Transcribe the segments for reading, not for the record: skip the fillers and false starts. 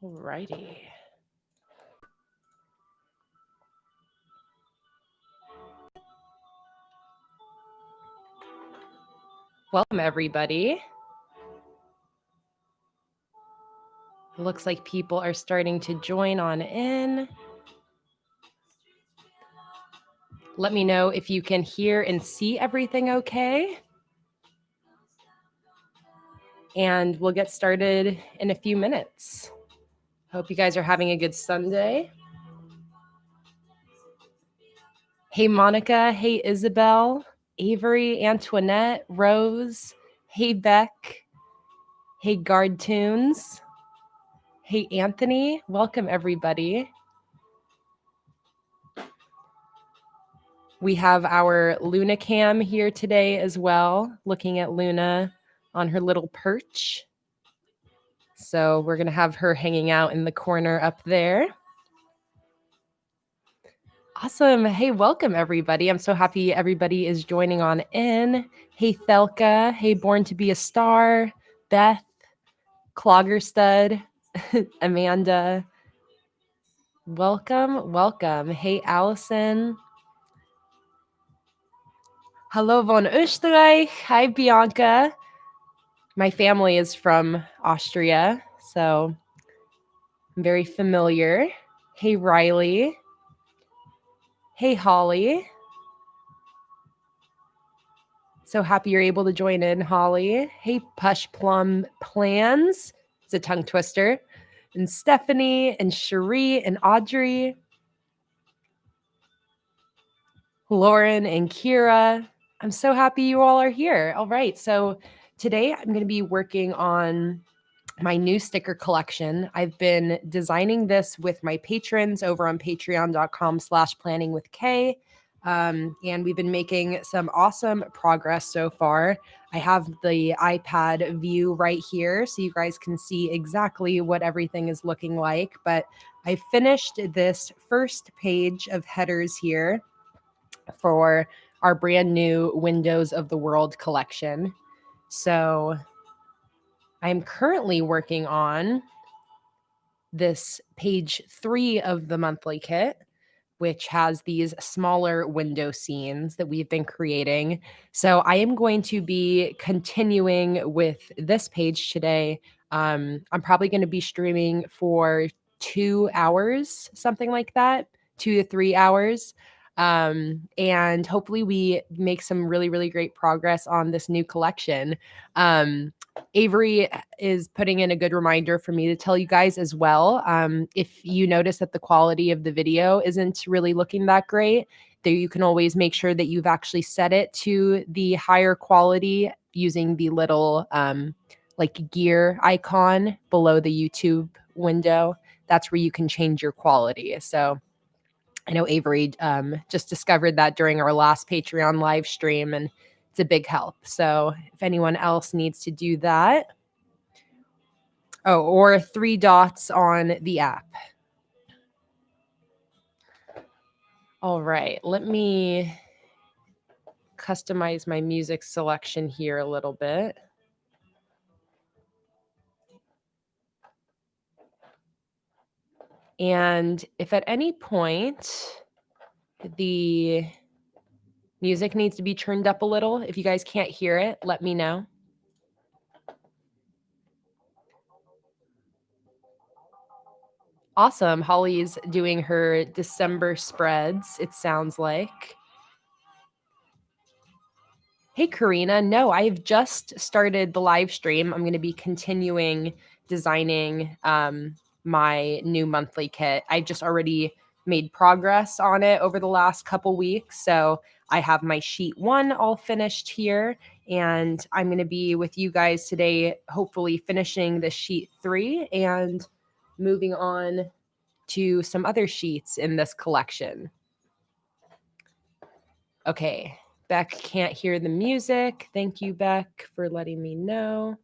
Alrighty. Welcome, everybody. It looks like people are starting to join on in. Let me know if you can hear and see everything okay. And we'll get started in a few minutes. Hope you guys are having a good Sunday. Hey, Monica. Hey, Isabel. Avery, Antoinette, Rose. Hey, Beck. Hey, Guard Tunes. Hey, Anthony. Welcome, everybody. We have our Luna cam here today as well, looking at Luna on her little perch. So we're going to have her hanging out in the corner up there. Awesome. Hey, welcome, everybody. I'm so happy everybody is joining on in. Hey, Thelka. Hey, Born to be a Star. Beth. Cloggerstud. Amanda. Welcome, welcome. Hey, Allison. Hello von Österreich. Hi, Bianca. My family is from Austria, so I'm very familiar. Hey, Riley. Hey, Holly. So happy you're able to join in, Holly. Hey, Push Plum Plans. It's a tongue twister. And Stephanie and Cherie and Audrey. Lauren and Kira. I'm so happy you all are here. All right. So today I'm going to be working on my new sticker collection. I've been designing this with my patrons over on patreon.com/planningwithkay. And we've been making some awesome progress so far. I have the iPad view right here so you guys can see exactly what everything is looking like. But I finished this first page of headers here for our brand new Windows of the World collection. So I'm currently working on this page 3 of the monthly kit, which has these smaller window scenes that we've been creating. So I am going to be continuing with this page today. I'm probably going to be streaming for 2 hours, something like that, 2 to 3 hours. And hopefully we make some really, really great progress on this new collection. Avery is putting in a good reminder for me to tell you guys as well. If you notice that the quality of the video isn't really looking that great, there you can always make sure that you've actually set it to the higher quality using the little like gear icon below the YouTube window. That's where you can change your quality. So I know Avery just discovered that during our last Patreon live stream, and it's a big help. So if anyone else needs to do that, or 3 dots on the app. All right, let me customize my music selection here a little bit. And if at any point the music needs to be turned up a little, if you guys can't hear it, let me know. Awesome. Holly's doing her December spreads, it sounds like. Hey, Karina. No, I've just started the live stream. I'm going to be continuing designing my new monthly kit. I just already made progress on it over the last couple weeks. So I have my sheet 1 all finished here. And I'm going to be with you guys today, hopefully finishing the sheet 3 and moving on to some other sheets in this collection. Okay. Beck can't hear the music. Thank you, Beck, for letting me know.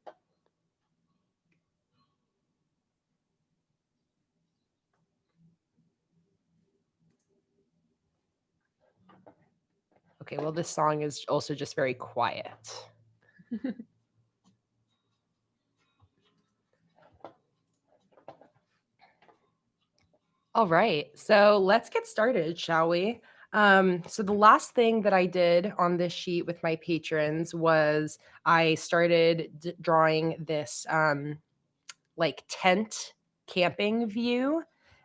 Okay, well, this song is also just very quiet. All right, so let's get started, shall we? So the last thing that I did on this sheet with my patrons was I started drawing this like tent camping view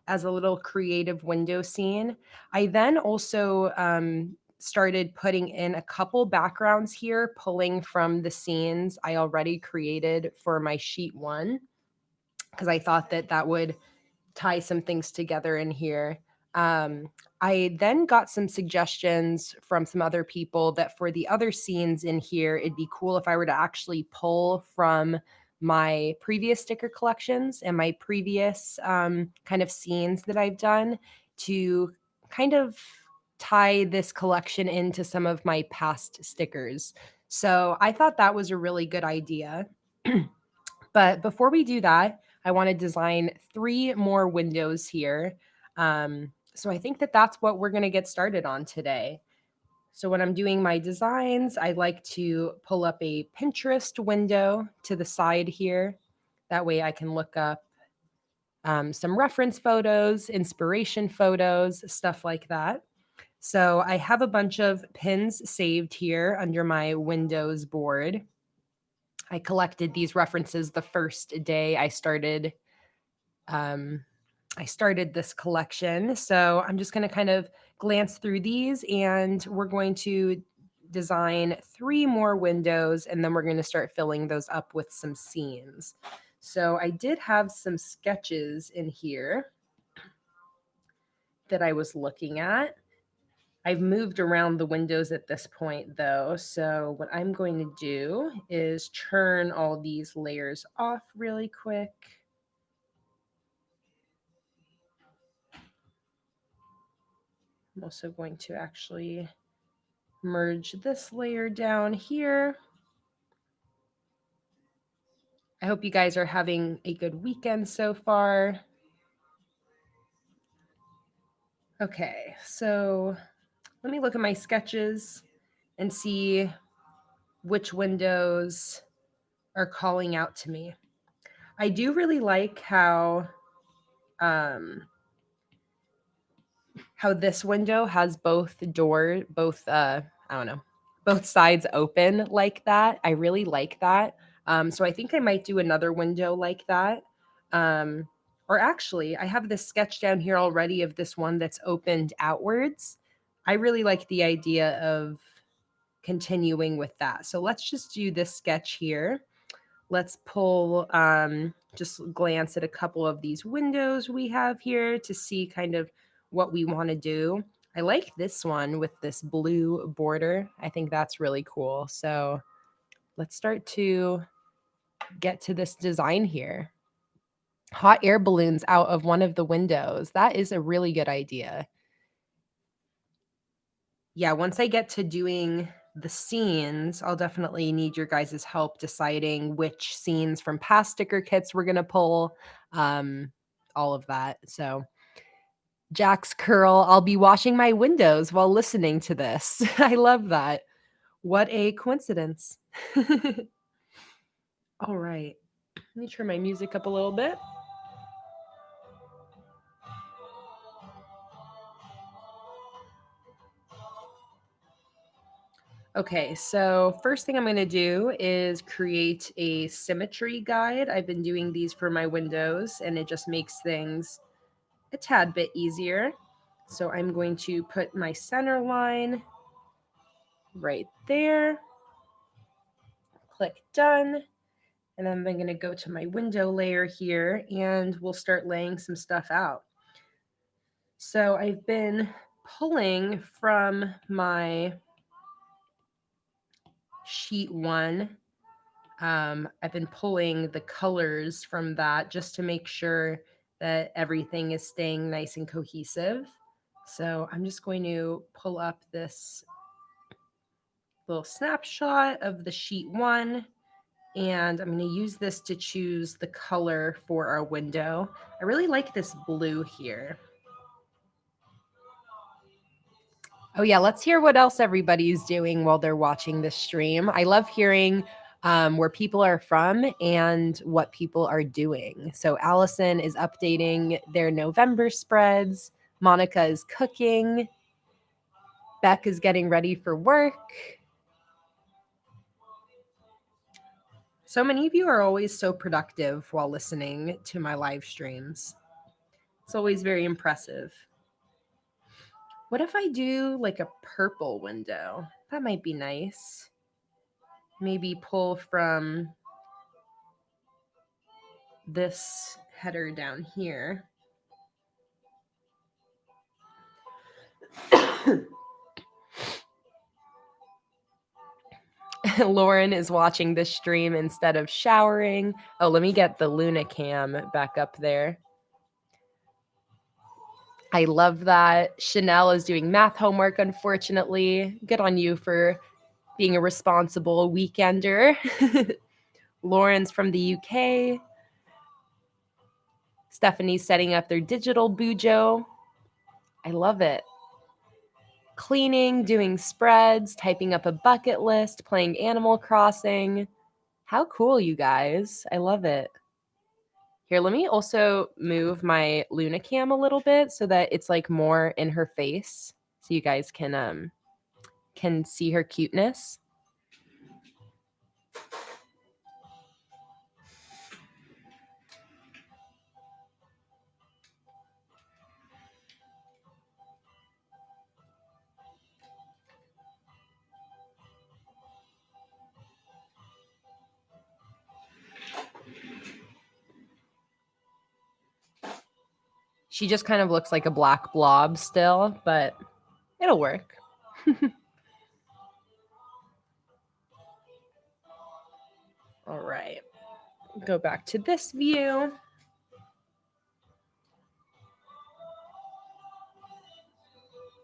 as a little creative window scene. I then also started putting in a couple backgrounds here, pulling from the scenes I already created for my sheet one, because I thought that that would tie some things together in here. Um, I then got some suggestions from some other people that for the other scenes in here, it'd be cool if I were to actually pull from my previous sticker collections and my previous kind of scenes that I've done to kind of tie this collection into some of my past stickers. So I thought that was a really good idea. But before we do that, I want to design 3 more windows here. So I think that that's what we're going to get started on today. So when I'm doing my designs, I like to pull up a Pinterest window to the side here. That way I can look up some reference photos, inspiration photos, stuff like that. So I have a bunch of pins saved here under my Windows board. I collected these references the first day I started this collection. So I'm just going to kind of glance through these, and we're going to design 3 more windows, and then we're going to start filling those up with some scenes. So I did have some sketches in here that I was looking at. I've moved around the windows at this point though. So what I'm going to do is turn all these layers off really quick. I'm also going to actually merge this layer down here. I hope you guys are having a good weekend so far. Okay, so let me look at my sketches and see which windows are calling out to me. I do really like how this window has both I don't know, both sides open like that. I really like that. So I think I might do another window like that. Or actually, I have this sketch down here already of this one that's opened outwards. I really like the idea of continuing with that. So let's just do this sketch here. Let's pull, just glance at a couple of these windows we have here to see kind of what we want to do. I like this one with this blue border. I think that's really cool. So let's start to get to this design here. Hot air balloons out of one of the windows. That is a really good idea. Yeah, once I get to doing the scenes, I'll definitely need your guys' help deciding which scenes from past sticker kits we're going to pull, all of that. So, Jack's curl, I'll be washing my windows while listening to this. I love that. What a coincidence. All right. Let me turn my music up a little bit. Okay, so first thing I'm going to do is create a symmetry guide. I've been doing these for my windows, and it just makes things a tad bit easier. So I'm going to put my center line right there. Click done. And then I'm going to go to my window layer here, and we'll start laying some stuff out. So I've been pulling from my sheet one. I've been pulling the colors from that just to make sure that everything is staying nice and cohesive. So I'm just going to pull up this little snapshot of the sheet one, and I'm going to use this to choose the color for our window. I really like this blue here. Oh yeah, let's hear what else everybody's doing while they're watching this stream. I love hearing where people are from and what people are doing. So Allison is updating their November spreads. Monica is cooking. Beck is getting ready for work. So many of you are always so productive while listening to my live streams. It's always very impressive. What if I do like a purple window? That might be nice. Maybe pull from this header down here. Lauren is watching this stream instead of showering. Oh, let me get the Luna cam back up there. I love that. Chanel is doing math homework, unfortunately. Good on you for being a responsible weekender. Lauren's from the UK. Stephanie's setting up their digital bujo. I love it. Cleaning, doing spreads, typing up a bucket list, playing Animal Crossing. How cool, you guys. I love it. Here, let me also move my Luna cam a little bit so that it's like more in her face so you guys can see her cuteness. She just kind of looks like a black blob still, but it'll work. All right. Go back to this view.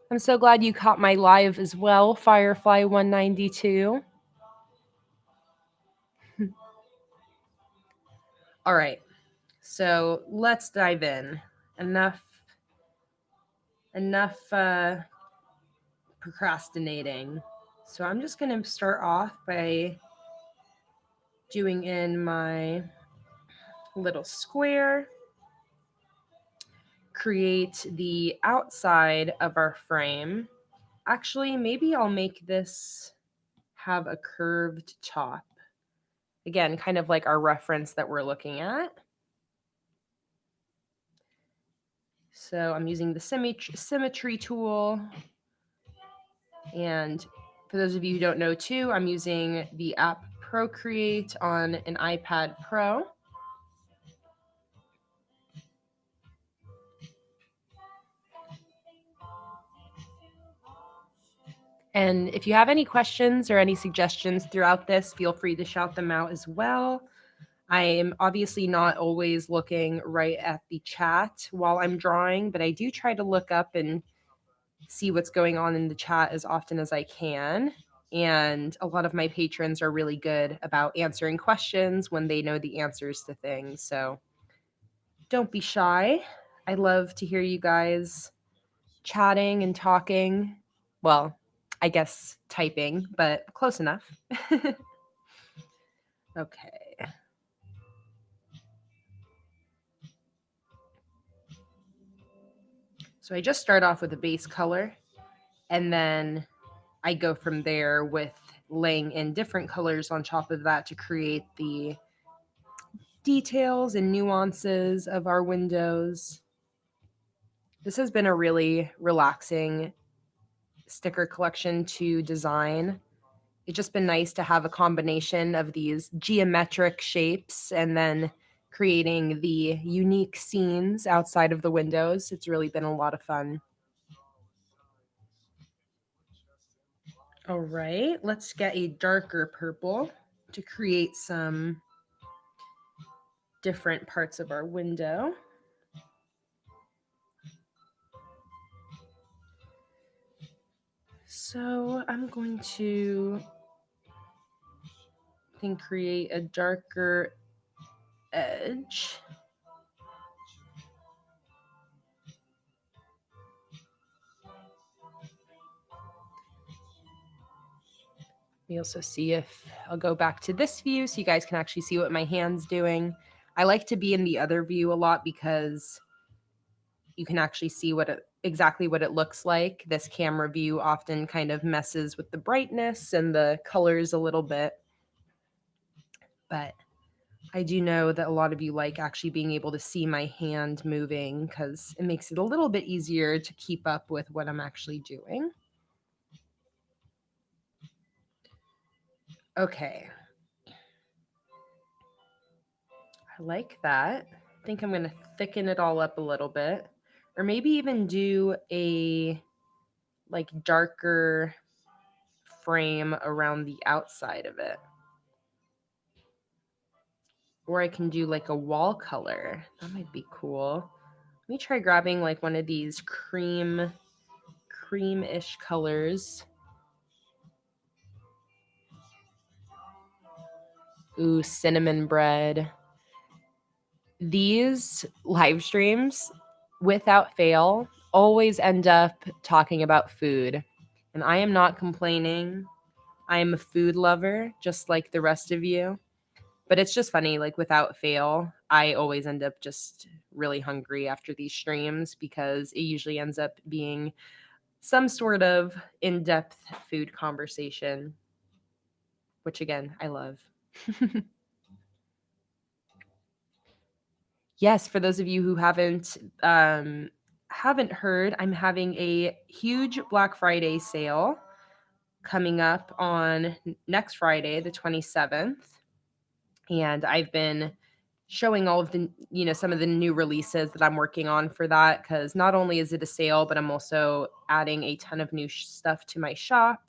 I'm so glad you caught my live as well, Firefly192. All right. So let's dive in. Enough procrastinating. So I'm just going to start off by doing in my little square, create the outside of our frame. Actually, maybe I'll make this have a curved top. Again, kind of like our reference that we're looking at. So I'm using the symmetry tool. And for those of you who don't know too, I'm using the app Procreate on an iPad Pro. And if you have any questions or any suggestions throughout this, feel free to shout them out as well. I am obviously not always looking right at the chat while I'm drawing, but I do try to look up and see what's going on in the chat as often as I can. And a lot of my patrons are really good about answering questions when they know the answers to things. So don't be shy. I love to hear you guys chatting and talking. Well, I guess typing, but close enough. Okay. So I just start off with a base color, and then I go from there with laying in different colors on top of that to create the details and nuances of our windows. This has been a really relaxing sticker collection to design. It's just been nice to have a combination of these geometric shapes and then creating the unique scenes outside of the windows. It's really been a lot of fun. All right, let's get a darker purple to create some different parts of our window. So I'm going to create a darker edge. We also see if I'll go back to this view so you guys can actually see what my hand's doing. I like to be in the other view a lot because you can actually see exactly what it looks like. This camera view often kind of messes with the brightness and the colors a little bit. But I do know that a lot of you like actually being able to see my hand moving because it makes it a little bit easier to keep up with what I'm actually doing. Okay. I like that. I think I'm going to thicken it all up a little bit, or maybe even do a like darker frame around the outside of it. Or I can do like a wall color. That might be cool. Let me try grabbing like one of these cream-ish colors. Ooh, cinnamon bread. These live streams, without fail, always end up talking about food. And I am not complaining. I am a food lover, just like the rest of you. But it's just funny, like without fail, I always end up just really hungry after these streams because it usually ends up being some sort of in-depth food conversation, which again, I love. Yes, for those of you who haven't heard, I'm having a huge Black Friday sale coming up on next Friday, the 27th. And I've been showing all of the, some of the new releases that I'm working on for that, because not only is it a sale, but I'm also adding a ton of new stuff to my shop,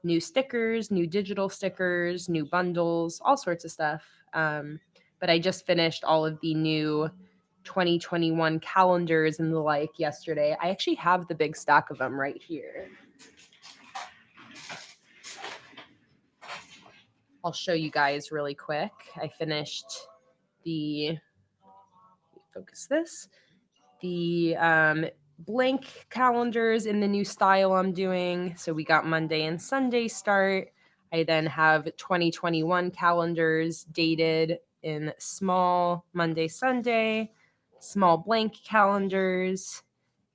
new stickers, new digital stickers, new bundles, all sorts of stuff. But I just finished all of the new 2021 calendars and the like yesterday. I actually have the big stack of them right here. I'll show you guys really quick. I finished the blank calendars in the new style I'm doing. So we got Monday and Sunday start. I then have 2021 calendars dated in small Monday, Sunday, small blank calendars,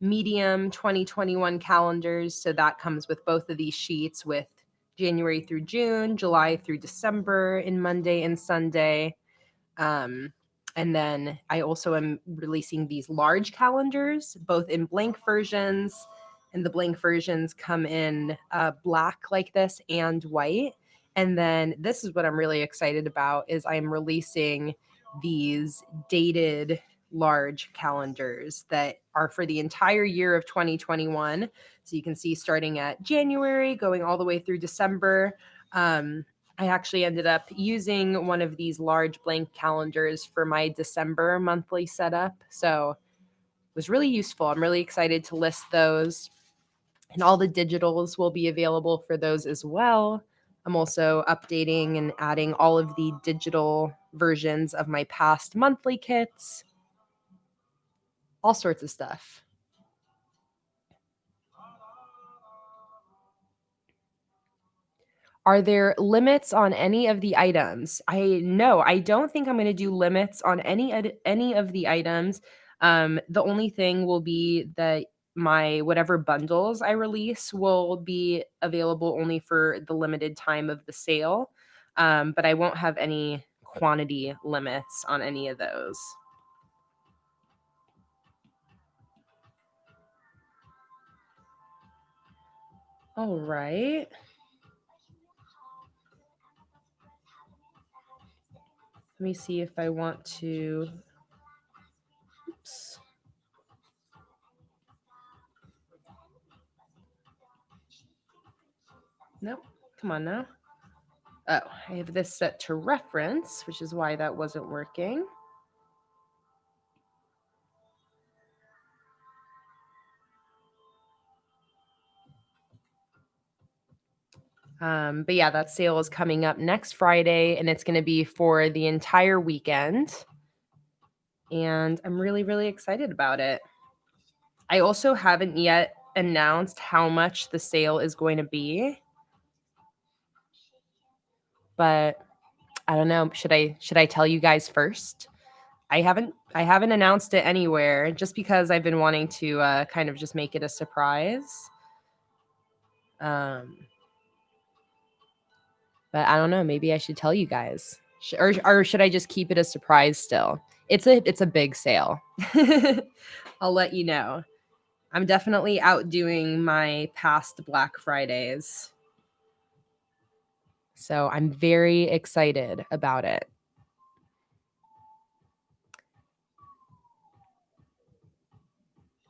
medium 2021 calendars. So that comes with both of these sheets with January through June, July through December in Monday and Sunday. And then I also am releasing these large calendars, both in blank versions, and the blank versions come in black like this and white. And then this is what I'm really excited about is I'm releasing these dated large calendars that are for the entire year of 2021. So you can see starting at January, going all the way through December. I actually ended up using one of these large blank calendars for my December monthly setup. So it was really useful. I'm really excited to list those. And all the digitals will be available for those as well. I'm also updating and adding all of the digital versions of my past monthly kits, all sorts of stuff. Are there limits on any of the items? I don't think I'm going to do limits on any of the items. The only thing will be that my whatever bundles I release will be available only for the limited time of the sale. But I won't have any quantity limits on any of those. All right. Let me see if I want to. Oops. Nope. Come on now. Oh, I have this set to reference, which is why that wasn't working. But yeah, that sale is coming up next Friday, and it's going to be for the entire weekend. And I'm really, really excited about it. I also haven't yet announced how much the sale is going to be. but I don't know. Should I tell you guys first? I haven't announced it anywhere just because I've been wanting to kind of just make it a surprise. But I don't know. Maybe I should tell you guys, or should I just keep it a surprise still? It's a big sale. I'll let you know. I'm definitely outdoing my past Black Fridays. So I'm very excited about it.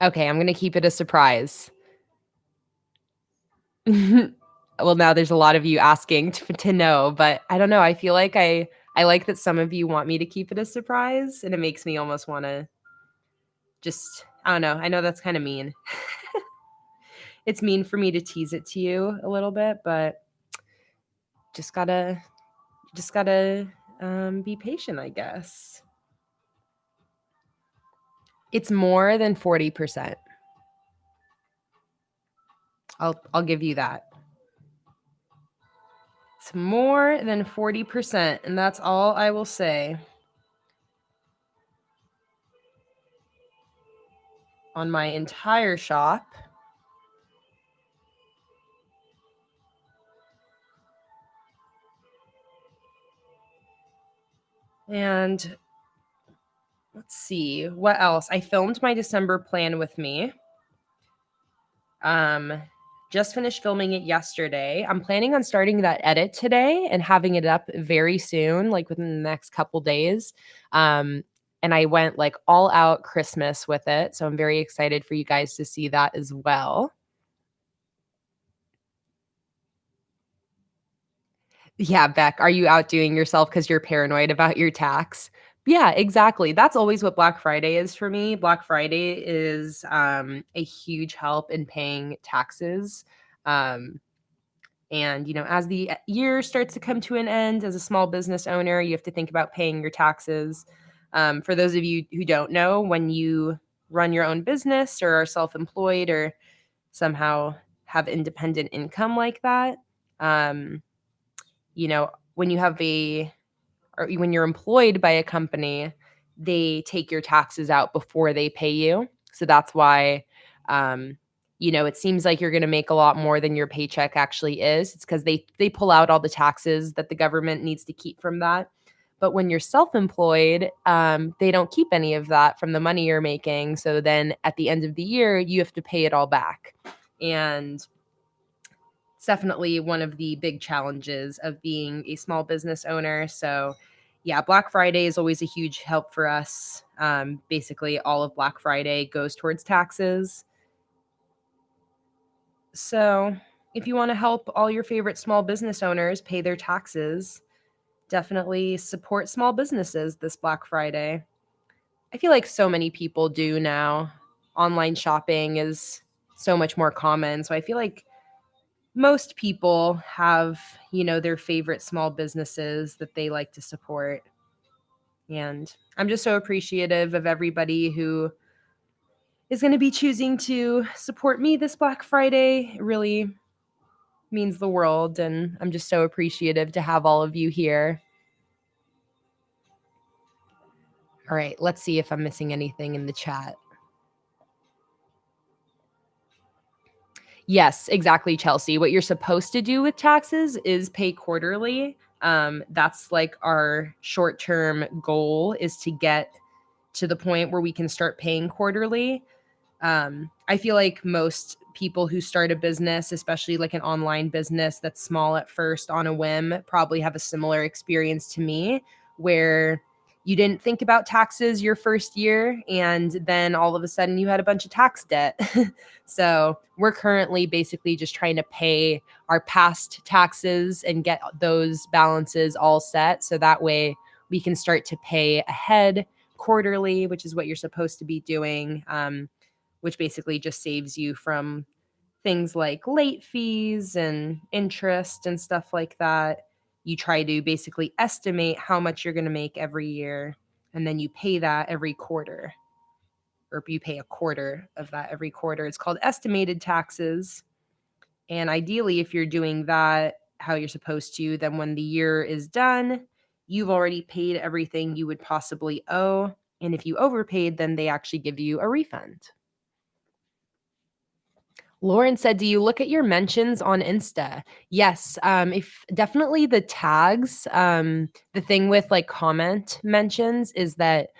Okay, I'm going to keep it a surprise. Well, now there's a lot of you asking to know, but I don't know. I feel like I like that some of you want me to keep it a surprise, and it makes me almost want to just, I don't know. I know that's kind of mean. It's mean for me to tease it to you a little bit, but just gotta be patient, I guess. It's more than 40%. I'll give you that. It's more than 40%, and that's all I will say. On my entire shop. And let's see, what else? I filmed my December plan with me. Just finished filming it yesterday. I'm planning on starting that edit today and having it up very soon, like within the next couple days. And I went like all out Christmas with it. So I'm very excited for you guys to see that as well. Yeah, Beck, are you outdoing yourself because you're paranoid about your tax? Yeah, exactly. That's always what Black Friday is for me. Black Friday is a huge help in paying taxes. Um, and, as the year starts to come to an end, as a small business owner, you have to think about paying your taxes. For those of you who don't know, when you run your own business or are self employed or somehow have independent income like that, when you have or when you're employed by a company, they take your taxes out before they pay you. So that's why, it seems like you're going to make a lot more than your paycheck actually is. It's because they pull out all the taxes that the government needs to keep from that. But when you're self-employed, they don't keep any of that from the money you're making. So then at the end of the year, you have to pay it all back. And it's definitely one of the big challenges of being a small business owner. So, yeah, Black Friday is always a huge help for us. Basically, all of Black Friday goes towards taxes. So, if you want to help all your favorite small business owners pay their taxes, definitely support small businesses this Black Friday. I feel like so many people do now. Online shopping is so much more common. So, I feel like most people have, their favorite small businesses that they like to support. And I'm just so appreciative of everybody who is going to be choosing to support me this Black Friday. It really means the world. And I'm just so appreciative to have all of you here. All right, let's see if I'm missing anything in the chat. Yes, exactly, Chelsea. What you're supposed to do with taxes is pay quarterly. That's like our short-term goal, is to get to the point where we can start paying quarterly. I feel like most people who start a business, especially like an online business that's small at first on a whim, probably have a similar experience to me, where you didn't think about taxes your first year and then all of a sudden you had a bunch of tax debt. So we're currently basically just trying to pay our past taxes and get those balances all set, so that way we can start to pay ahead quarterly, which is what you're supposed to be doing, which basically just saves you from things like late fees and interest and stuff like that. You try to basically estimate how much you're going to make every year, and then you pay that every quarter, or you pay a quarter of that every quarter. It's called estimated taxes. And ideally, if you're doing that how you're supposed to, then when the year is done, you've already paid everything you would possibly owe. And if you overpaid, then they actually give you a refund. Lauren said, do you look at your mentions on Insta? Yes. If definitely the tags, the thing with like comment mentions is that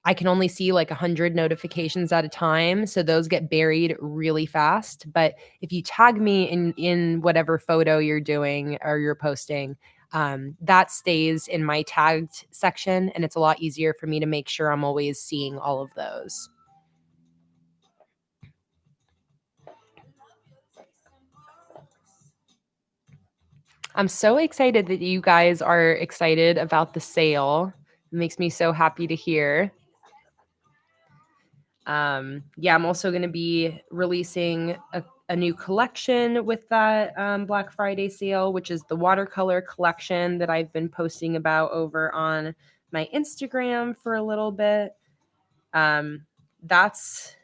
I can only see like 100 notifications at a time. So those get buried really fast. But if you tag me in whatever photo you're doing or you're posting, that stays in my tagged section. And it's a lot easier for me to make sure I'm always seeing all of those. I'm so excited that you guys are excited about the sale. It makes me so happy to hear. Yeah, I'm also going to be releasing a new collection with that Black Friday sale, which is the watercolor collection that I've been posting about over on my Instagram for a little bit. That's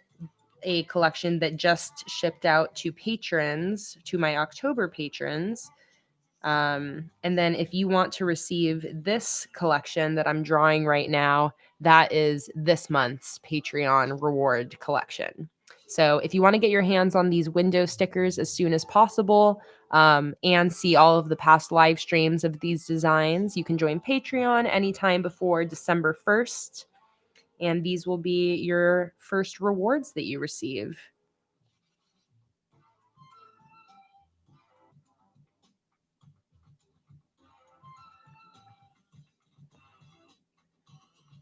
a collection that just shipped out to patrons, to my October patrons. And then if you want to receive this collection that I'm drawing right now, that is this month's Patreon reward collection. So if you want to get your hands on these window stickers as soon as possible, and see all of the past live streams of these designs, you can join Patreon anytime before December 1st. And these will be your first rewards that you receive.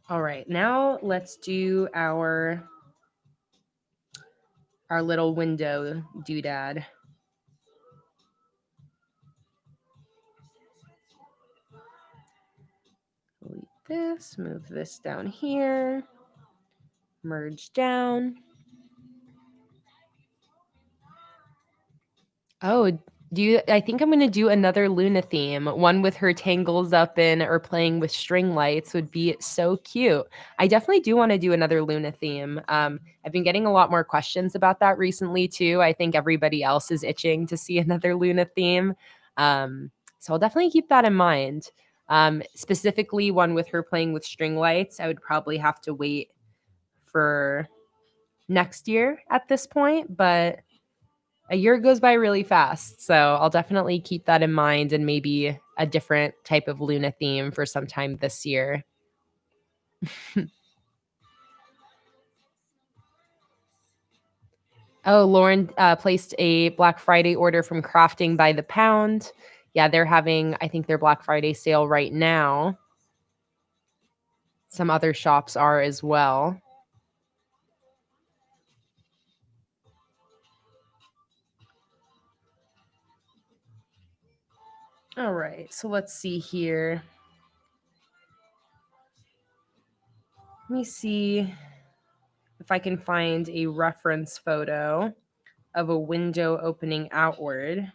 All right, now let's do our little window doodad. Delete this, move this down here, merge down. Oh, I think I'm going to do another Luna theme. One with her tangles up in or playing with string lights would be so cute. I definitely do want to do another Luna theme. I've been getting a lot more questions about that recently too. I think everybody else is itching to see another Luna theme. So I'll definitely keep that in mind. Specifically one with her playing with string lights, I would probably have to wait for next year at this point, but a year goes by really fast. So I'll definitely keep that in mind and maybe a different type of Luna theme for sometime this year. Oh, Lauren placed a Black Friday order from Crafting by the Pound. Yeah, they're having, I think, their Black Friday sale right now. Some other shops are as well. All right, so let's see here. Let me see if I can find a reference photo of a window opening outward.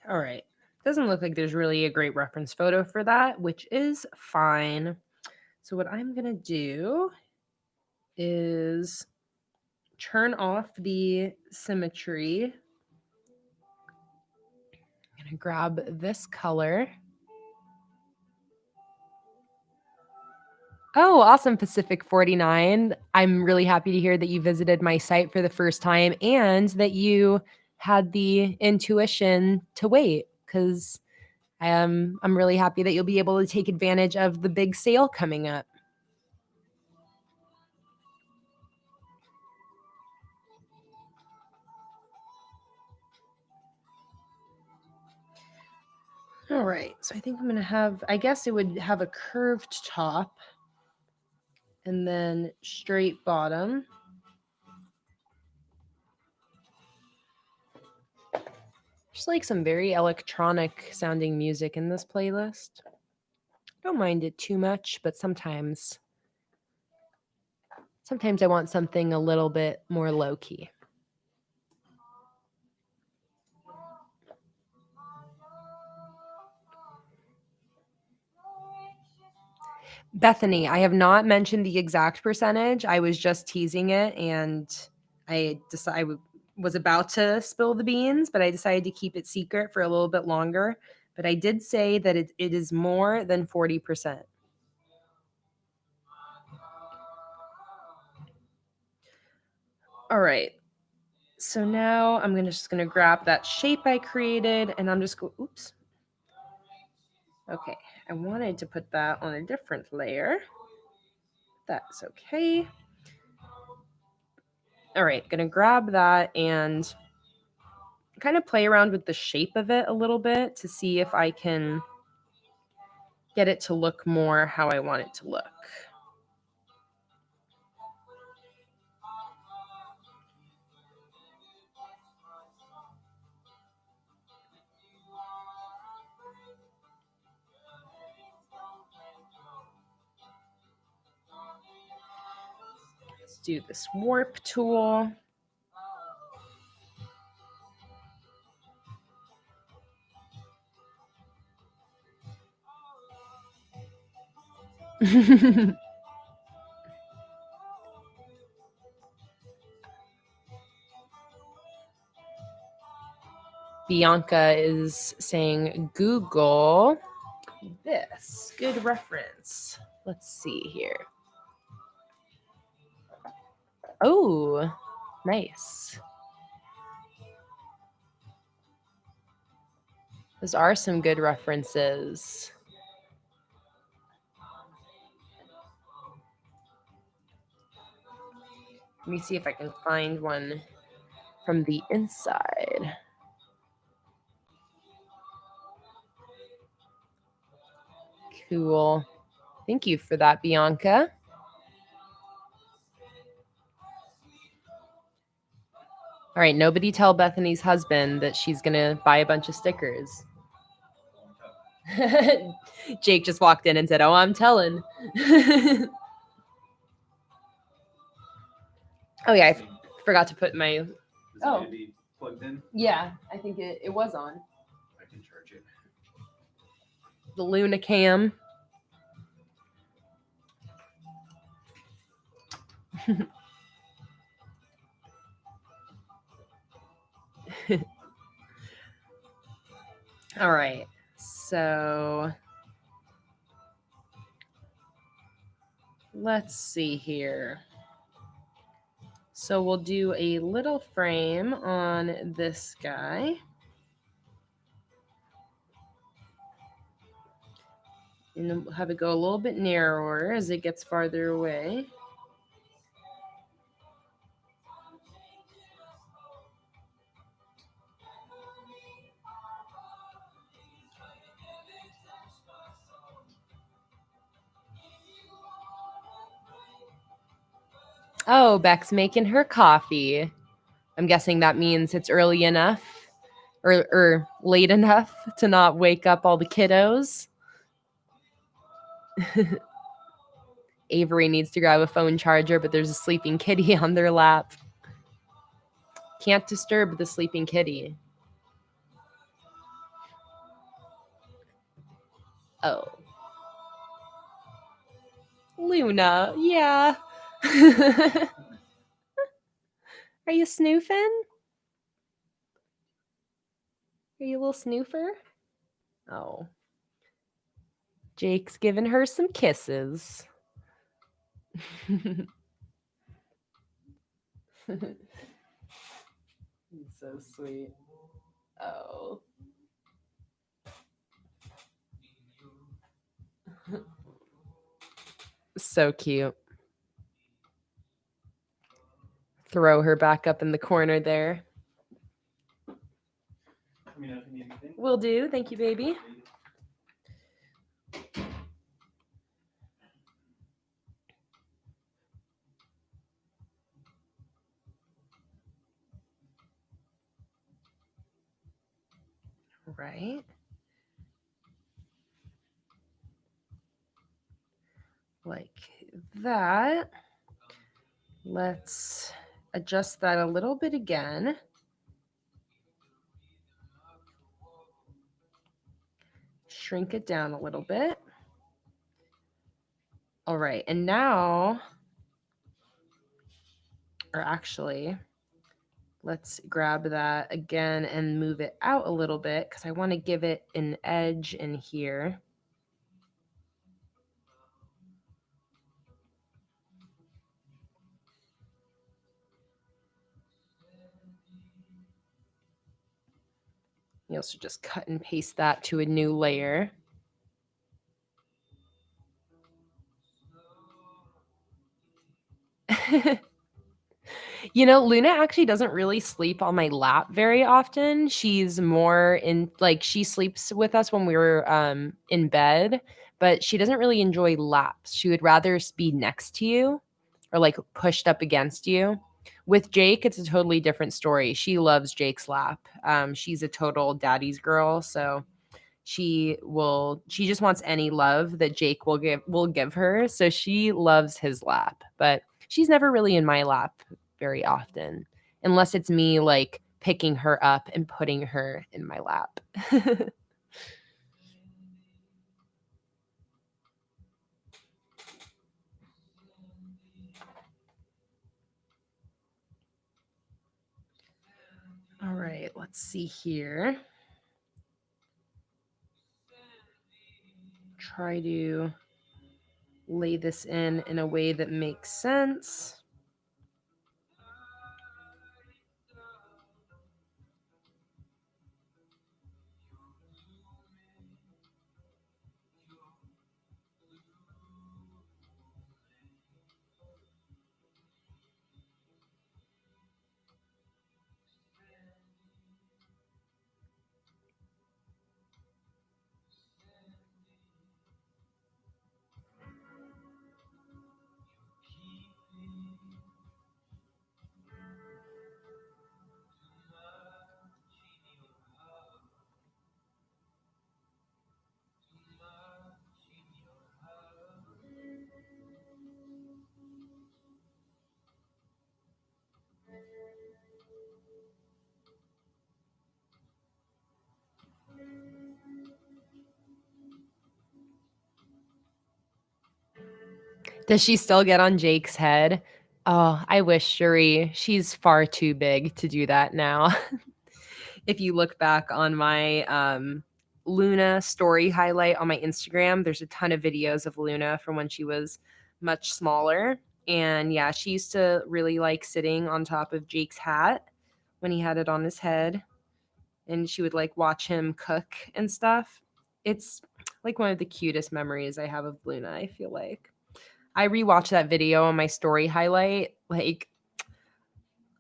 All right. Doesn't look like there's really a great reference photo for that, which is fine. So what I'm going to do is turn off the symmetry. I'm going to grab this color. Oh, awesome, Pacific 49. I'm really happy to hear that you visited my site for the first time and that you had the intuition to wait, because I'm really happy that you'll be able to take advantage of the big sale coming up. All right, so I think I'm gonna have, I guess it would have a curved top and then straight bottom. Just like some very electronic sounding music in this playlist. Don't mind it too much, but sometimes I want something a little bit more low key. Bethany, I have not mentioned the exact percentage. I was just teasing it, and I was about to spill the beans, but I decided to keep it secret for a little bit longer. But I did say that it is more than 40%. All right. So now I'm just gonna grab that shape I created, and I'm just oops. Okay, I wanted to put that on a different layer. That's okay. All right, gonna grab that and kind of play around with the shape of it a little bit to see if I can get it to look more how I want it to look. Let's do this warp tool. Bianca is saying Google this. Good reference. Let's see here. Oh, nice. Those are some good references. Let me see if I can find one from the inside. Cool. Thank you for that, Bianca. All right, nobody tell Bethany's husband that she's going to buy a bunch of stickers. Jake just walked in and said, "Oh, I'm telling." Oh, yeah, I forgot to put my... Oh, be plugged in? Yeah, I think it was on. I can charge it. The Luna Cam. All right, so let's see here. So we'll do a little frame on this guy. And have it go a little bit narrower as it gets farther away. Oh, Beck's making her coffee. I'm guessing that means it's early enough or late enough to not wake up all the kiddos. Avery needs to grab a phone charger, but there's a sleeping kitty on their lap. Can't disturb the sleeping kitty. Oh. Luna, yeah. Are you snoofing? Are you a little snoofer? Oh. Jake's giving her some kisses. So sweet. Oh. So cute. Throw her back up in the corner there. Will do. Thank you, baby. Right. Like that. Let's adjust that a little bit again. Shrink it down a little bit. All right, and now, or actually, let's grab that again and move it out a little bit because I want to give it an edge in here. You also just cut and paste that to a new layer. You know, Luna actually doesn't really sleep on my lap very often. She's more in like she sleeps with us when we were in bed, but she doesn't really enjoy laps. She would rather be next to you or like pushed up against you. With Jake, it's a totally different story. She loves Jake's lap. She's a total daddy's girl, so she just wants any love that Jake will give her. So she loves his lap, but she's never really in my lap very often unless it's me like picking her up and putting her in my lap. All right, let's see here. Try to lay this in a way that makes sense. Does she still get on Jake's head? Oh, I wish Shuri. She's far too big to do that now. If you look back on my Luna story highlight on my Instagram, there's a ton of videos of Luna from when she was much smaller. And yeah, she used to really like sitting on top of Jake's hat when he had it on his head. And she would like watch him cook and stuff. It's like one of the cutest memories I have of Luna, I feel like. I rewatch that video on my story highlight like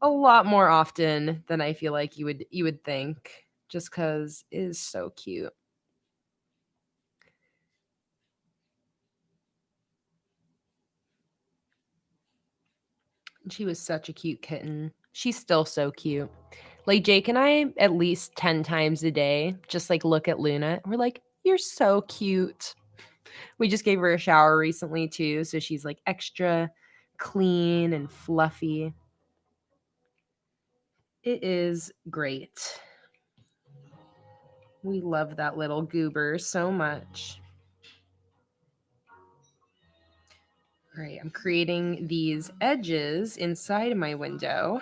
a lot more often than I feel like you would think, just because it is so cute. She was such a cute kitten. She's still so cute. Like Jake and I, at least 10 times a day, just like look at Luna. We're like, you're so cute. We just gave her a shower recently too, so she's like extra clean and fluffy. It is great. We love that little goober so much. All right, I'm creating these edges inside my window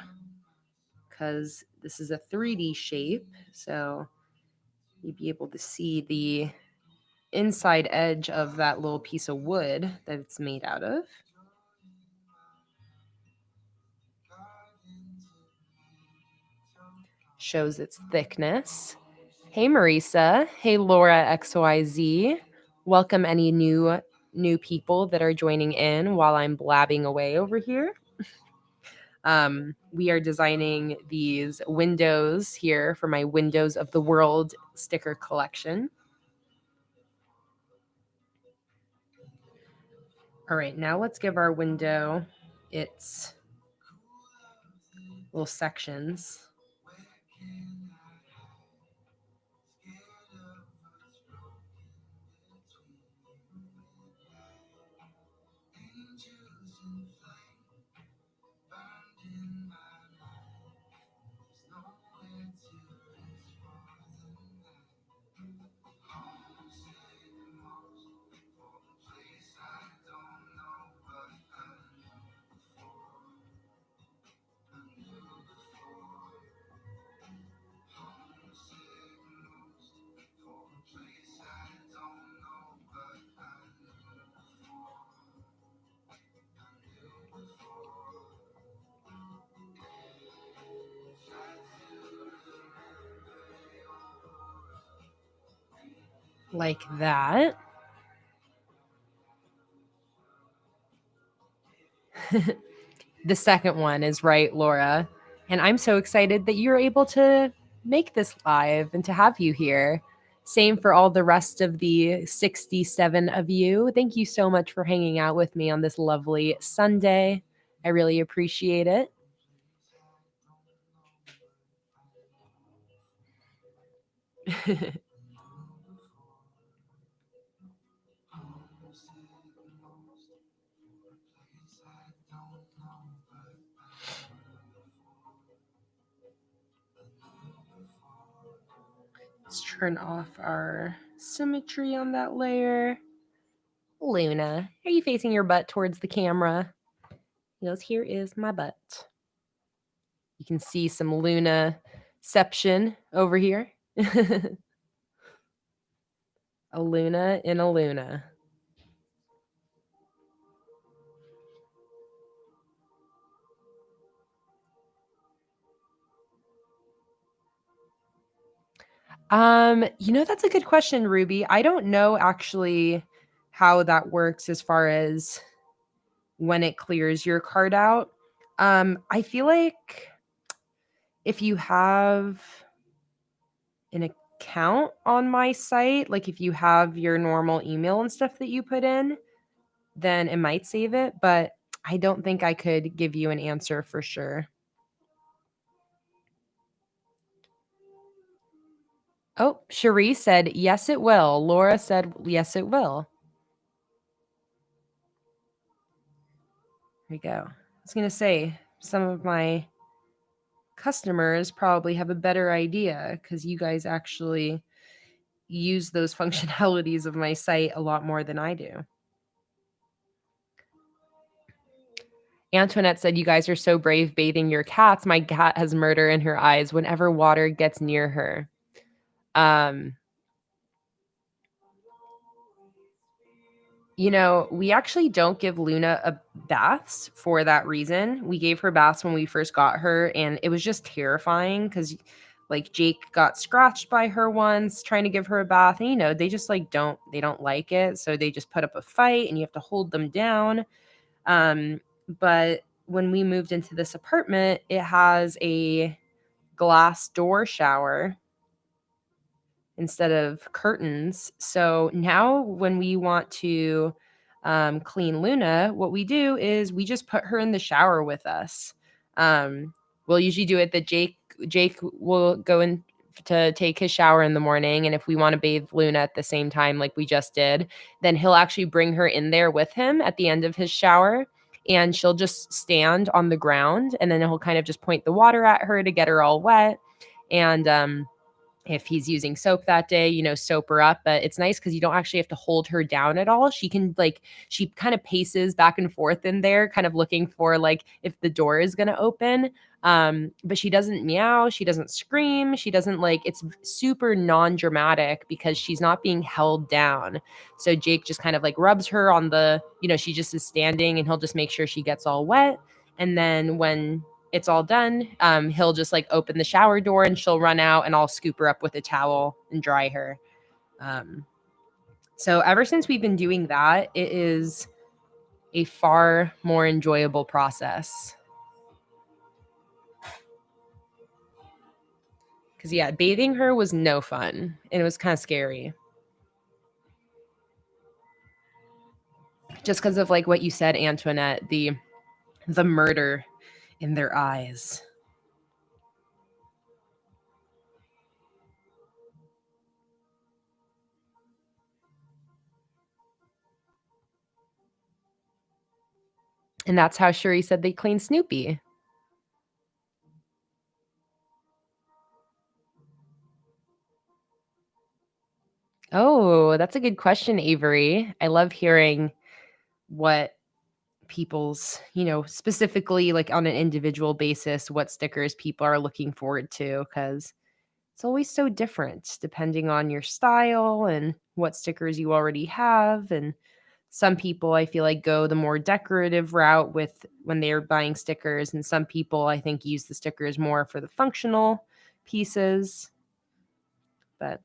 because this is a 3D shape. So you'd be able to see the inside edge of that little piece of wood that it's made out of. Shows its thickness. Hey Marisa. Hey Laura XYZ. Welcome any new people that are joining in while I'm blabbing away over here. We are designing these windows here for my Windows of the World sticker collection. All right, now let's give our window its little sections. like that. The second one is right, Laura. And I'm so excited that you're able to make this live and to have you here. Same for all the rest of the 67 of you. Thank you so much for hanging out with me on this lovely Sunday. I really appreciate it. Let's turn off our symmetry on that layer. Luna, are you facing your butt towards the camera? He goes, here is my butt. You can see some Luna-ception over here. A Luna in a Luna. That's a good question, Ruby. I don't know actually how that works as far as when it clears your card out. I feel like if you have an account on my site, like if you have your normal email and stuff that you put in, then it might save it, but I don't think I could give you an answer for sure. Oh, Cherie said, yes, it will. Laura said, yes, it will. There we go. I was going to say, some of my customers probably have a better idea because you guys actually use those functionalities of my site a lot more than I do. Antoinette said, you guys are so brave bathing your cats. My cat has murder in her eyes whenever water gets near her. We actually don't give Luna baths for that reason. We gave her baths when we first got her, and it was just terrifying because, like, Jake got scratched by her once trying to give her a bath, and they just don't like it, so they just put up a fight, and you have to hold them down. But when we moved into this apartment, it has a glass door shower instead of curtains. So now when we want to clean Luna, what we do is we just put her in the shower with us. We'll usually do it that Jake will go in to take his shower in the morning, and if we want to bathe Luna at the same time like we just did, then he'll actually bring her in there with him at the end of his shower, and she'll just stand on the ground, and then he'll kind of just point the water at her to get her all wet. And if he's using soap that day, soap her up. But it's nice because you don't actually have to hold her down at all. She can she kind of paces back and forth in there, kind of looking for if the door is going to open. But she doesn't meow. She doesn't scream. She doesn't it's super non-dramatic because she's not being held down. So Jake just kind of rubs her on she just is standing, and he'll just make sure she gets all wet. And then when it's all done, he'll just open the shower door, and she'll run out, and I'll scoop her up with a towel and dry her. So ever since we've been doing that, it is a far more enjoyable process. Because bathing her was no fun, and it was kind of scary. Just because of what you said, Antoinette, the murder in their eyes. And that's how Cherie said they cleaned Snoopy. Oh, that's a good question, Avery. I love hearing what people's, specifically on an individual basis, what stickers people are looking forward to, because it's always so different depending on your style and what stickers you already have. And some people I feel go the more decorative route with when they're buying stickers, and some people I think use the stickers more for the functional pieces. But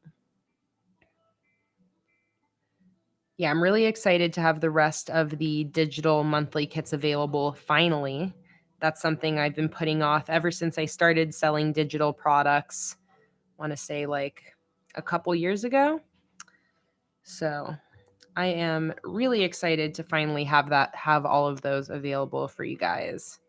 Yeah, I'm really excited to have the rest of the digital monthly kits available finally. That's something I've been putting off ever since I started selling digital products. I want to say like a couple years ago. So I am really excited to finally have all of those available for you guys.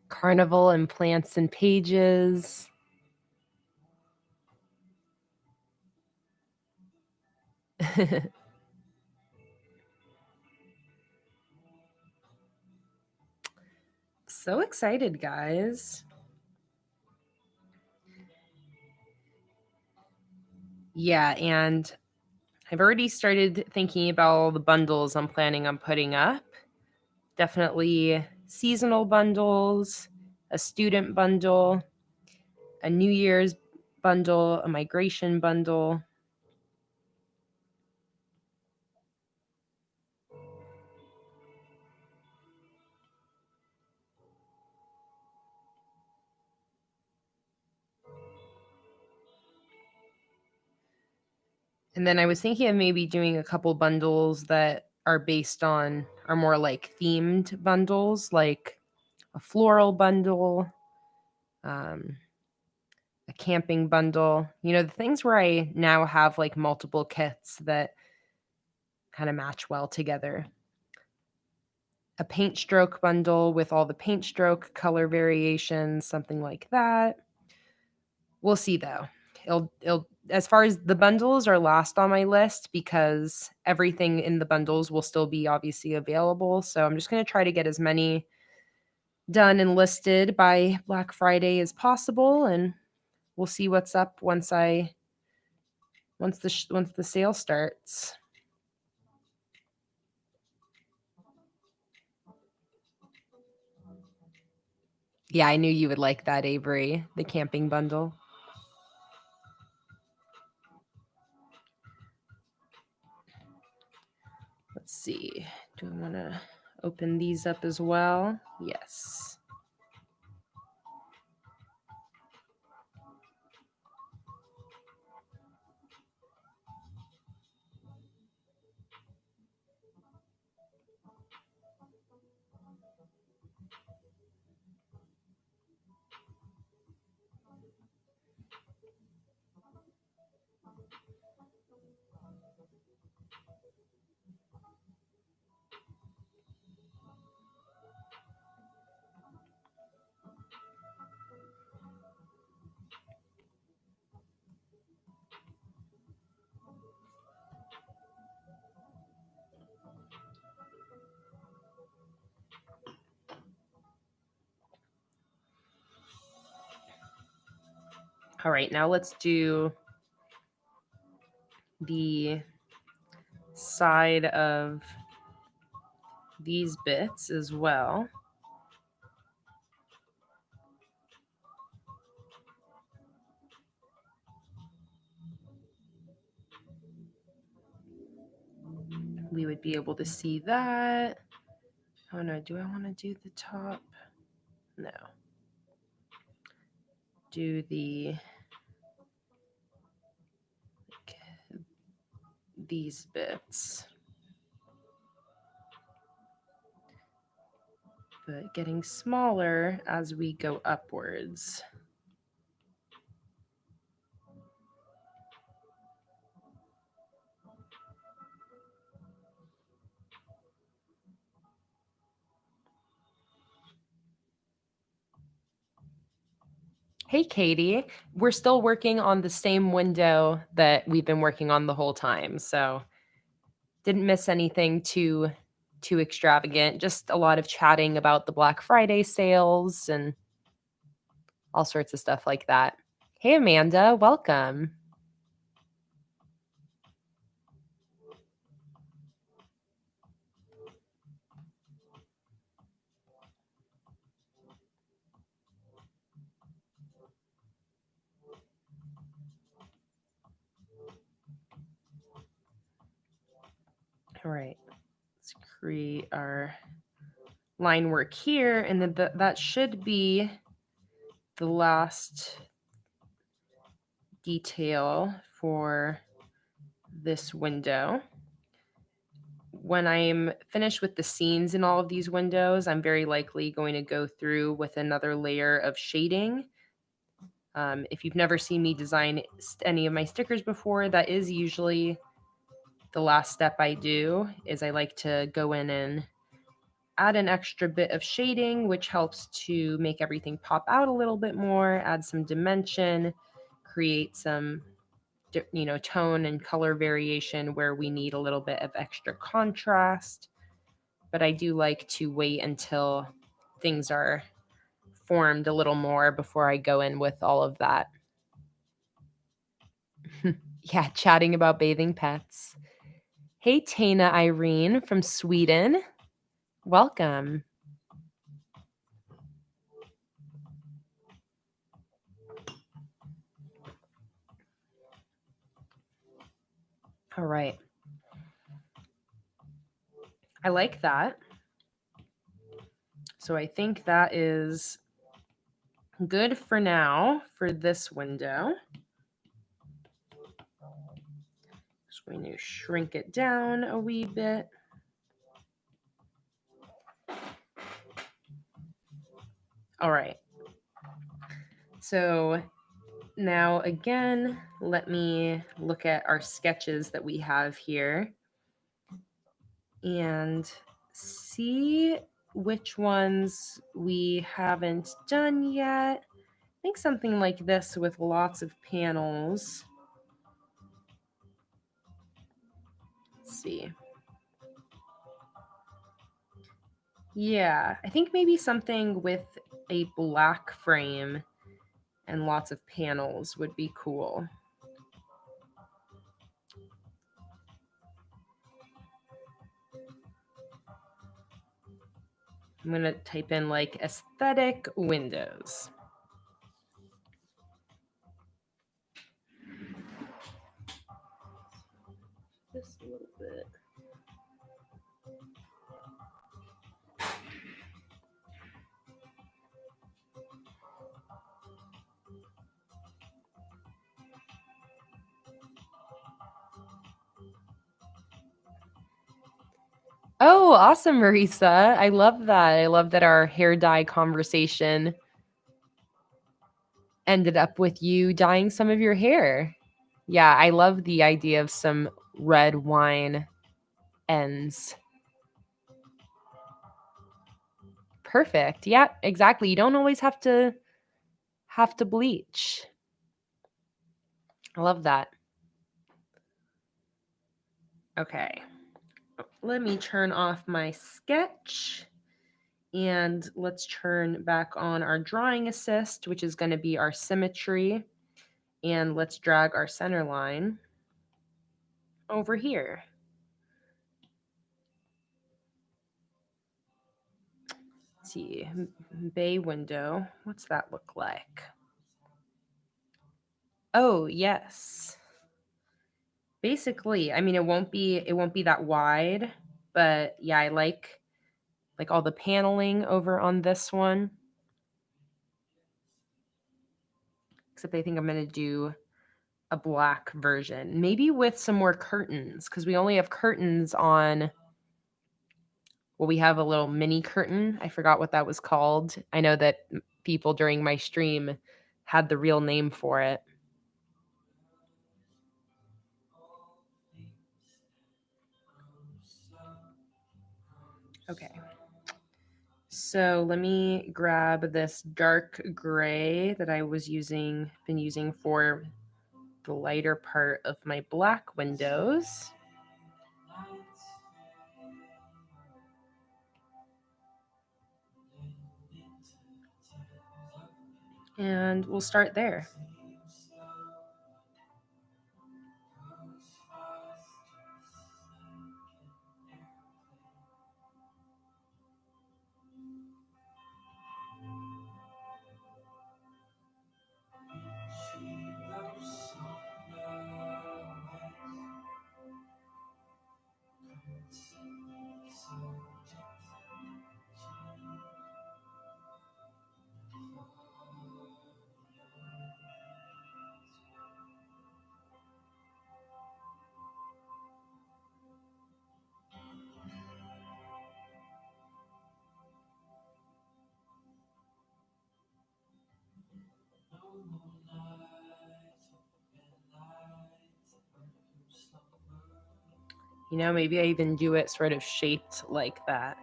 Carnival and plants and pages. So excited, guys. Yeah, and I've already started thinking about all the bundles I'm planning on putting up. Definitely seasonal bundles, a student bundle, a New Year's bundle, a migration bundle. And then I was thinking of maybe doing a couple bundles that are more like themed bundles, like a floral bundle, um, a camping bundle. You know, the things where I now have like multiple kits that kind of match well together. A paint stroke bundle with all the paint stroke color variations, something like that. We'll see though. It'll as far as the bundles are last on my list because everything in the bundles will still be obviously available. So I'm just going to try to get as many done and listed by Black Friday as possible, and we'll see what's up once the sale starts. Yeah, I knew you would like that, Avery, the camping bundle. Let's see. Do I want to open these up as well? Yes. All right, now let's do the side of these bits as well. We would be able to see that. Oh no, do I want to do the top? No. Do these bits. But getting smaller as we go upwards. Hey, Katie. We're still working on the same window that we've been working on the whole time. So didn't miss anything too too extravagant, just a lot of chatting about the Black Friday sales and all sorts of stuff like that. Hey, Amanda, welcome. All right, let's create our line work here, and then that should be the last detail for this window. When I'm finished with the scenes in all of these windows, I'm very likely going to go through with another layer of shading. If you've never seen me design any of my stickers before, that is usually the last step I do, is I like to go in and add an extra bit of shading, which helps to make everything pop out a little bit more, add some dimension, create some tone and color variation where we need a little bit of extra contrast. But I do like to wait until things are formed a little more before I go in with all of that. Yeah, chatting about bathing pets. Hey, Tana Irene from Sweden. Welcome. All right. I like that. So I think that is good for now for this window. Just going to shrink it down a wee bit. All right. So now again, let me look at our sketches that we have here and see which ones we haven't done yet. I think something like this with lots of panels. Let's see. Yeah, I think maybe something with a black frame and lots of panels would be cool. I'm going to type in like aesthetic windows. Just a little bit. Oh, awesome, Marisa. I love that. I love that our hair dye conversation ended up with you dyeing some of your hair. Yeah, I love the idea of some red wine ends. Perfect. Yeah, exactly. You don't always have to bleach. I love that. Okay. Let me turn off my sketch and let's turn back on our drawing assist, which is going to be our symmetry. And let's drag our center line over here. Let's see, bay window. What's that look like? Oh, yes. Basically, I mean, it won't be that wide, but yeah, I like all the paneling over on this one. Except I think I'm going to do a black version, maybe with some more curtains, because we only have curtains on. Well, we have a little mini curtain. I forgot what that was called. I know that people during my stream had the real name for it. Okay. So let me grab this dark gray that I was been using for the lighter part of my black windows. And we'll start there. You know, maybe I even do it sort of shaped like that.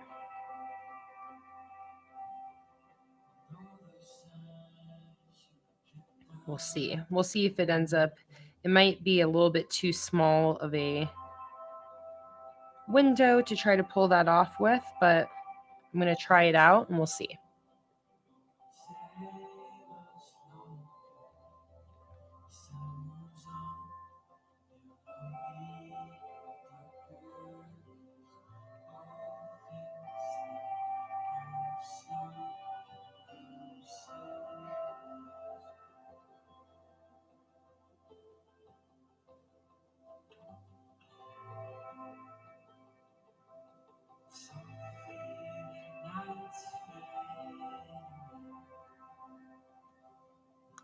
We'll see. We'll see if it ends up, it might be a little bit too small of a window to try to pull that off with, but I'm going to try it out and we'll see.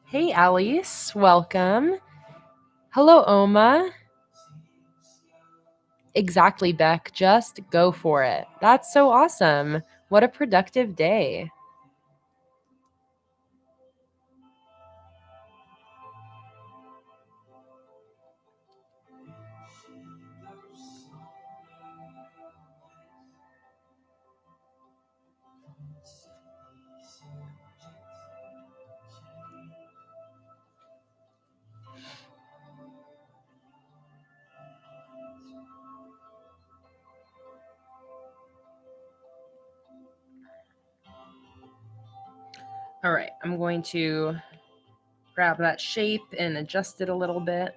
Hey, Alice, welcome. Hello, Oma. Exactly, Beck. Just go for it. That's so awesome. What a productive day. All right, I'm going to grab that shape and adjust it a little bit.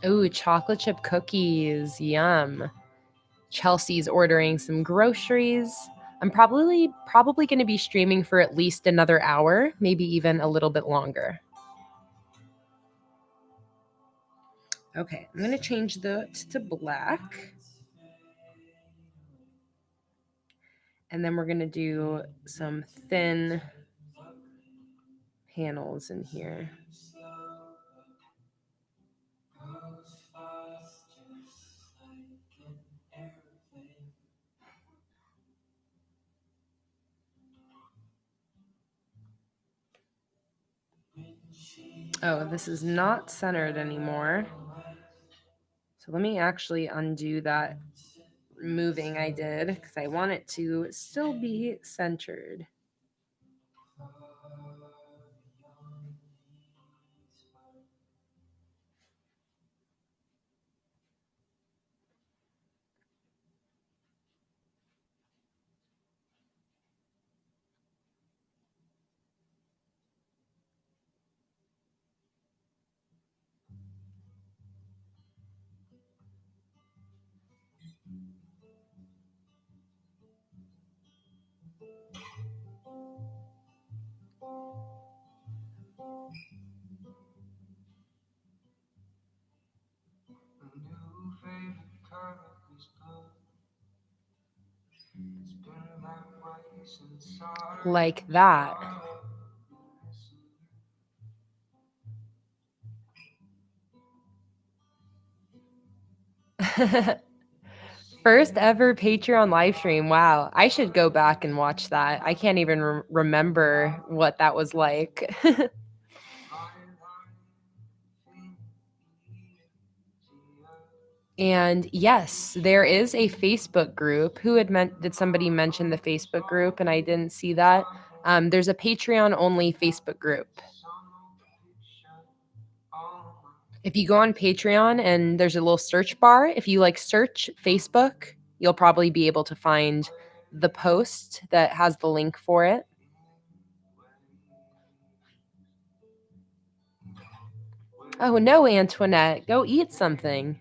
Ooh, chocolate chip cookies. Yum. Chelsea's ordering some groceries. I'm probably going to be streaming for at least another hour, maybe even a little bit longer. Okay, I'm going to change that to black. And then we're going to do some thin panels in here. Oh, this is not centered anymore. So let me actually undo that moving I did because I want it to still be centered. Like that. First ever Patreon live stream. Wow. I should go back and watch that. I can't even remember what that was like. And yes, there is a Facebook group. Did somebody mention the Facebook group and I didn't see that? There's a Patreon only Facebook group. If you go on Patreon and there's a little search bar, if you like search Facebook, you'll probably be able to find the post that has the link for it. Oh no, Antoinette, go eat something.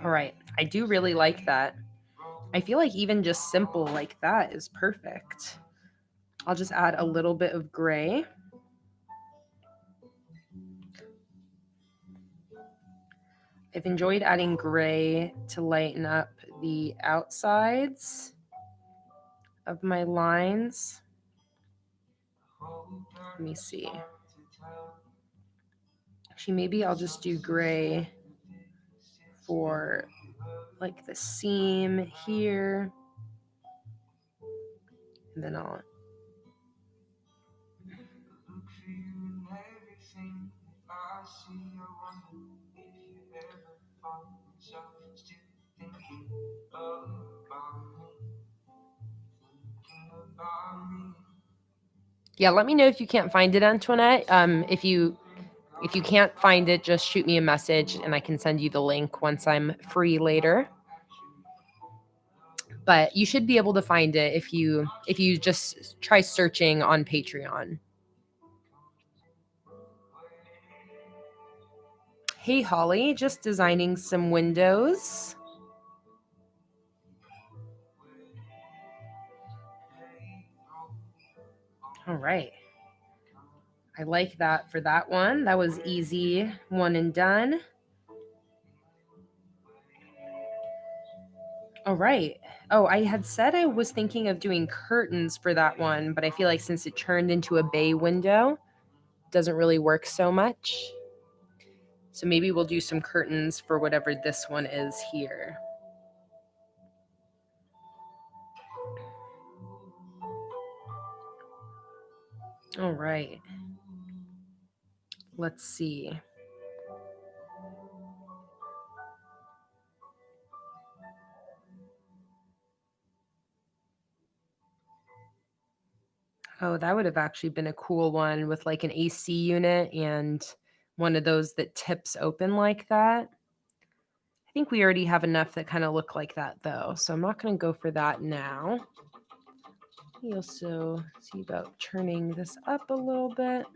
All right, I do really like that. I feel like even just simple like that is perfect. I'll just add a little bit of gray. I've enjoyed adding gray to lighten up the outsides of my lines. Let me see. Actually, maybe I'll just do gray for like the seam here. And then I'll yeah, let me know if you can't find it, Antoinette. If you can't find it, just shoot me a message and I can send you the link once I'm free later. But you should be able to find it if you just try searching on Patreon. Hey Holly, just designing some windows. All right. I like that for that one. That was easy, one and done. All right. Oh, I had said I was thinking of doing curtains for that one, but I feel like since it turned into a bay window, it doesn't really work so much. So maybe we'll do some curtains for whatever this one is here. All right. Let's see. Oh, that would have actually been a cool one with like an AC unit and one of those that tips open like that. I think we already have enough that kind of look like that though, so I'm not going to go for that now. We also see about turning this up a little bit.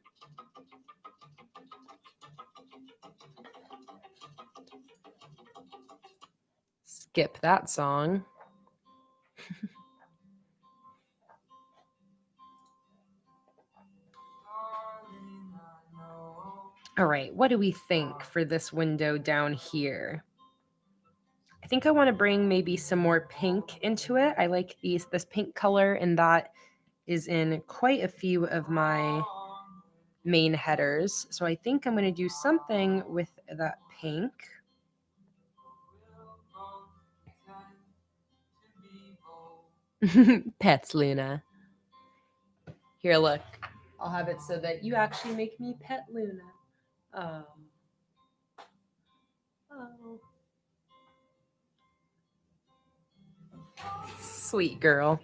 Skip that song. All right, what do we think for this window down here? I think I want to bring maybe some more pink into it. I like this pink color, and that is in quite a few of my main headers. So I think I'm going to do something with that pink. Pets, Luna. Here, look. I'll have it so that you actually make me pet Luna. Oh. Oh. Sweet girl.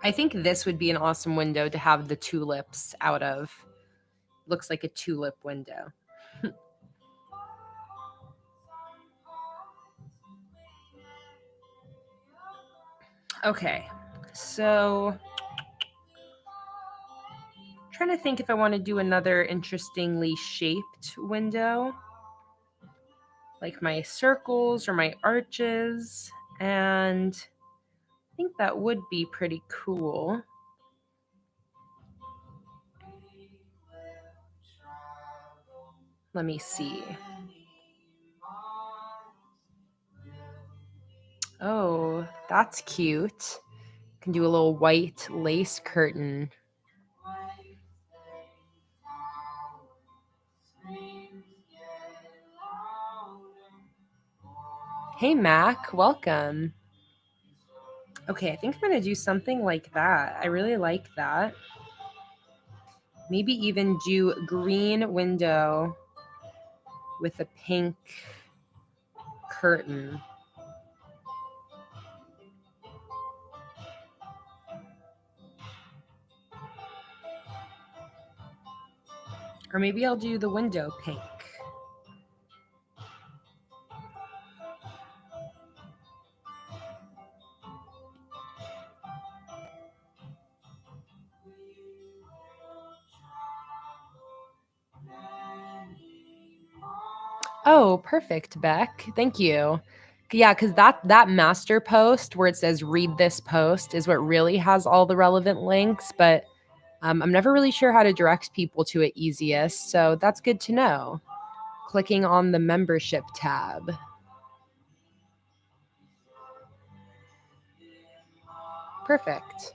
I think this would be an awesome window to have the tulips out of. Looks like a tulip window. Okay, so trying to think if I want to do another interestingly shaped window, like my circles or my arches, and I think that would be pretty cool. Let me see. Oh, that's cute. Can do a little white lace curtain. Hey, Mac, welcome. Okay, I think I'm going to do something like that. I really like that. Maybe even do green window with a pink curtain. Or maybe I'll do the window pink. Oh, perfect, Beck. Thank you. Yeah, because that master post where it says read this post is what really has all the relevant links, but I'm never really sure how to direct people to it easiest. So that's good to know. Clicking on the membership tab. Perfect.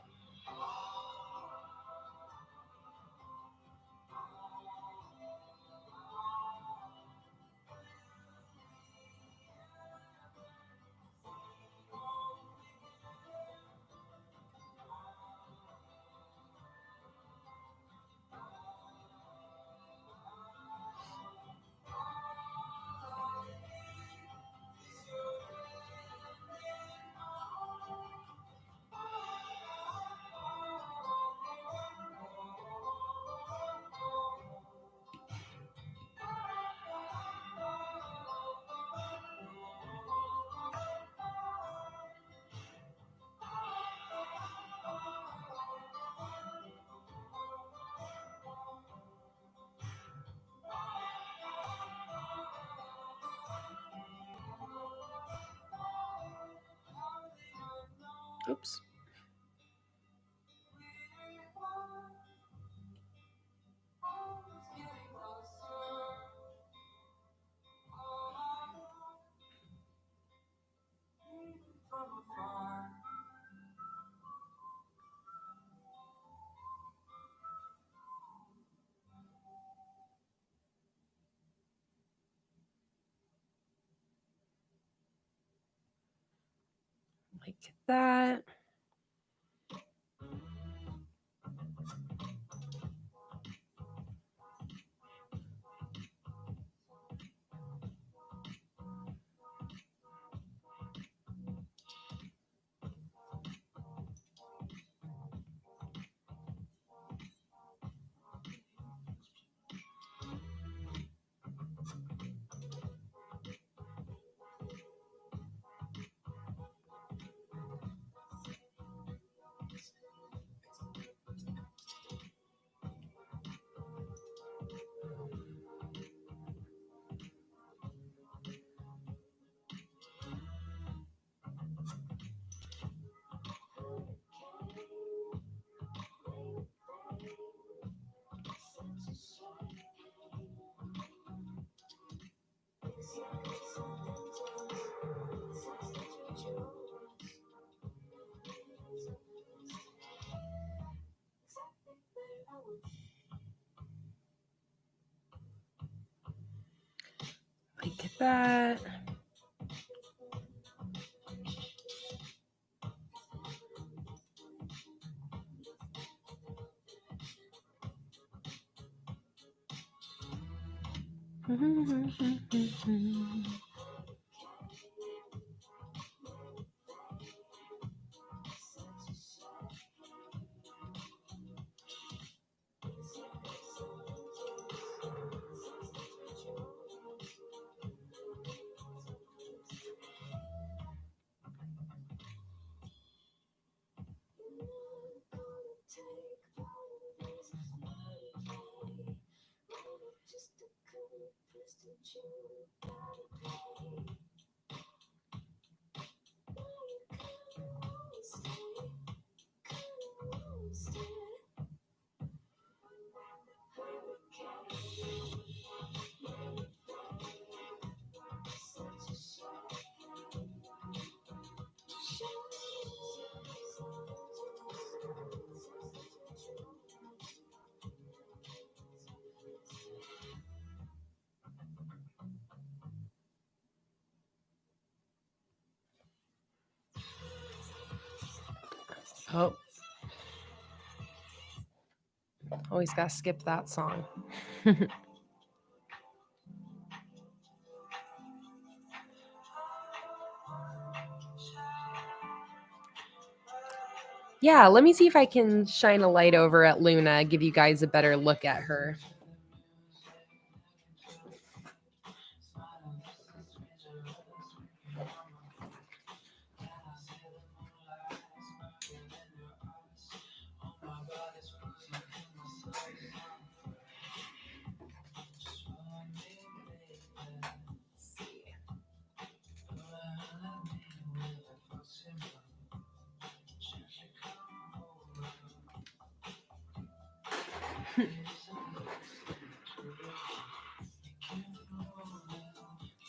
Oops. Like that. Like that. Oh, always gotta skip that song. Yeah, let me see if I can shine a light over at Luna, give you guys a better look at her.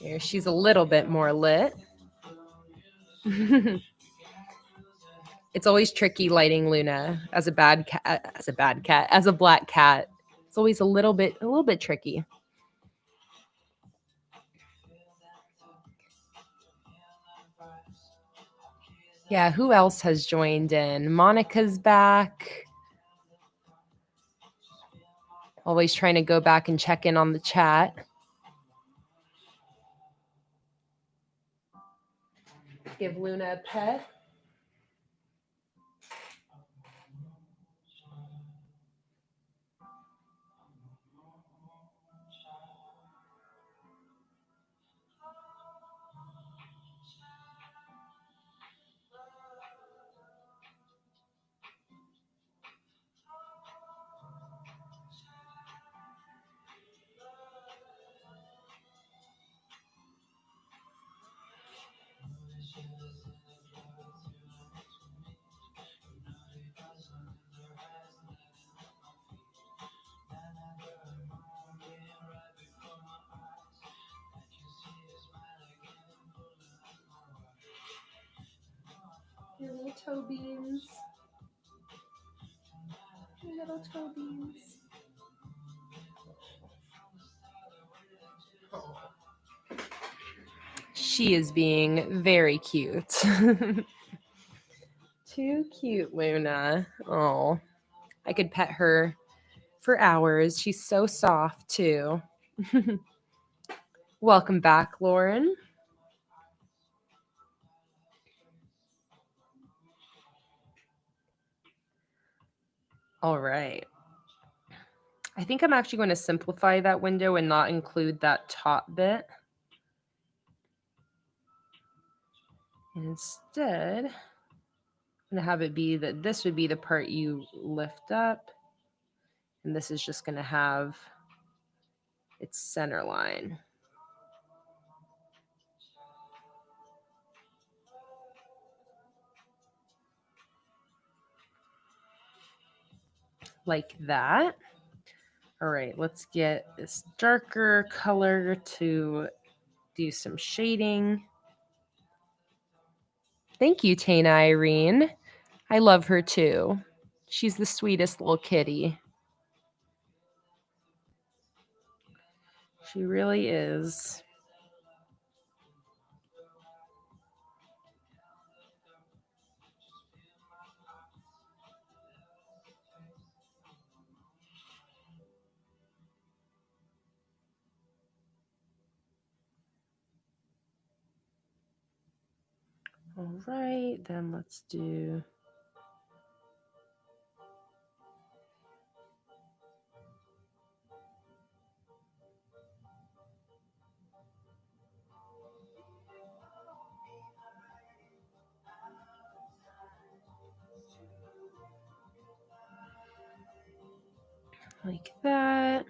Here, she's a little bit more lit. It's always tricky lighting Luna as a black cat. It's always a little bit tricky. Yeah, who else has joined in? Monica's back. Always trying to go back and check in on the chat. Give Luna a pet. Your little toe beans. Your little toe beans. She is being very cute. Too cute, Luna. Oh, I could pet her for hours. She's so soft, too. Welcome back, Lauren. All right. I think I'm actually going to simplify that window and not include that top bit. And instead, I'm going to have it be that this would be the part you lift up. And this is just going to have its center line. Like that. All right, let's get this darker color to do some shading. Thank you, Tana Irene. I love her too. She's the sweetest little kitty. She really is. All right, then let's do like that.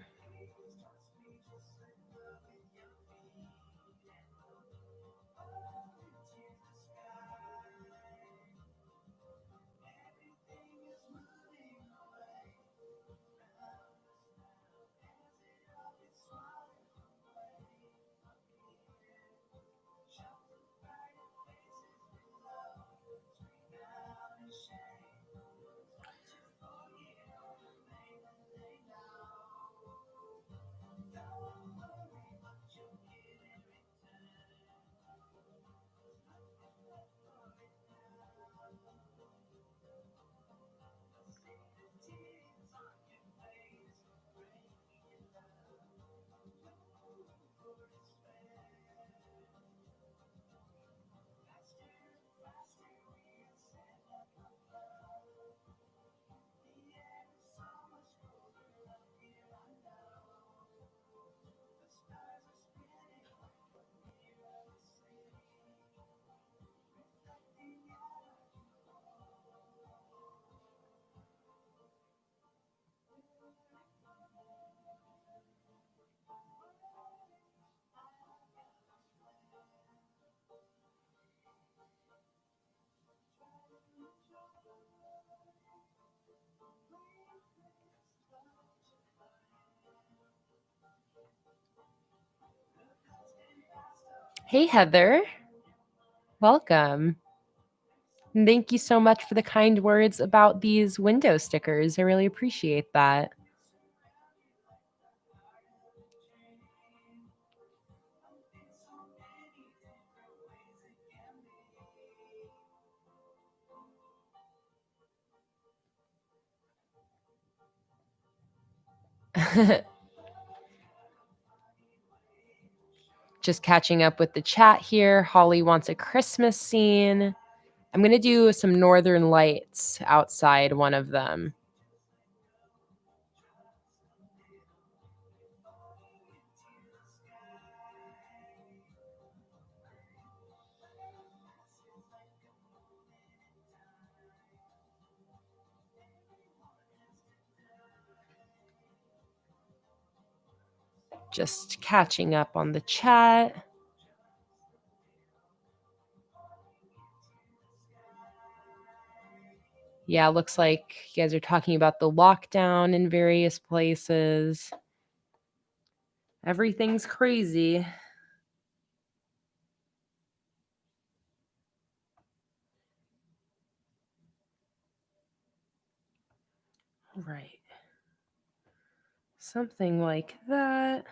Hey, Heather. Welcome. And thank you so much for the kind words about these window stickers. I really appreciate that. Just catching up with the chat here. Holly wants a Christmas scene. I'm going to do some northern lights outside one of them. Just catching up on the chat. Yeah, looks like you guys are talking about the lockdown in various places. Everything's crazy. Right. Something like that.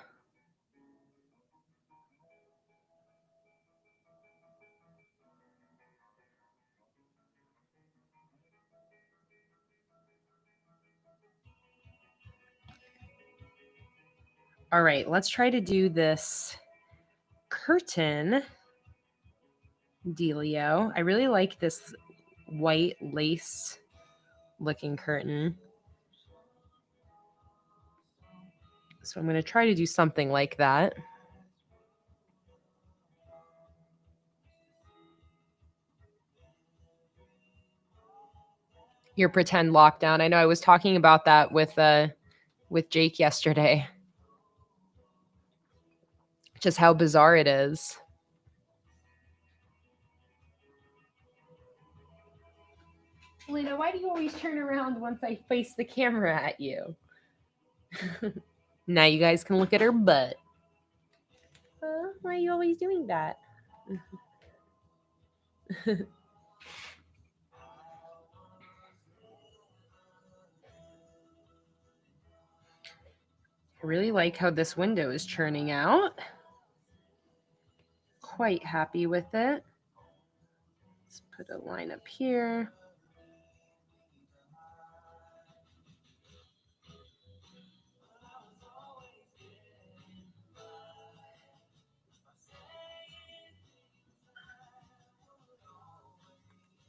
All right, let's try to do this curtain dealio. I really like this white lace looking curtain. So I'm going to try to do something like that. Your pretend lockdown. I know I was talking about that with Jake yesterday. Just how bizarre it is. Lena, why do you always turn around once I face the camera at you? Now you guys can look at her butt. Why are you always doing that? I really like how this window is turning out. Quite happy with it. Let's put a line up here.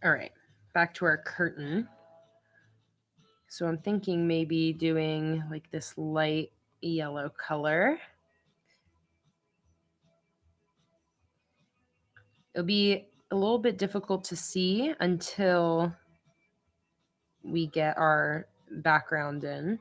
All right, back to our curtain. So I'm thinking maybe doing like this light yellow color. It'll be a little bit difficult to see until we get our background in.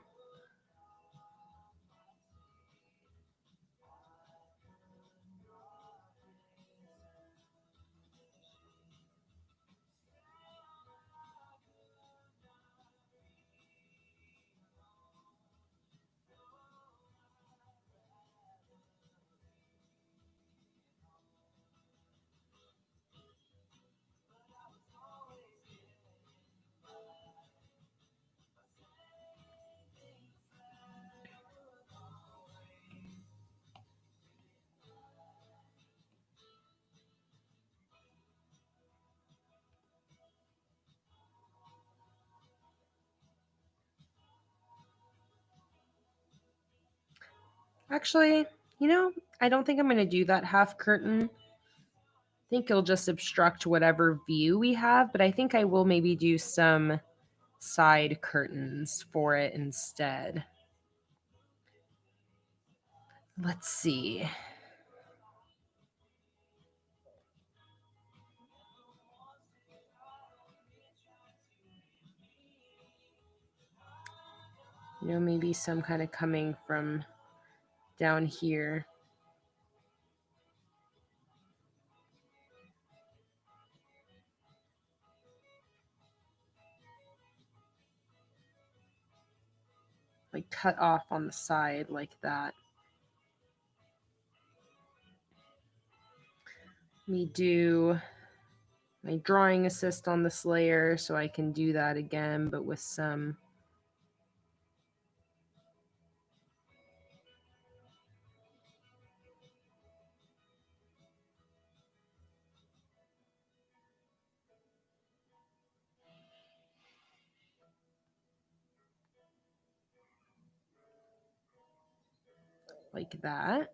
Actually, I don't think I'm going to do that half curtain. I think it'll just obstruct whatever view we have, but I think I will maybe do some side curtains for it instead. Let's see. Maybe some kind of coming from down here. Like cut off on the side like that. Let me do my drawing assist on this layer so I can do that again, but with some like that.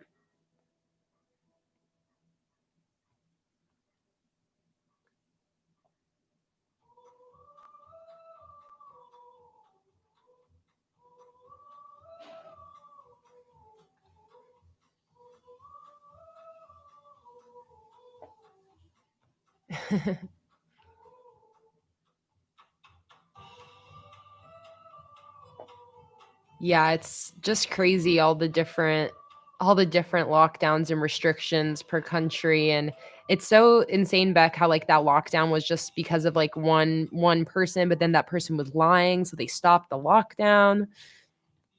Yeah, it's just crazy all the different lockdowns and restrictions per country, and it's so insane, Beck, how like that lockdown was just because of like one person, but then that person was lying, so they stopped the lockdown.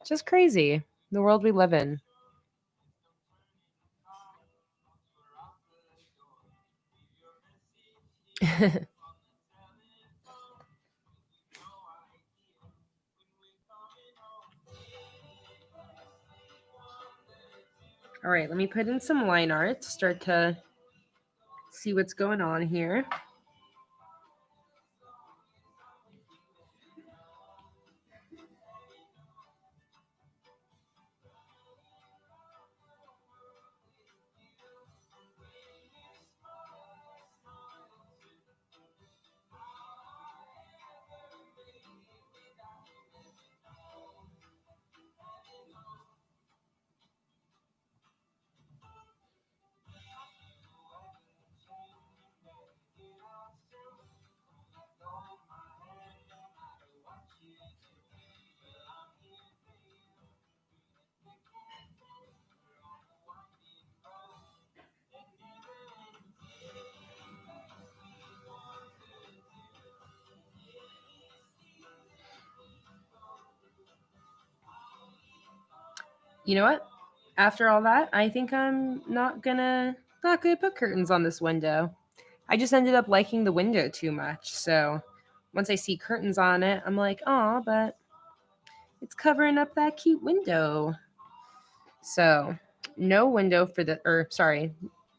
Just crazy. The world we live in. All right, let me put in some line art to start to see what's going on here. You know what? After all that, I think I'm not gonna put curtains on this window. I just ended up liking the window too much. So once I see curtains on it, I'm like, oh, but it's covering up that cute window. So no window for the, or sorry,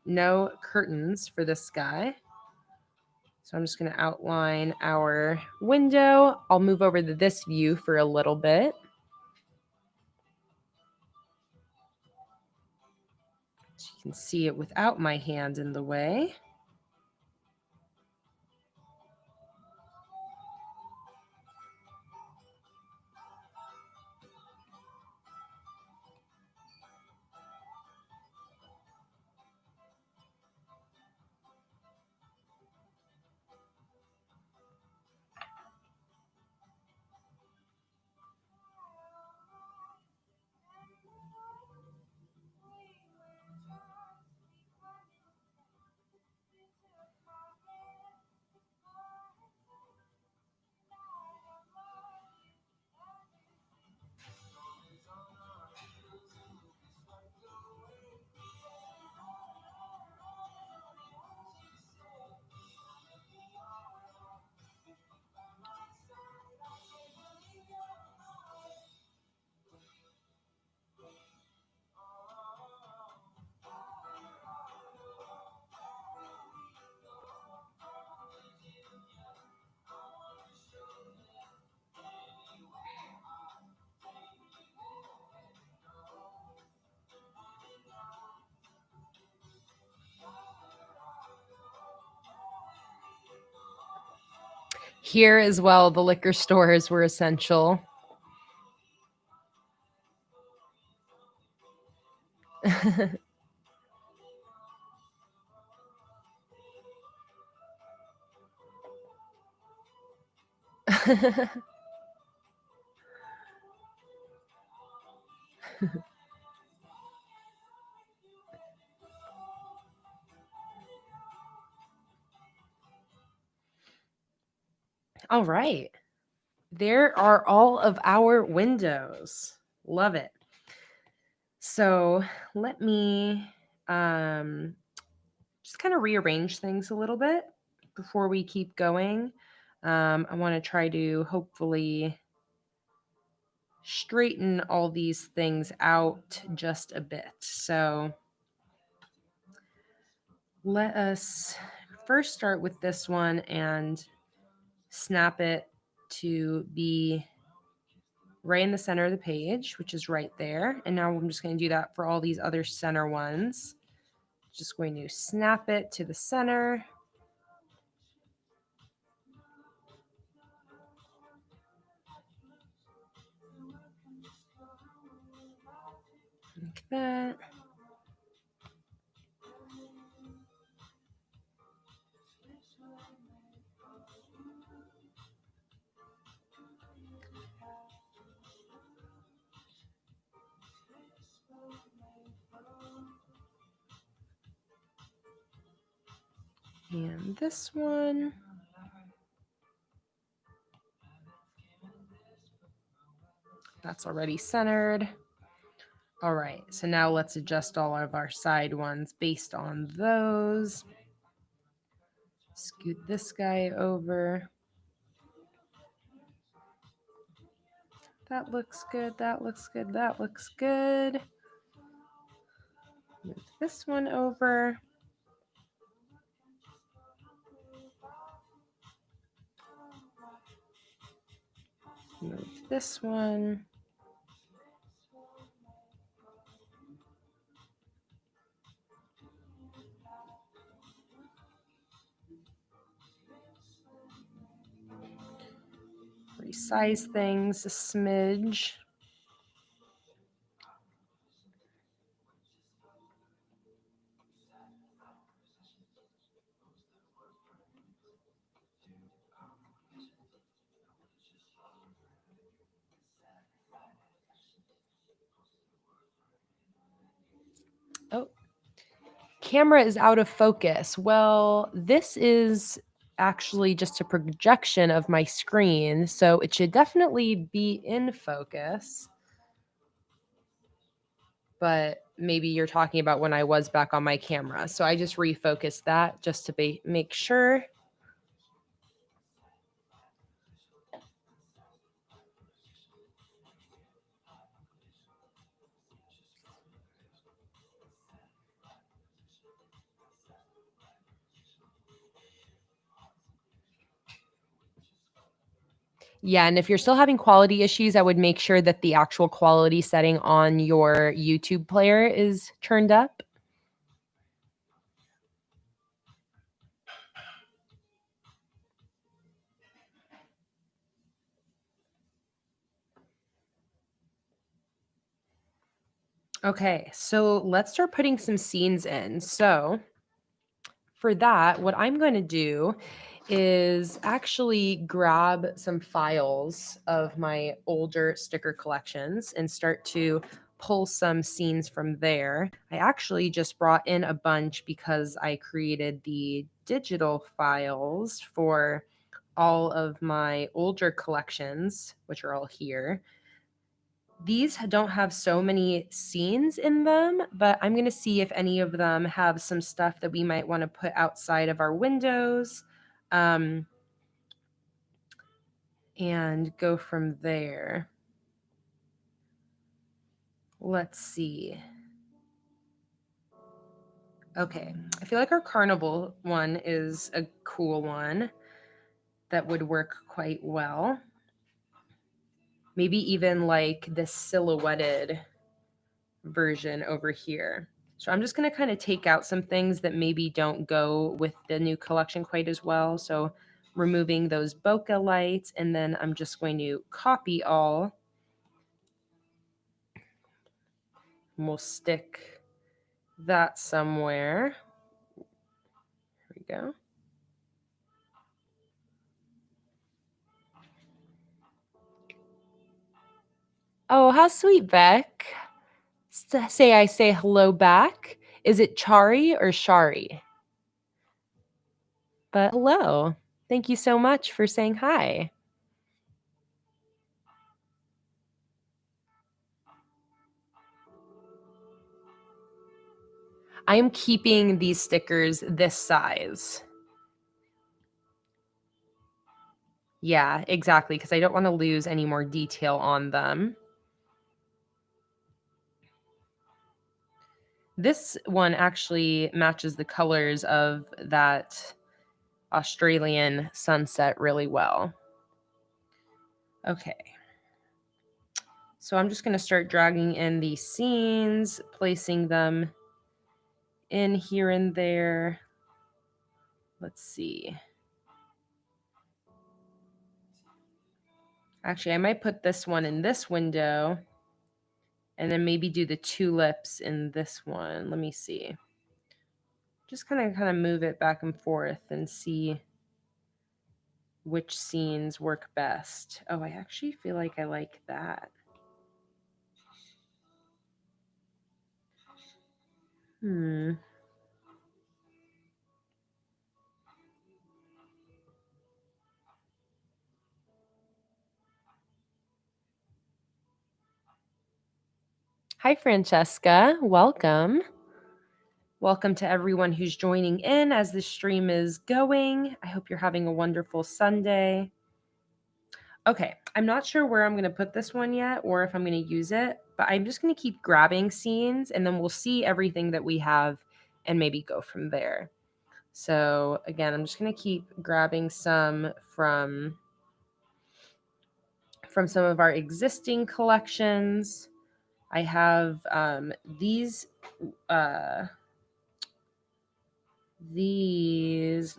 no curtains for this guy. So I'm just going to outline our window. I'll move over to this view for a little bit. So you can see it without my hand in the way. Here as well, the liquor stores were essential. All right. There are all of our windows. Love it. So let me just kind of rearrange things a little bit before we keep going. I want to try to hopefully straighten all these things out just a bit. So let us first start with this one and snap it to be right in the center of the page, which is right there. And now I'm just going to do that for all these other center ones. Just going to snap it to the center. Like that. And this one. That's already centered. All right, so now let's adjust all of our side ones based on those. Scoot this guy over. That looks good, that looks good, that looks good. Move this one over. Move this one. Resize things a smidge. Oh, camera is out of focus. Well, this is actually just a projection of my screen, so it should definitely be in focus. But maybe you're talking about when I was back on my camera. So I just refocused that just to make sure. Yeah, and if you're still having quality issues, I would make sure that the actual quality setting on your YouTube player is turned up. Okay, so let's start putting some scenes in. So for that, what I'm going to do is actually grab some files of my older sticker collections and start to pull some scenes from there. I actually just brought in a bunch because I created the digital files for all of my older collections, which are all here. These don't have so many scenes in them, but I'm going to see if any of them have some stuff that we might want to put outside of our windows, and go from there. Let's see. Okay, I feel like our carnival one is a cool one that would work quite well. Maybe even like this silhouetted version over here. So I'm just going to kind of take out some things that maybe don't go with the new collection quite as well. So removing those bokeh lights, and then I'm just going to copy all. And we'll stick that somewhere. Here we go. Oh, how sweet, Beck. I say hello back. Is it Chari or Shari? But hello. Thank you so much for saying hi. I am keeping these stickers this size. Yeah, exactly, because I don't want to lose any more detail on them. This one actually matches the colors of that Australian sunset really well. Okay. So I'm just going to start dragging in these scenes, placing them in here and there. Let's see. Actually, I might put this one in this window and then maybe do the tulips in this one. Let me see. Just kind of move it back and forth and see which scenes work best. Oh, I actually feel like I like that. Hi, Francesca. Welcome. Welcome to everyone who's joining in as the stream is going. I hope you're having a wonderful Sunday. Okay, I'm not sure where I'm going to put this one yet or if I'm going to use it, but I'm just going to keep grabbing scenes and then we'll see everything that we have and maybe go from there. So again, I'm just going to keep grabbing some from some of our existing collections. I have these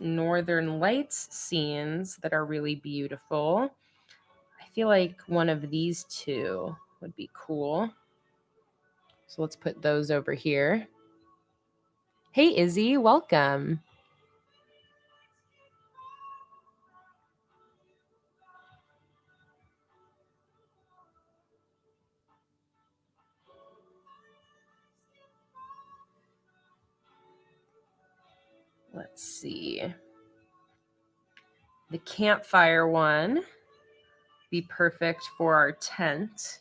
Northern Lights scenes that are really beautiful. I feel like one of these two would be cool. So let's put those over here. Hey, Izzy, welcome. Let's see. The campfire one be perfect for our tent.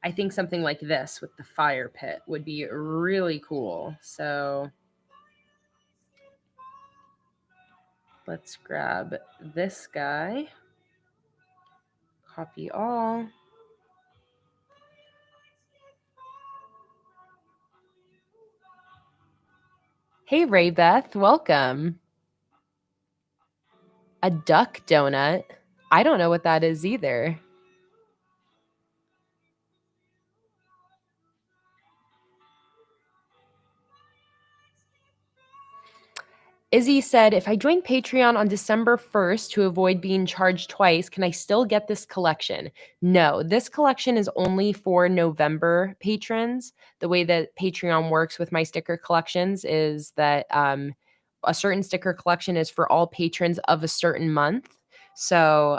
I think something like this with the fire pit would be really cool. So let's grab this guy. Copy all. Hey, Raybeth, welcome. A duck donut? I don't know what that is either. Izzy said, if I join Patreon on December 1st to avoid being charged twice, can I still get this collection? No, this collection is only for November patrons. The way that Patreon works with my sticker collections is that a certain sticker collection is for all patrons of a certain month. So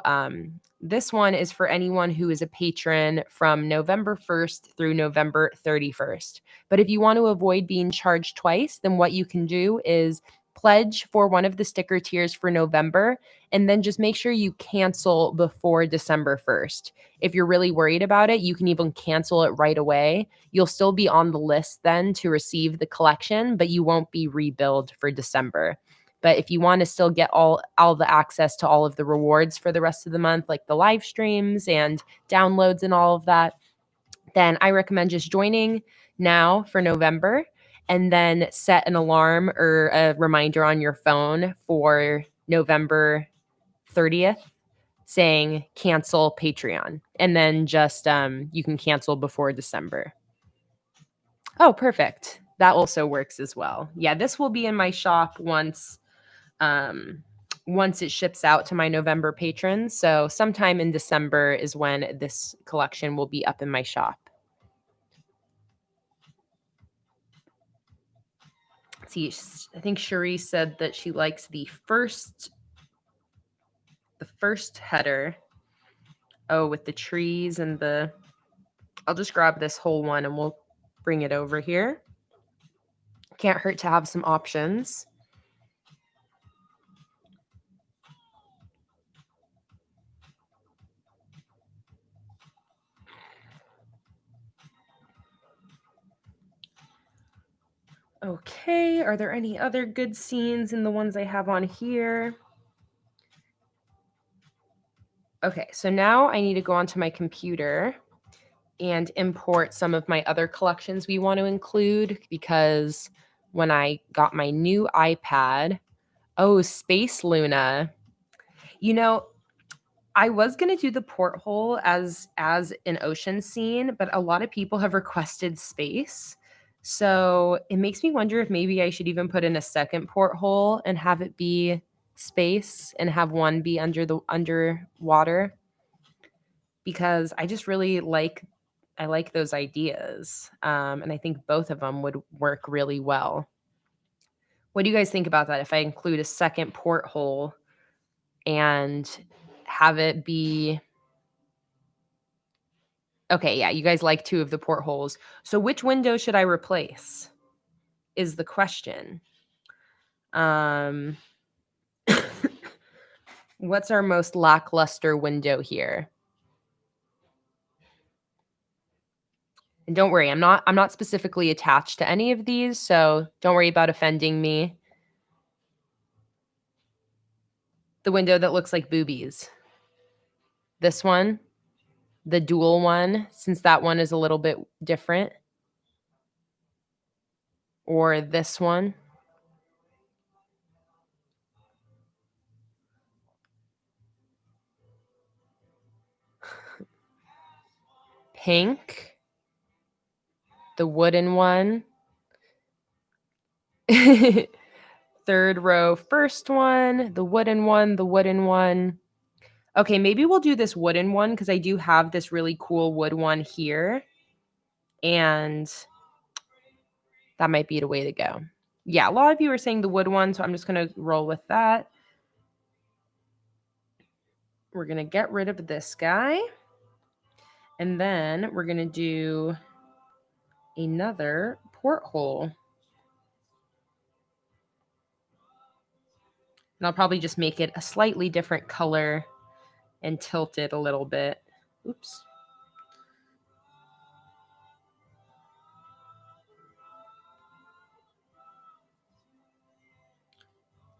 this one is for anyone who is a patron from November 1st through November 31st. But if you want to avoid being charged twice, then what you can do is pledge for one of the sticker tiers for November, and then just make sure you cancel before December 1st. If you're really worried about it, you can even cancel it right away. You'll still be on the list then to receive the collection, but you won't be rebilled for December. But if you want to still get all the access to all of the rewards for the rest of the month, like the live streams and downloads and all of that, then I recommend just joining now for November and then set an alarm or a reminder on your phone for November 30th saying cancel Patreon. And then just you can cancel before December. Oh, perfect. That also works as well. Yeah, this will be in my shop once it ships out to my November patrons. So sometime in December is when this collection will be up in my shop. See, I think Cherie said that she likes the first header. Oh, with the trees and the... I'll just grab this whole one and we'll bring it over here. Can't hurt to have some options. Okay, are there any other good scenes in the ones I have on here? Okay, so now I need to go onto my computer and import some of my other collections we want to include, because when I got my new iPad, oh, Space Luna. You know, I was going to do the porthole as an ocean scene, but a lot of people have requested space. So it makes me wonder if maybe I should even put in a second porthole and have it be space and have one be underwater, because I just really like those ideas. And I think both of them would work really well. What do you guys think about that if I include a second porthole and have it be... Okay, yeah, you guys like 2 of the portholes. So which window should I replace is the question. What's our most lackluster window here? And don't worry, I'm not specifically attached to any of these, so don't worry about offending me. The window that looks like boobies. This one, the dual one, since that one is a little bit different. Or this one. Pink. The wooden one. Third row, first one, the wooden one, the wooden one. Okay, maybe we'll do this wooden one because I do have this really cool wood one here. And that might be the way to go. Yeah, a lot of you are saying the wood one, so I'm just going to roll with that. We're going to get rid of this guy. And then we're going to do another porthole. And I'll probably just make it a slightly different color and tilt it a little bit. Oops.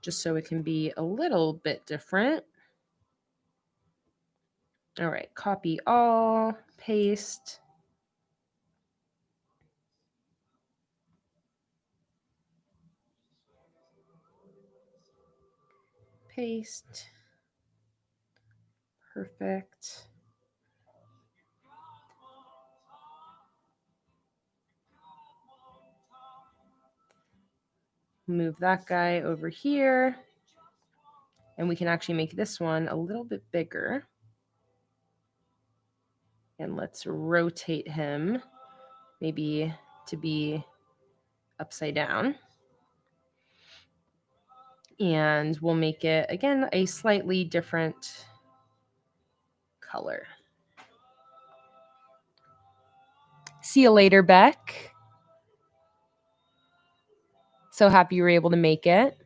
Just so it can be a little bit different. All right, copy all, paste. Paste. Perfect. Move that guy over here. And we can actually make this one a little bit bigger. And let's rotate him, maybe to be upside down. And we'll make it, again, a slightly different color. See you later, Beck. So happy you were able to make it.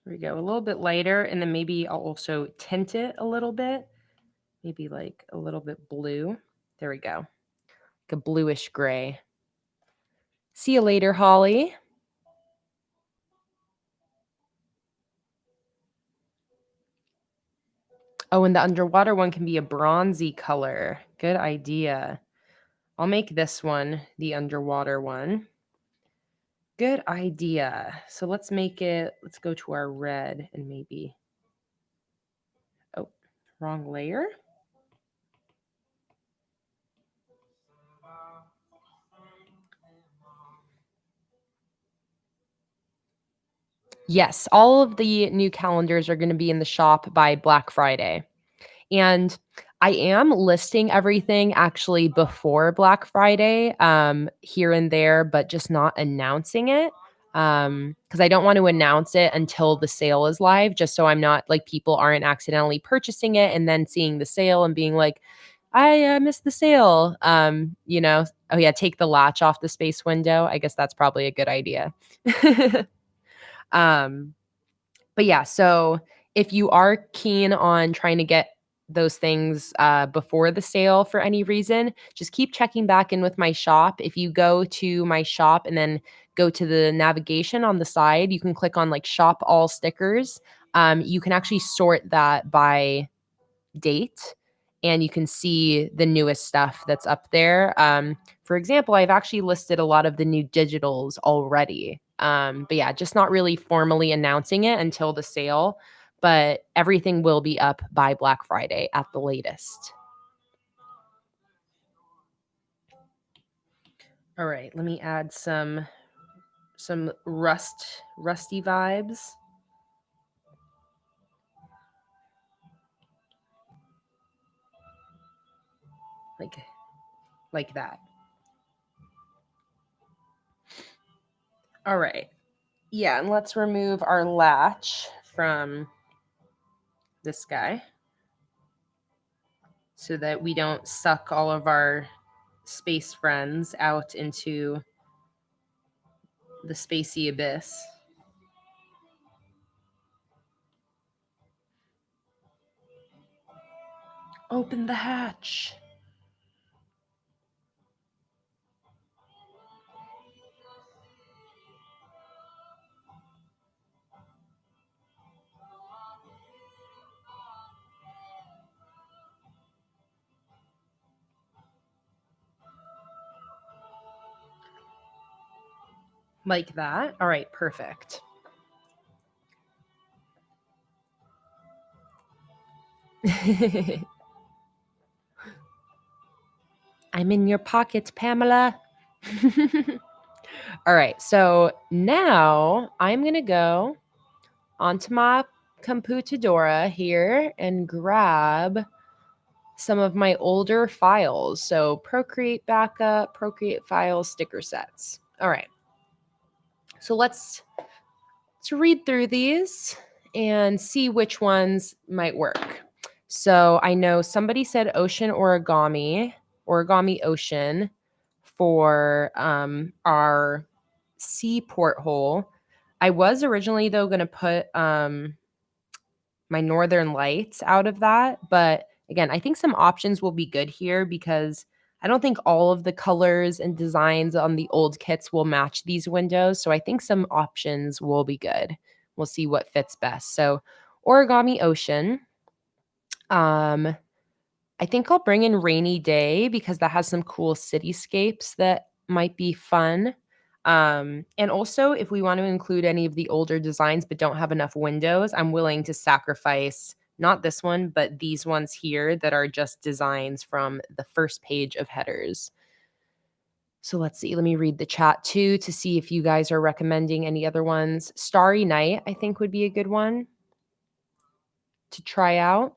There we go, a little bit lighter, and then maybe I'll also tint it a little bit. Maybe like a little bit blue. There we go. Like a bluish gray. See you later, Holly. Oh, and the underwater one can be a bronzy color. Good idea. I'll make this one the underwater one. Good idea. So let's make it, let's go to our red and maybe, oh, wrong layer. Yes, all of the new calendars are going to be in the shop by Black Friday. And I am listing everything actually before Black Friday, here and there, but just not announcing it. because I don't want to announce it until the sale is live, just so I'm not like people aren't accidentally purchasing it and then seeing the sale and being like, I missed the sale. Oh yeah, take the latch off the space window. I guess that's probably a good idea. um, but yeah, so if you are keen on trying to get those things before the sale for any reason, just keep checking back in with my shop. If you go to my shop and then go to the navigation on the side, you can click on like shop all stickers. You can actually sort that by date and you can see the newest stuff that's up there. For example, I've actually listed a lot of the new digitals already. But yeah, just not really formally announcing it until the sale, but everything will be up by Black Friday at the latest. All right, let me add some rusty vibes. Like that. All right. Yeah, and let's remove our latch from this guy so that we don't suck all of our space friends out into the spacey abyss. Open the hatch. Like that. All right, perfect. I'm in your pockets, Pamela. All right, so now I'm going to go onto my computadora here and grab some of my older files. So Procreate backup, Procreate files, sticker sets. All right. So let's read through these and see which ones might work. So I know somebody said ocean origami ocean for our sea porthole. I was originally though going to put my northern lights out of that, but again, I think some options will be good here because I don't think all of the colors and designs on the old kits will match these windows. So I think some options will be good. We'll see what fits best. So origami ocean. I think I'll bring in rainy day because that has some cool cityscapes that might be fun. And also, if we want to include any of the older designs but don't have enough windows, I'm willing to sacrifice not this one, but these ones here that are just designs from the first page of headers. So let's see. Let me read the chat too to see if you guys are recommending any other ones. Starry Night, I think, would be a good one to try out.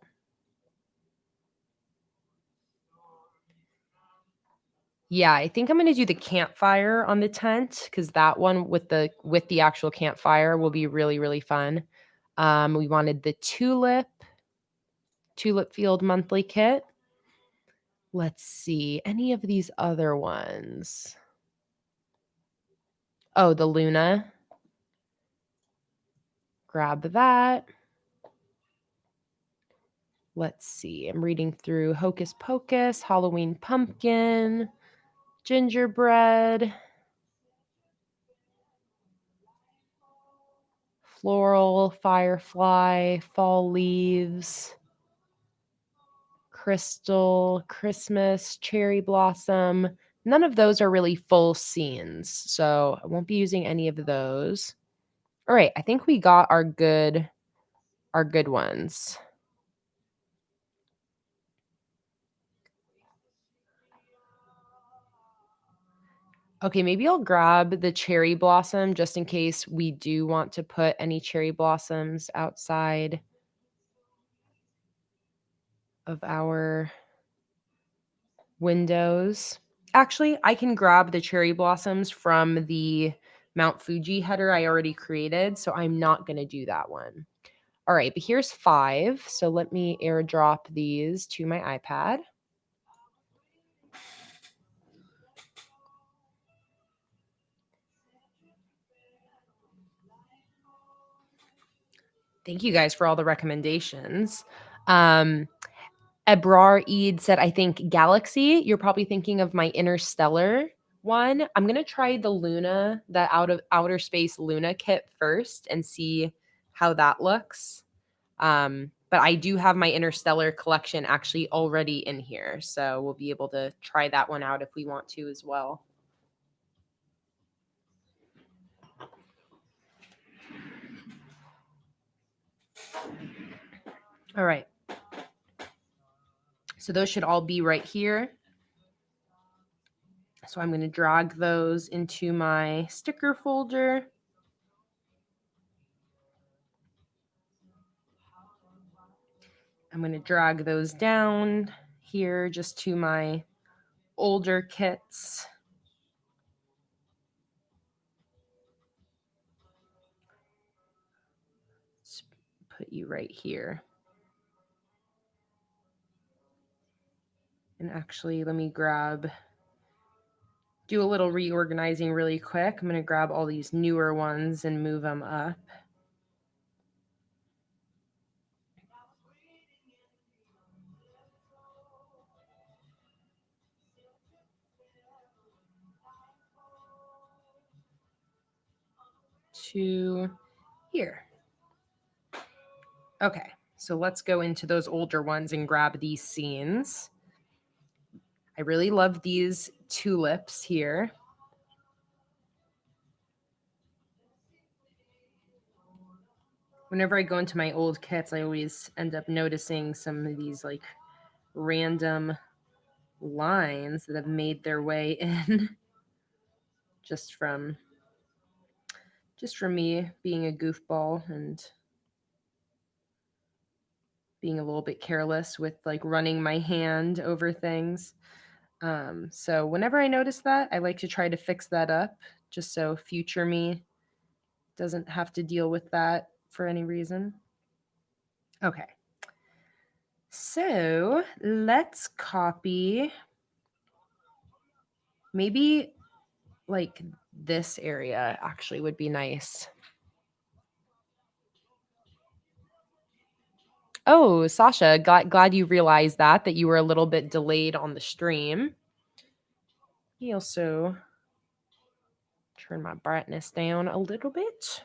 Yeah, I think I'm going to do the campfire on the tent because that one with the actual campfire will be really, really fun. We wanted the tulip field monthly kit. Let's see any of these other ones. Oh, the Luna. Grab that. Let's see. I'm reading through Hocus Pocus, Halloween Pumpkin, Gingerbread, Floral, Firefly, Fall Leaves, Crystal, Christmas, Cherry Blossom. None of those are really full scenes, so I won't be using any of those. All right, I think we got our good ones. Okay, maybe I'll grab the cherry blossom just in case we do want to put any cherry blossoms outside of our windows. Actually, I can grab the cherry blossoms from the Mount Fuji header I already created, so I'm not going to do that one. All right, but here's 5. So let me airdrop these to my iPad. Thank you guys for all the recommendations. Ebrar Eid said, I think Galaxy. You're probably thinking of my Interstellar one. I'm going to try the Luna, the outer space Luna kit first and see how that looks. But I do have my Interstellar collection actually already in here. So we'll be able to try that one out if we want to as well. All right. So those should all be right here. So I'm going to drag those into my sticker folder. I'm going to drag those down here just to my older kits. Let's put you right here. And actually, let me do a little reorganizing really quick. I'm going to grab all these newer ones and move them up. To here. Okay, so let's go into those older ones and grab these scenes. I really love these tulips here. Whenever I go into my old kits, I always end up noticing some of these like random lines that have made their way in just from me being a goofball and being a little bit careless with like running my hand over things. So whenever I notice that, I like to try to fix that up just so future me doesn't have to deal with that for any reason. Okay. So let's copy maybe like this area actually would be nice. Oh, Sasha, glad you realized that you were a little bit delayed on the stream. You also turn my brightness down a little bit.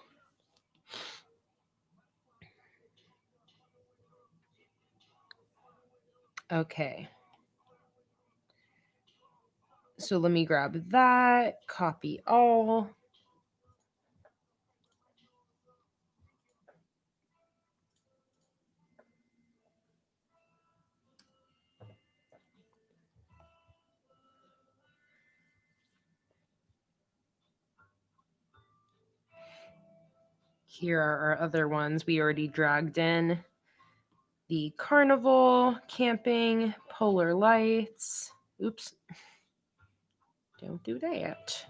Okay. So let me grab that, copy all. Here are our other ones we already dragged in. The carnival, camping, polar lights. Oops. Don't do that.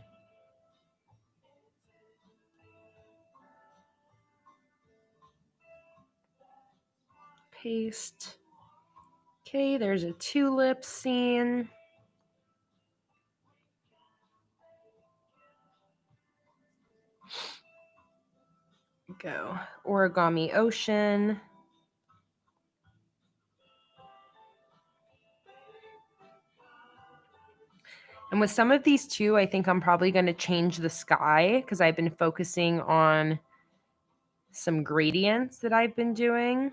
Paste. Okay, there's a tulip scene. Go. Origami ocean. And with some of these too, I think I'm probably going to change the sky because I've been focusing on some gradients that I've been doing.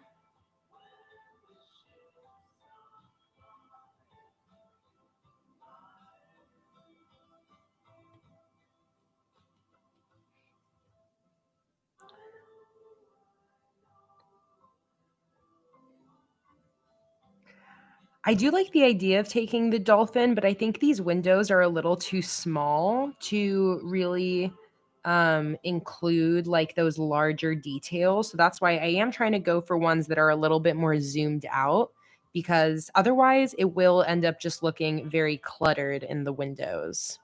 I do like the idea of taking the dolphin, but I think these windows are a little too small to really include like those larger details. So that's why I am trying to go for ones that are a little bit more zoomed out, because otherwise it will end up just looking very cluttered in the windows.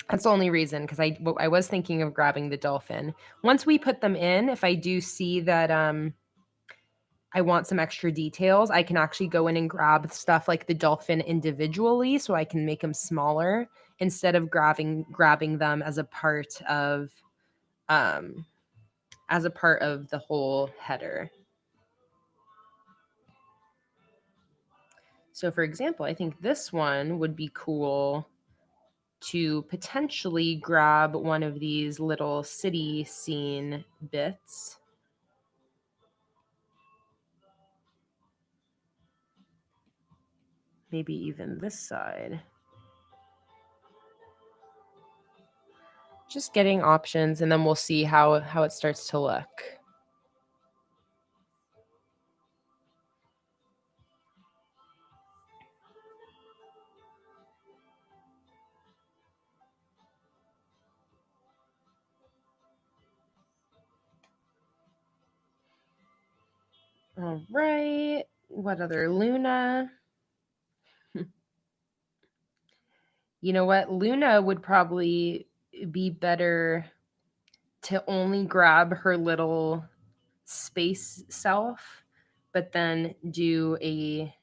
That's the only reason, because I was thinking of grabbing the dolphin. Once we put them in, if I do see that I want some extra details, I can actually go in and grab stuff like the dolphin individually, so I can make them smaller instead of grabbing them as a part of the whole header. So for example, I think this one would be cool to potentially grab one of these little city scene bits. Maybe even this side. Just getting options, and then we'll see how it starts to look. All right. What other Luna? You know what? Luna would probably be better to only grab her little space self, but then do a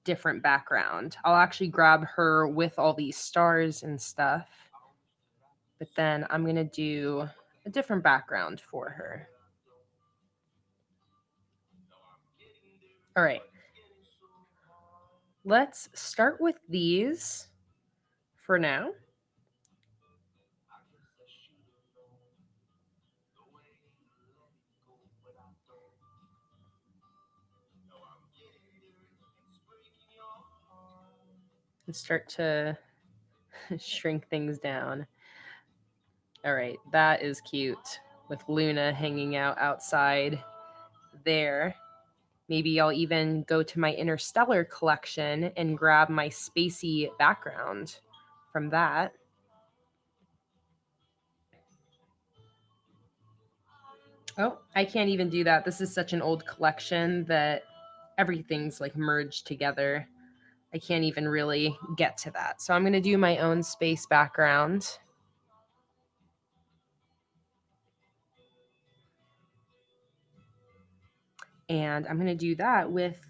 different background. I'll actually grab her with all these stars and stuff, but then I'm going to do a different background for her. All right. Let's start with these for now. And start to shrink things down. All right, that is cute with Luna hanging out outside there. Maybe I'll even go to my Interstellar collection and grab my spacey background from that. Oh, I can't even do that. This is such an old collection that everything's like merged together. I can't even really get to that. So I'm going to do my own space background. And I'm going to do that with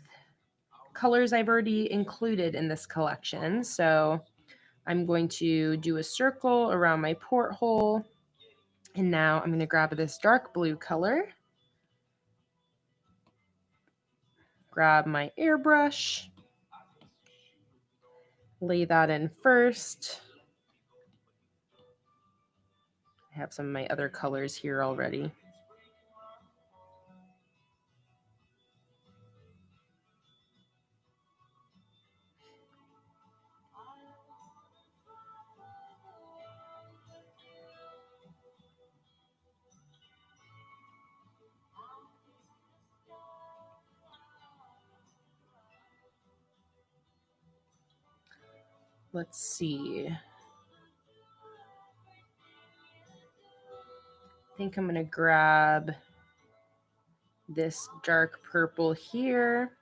colors I've already included in this collection. So I'm going to do a circle around my porthole. And now I'm going to grab this dark blue color. Grab my airbrush. Lay that in first. I have some of my other colors here already. Let's see. I think I'm going to grab this dark purple here.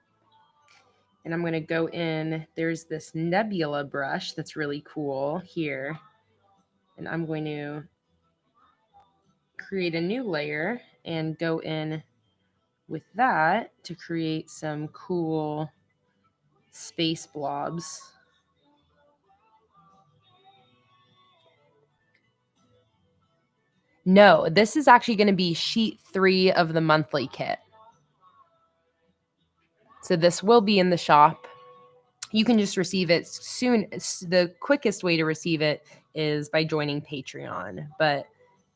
And I'm going to go in. There's this nebula brush that's really cool here. And I'm going to create a new layer and go in with that to create some cool space blobs. No, this is actually going to be sheet 3 of the monthly kit. So this will be in the shop. You can just receive it soon. The quickest way to receive it is by joining Patreon, but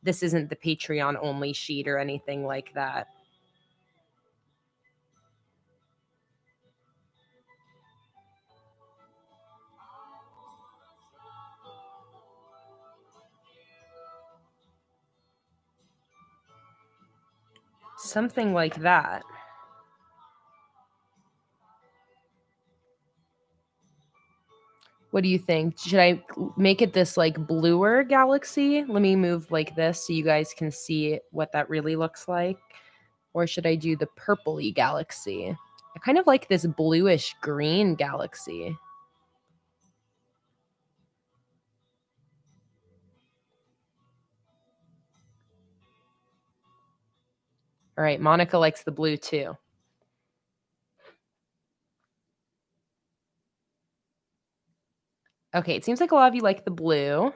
this isn't the Patreon only sheet or anything like that. Something like that. What do you think? Should I make it this like bluer galaxy? Let me move like this so you guys can see what that really looks like. Or should I do the purpley galaxy? I kind of like this bluish green galaxy. All right, Monica likes the blue too. Okay, it seems like a lot of you like the blue,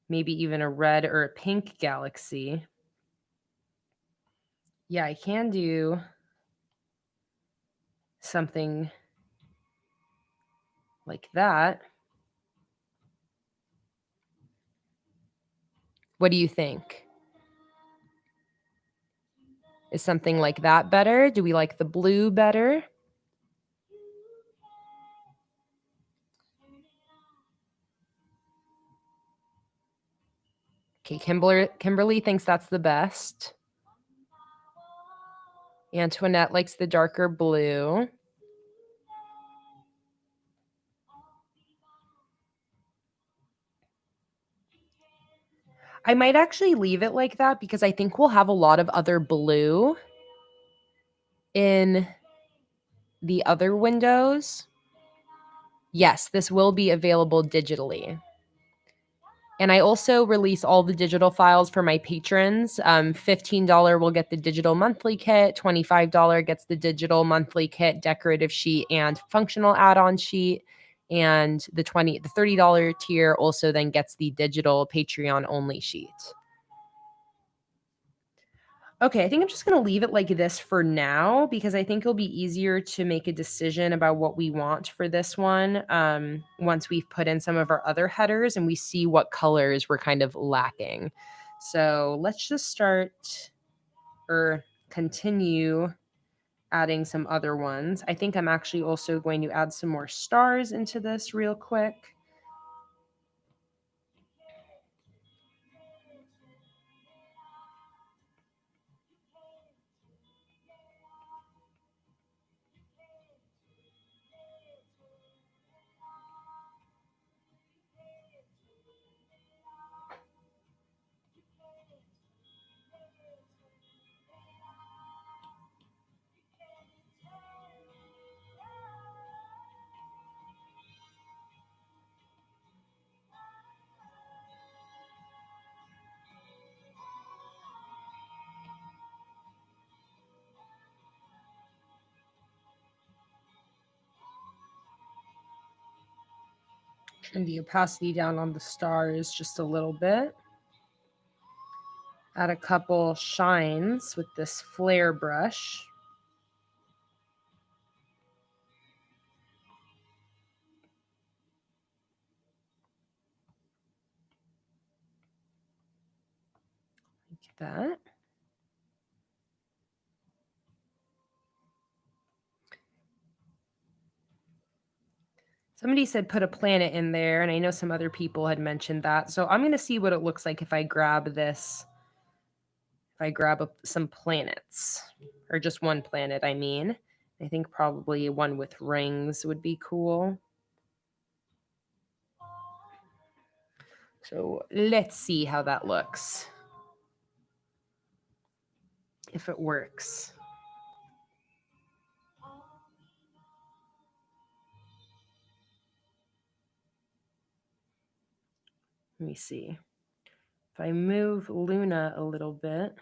maybe even a red or a pink galaxy. Yeah, I can do something like that. What do you think? Is something like that better? Do we like the blue better? Okay, Kimberly thinks that's the best. Antoinette likes the darker blue. I might actually leave it like that because I think we'll have a lot of other blue in the other windows. Yes, this will be available digitally. And I also release all the digital files for my patrons. $15 will get the digital monthly kit. $25 gets the digital monthly kit, decorative sheet, and functional add-on sheet. And the $30 tier also then gets the digital Patreon only sheet. Okay, I think I'm just going to leave it like this for now because I think it'll be easier to make a decision about what we want for this one once we've put in some of our other headers and we see what colors we're kind of lacking. So let's just start or continue adding some other ones. I think I'm actually also going to add some more stars into this real quick. Turn the opacity down on the stars just a little bit. Add a couple shines with this flare brush. Like that. Somebody said put a planet in there, and I know some other people had mentioned that. So I'm going to see what it looks like if I grab this. If I grab some planets, or just one planet, I mean. I think probably one with rings would be cool. So let's see how that looks. If it works. Let me see. If I move Luna a little bit.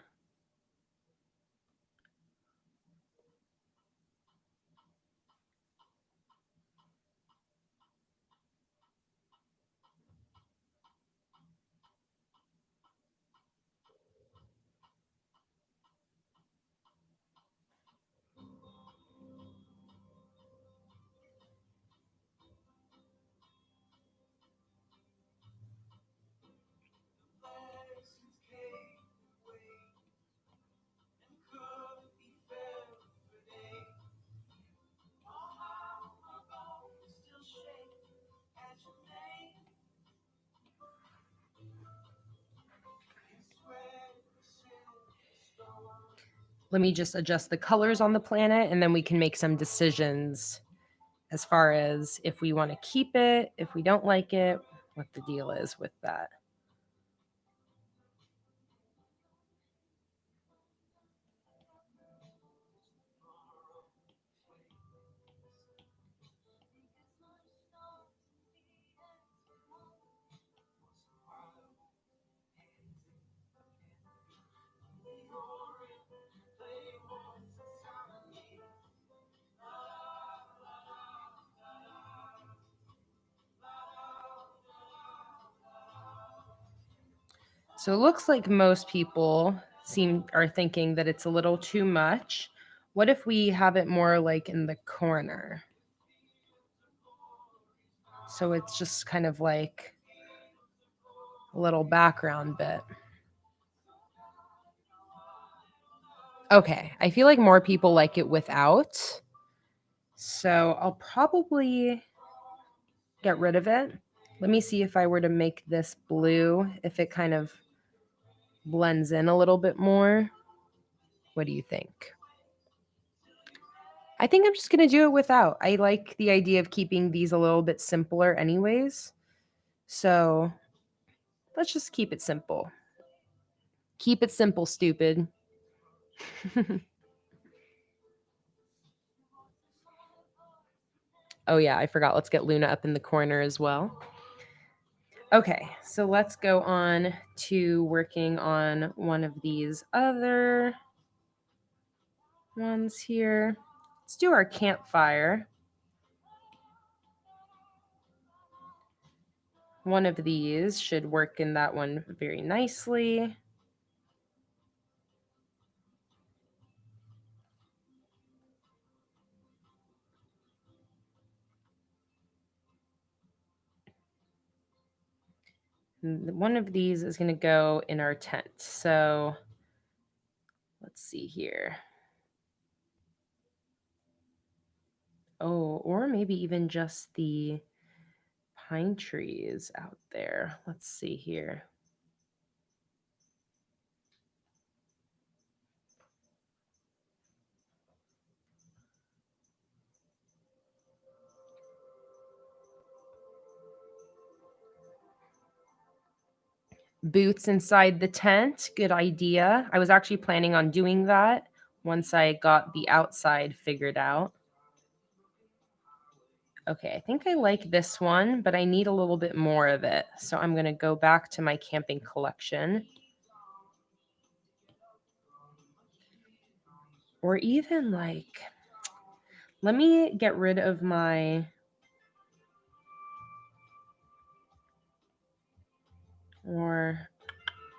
Let me just adjust the colors on the planet, and then we can make some decisions as far as if we want to keep it, if we don't like it, what the deal is with that. So it looks like most people are thinking that it's a little too much. What if we have it more like in the corner? So it's just kind of like a little background bit. Okay, I feel like more people like it without. So I'll probably get rid of it. Let me see if I were to make this blue, if it kind of blends in a little bit more. What do you think? I think I'm just going to do it without. I like the idea of keeping these a little bit simpler anyways. So let's just keep it simple. Keep it simple, stupid. Oh yeah, I forgot. Let's get Luna up in the corner as well. Okay, so let's go on to working on one of these other ones here. Let's do our campfire. One of these should work in that one very nicely. One of these is going to go in our tent. So let's see here. Oh, or maybe even just the pine trees out there. Let's see here. Boots inside the tent. Good idea. I was actually planning on doing that once I got the outside figured out. Okay, I think I like this one, but I need a little bit more of it. So I'm going to go back to my camping collection. Or even like, let me get rid of my,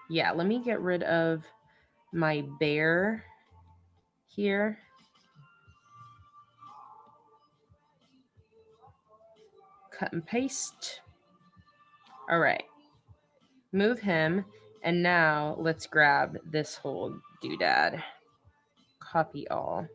let me get rid of my bear here. Cut and paste. All right. Move him. And now let's grab this whole doodad. Copy all.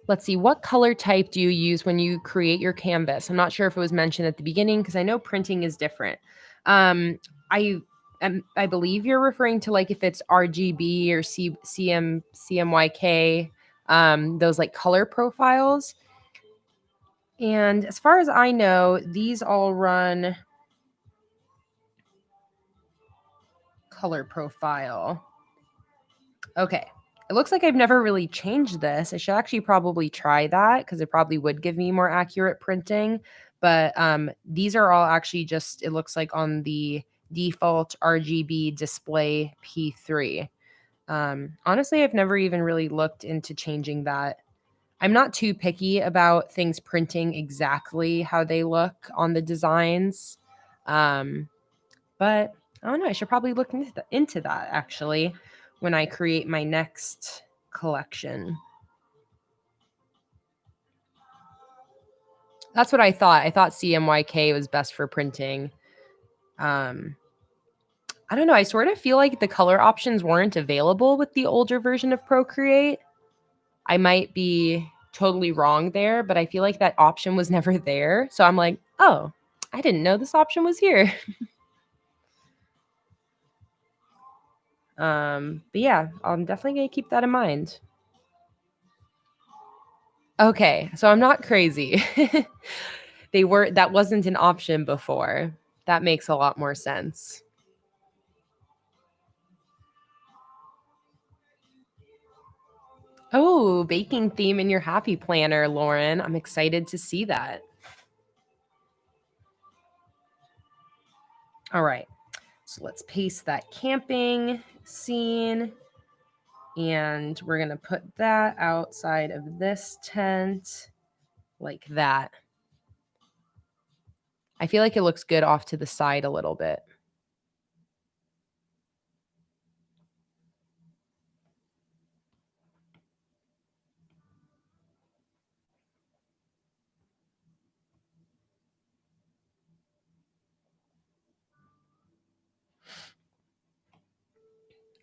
Let's see, what color type do you use when you create your canvas? I'm not sure if it was mentioned at the beginning because I know printing is different. I believe you're referring to like if it's RGB or CMYK, those like color profiles. And as far as I know, these all run color profile. Okay. It looks like I've never really changed this. I should actually probably try that because it probably would give me more accurate printing. But these are all actually just, it looks like on the default RGB display P3. Honestly, I've never even really looked into changing that. I'm not too picky about things printing exactly how they look on the designs. But I don't know. I should probably look into that actually when I create my next collection. That's what I thought. I thought CMYK was best for printing. I don't know. I sort of feel like the color options weren't available with the older version of Procreate. I might be totally wrong there, but I feel like that option was never there. So I'm like, oh, I didn't know this option was here. But yeah, I'm definitely going to keep that in mind. Okay, so I'm not crazy. That wasn't an option before. That makes a lot more sense. Oh, baking theme in your happy planner, Lauren. I'm excited to see that. All right, so let's paste that camping scene. And we're going to put that outside of this tent like that. I feel like it looks good off to the side a little bit.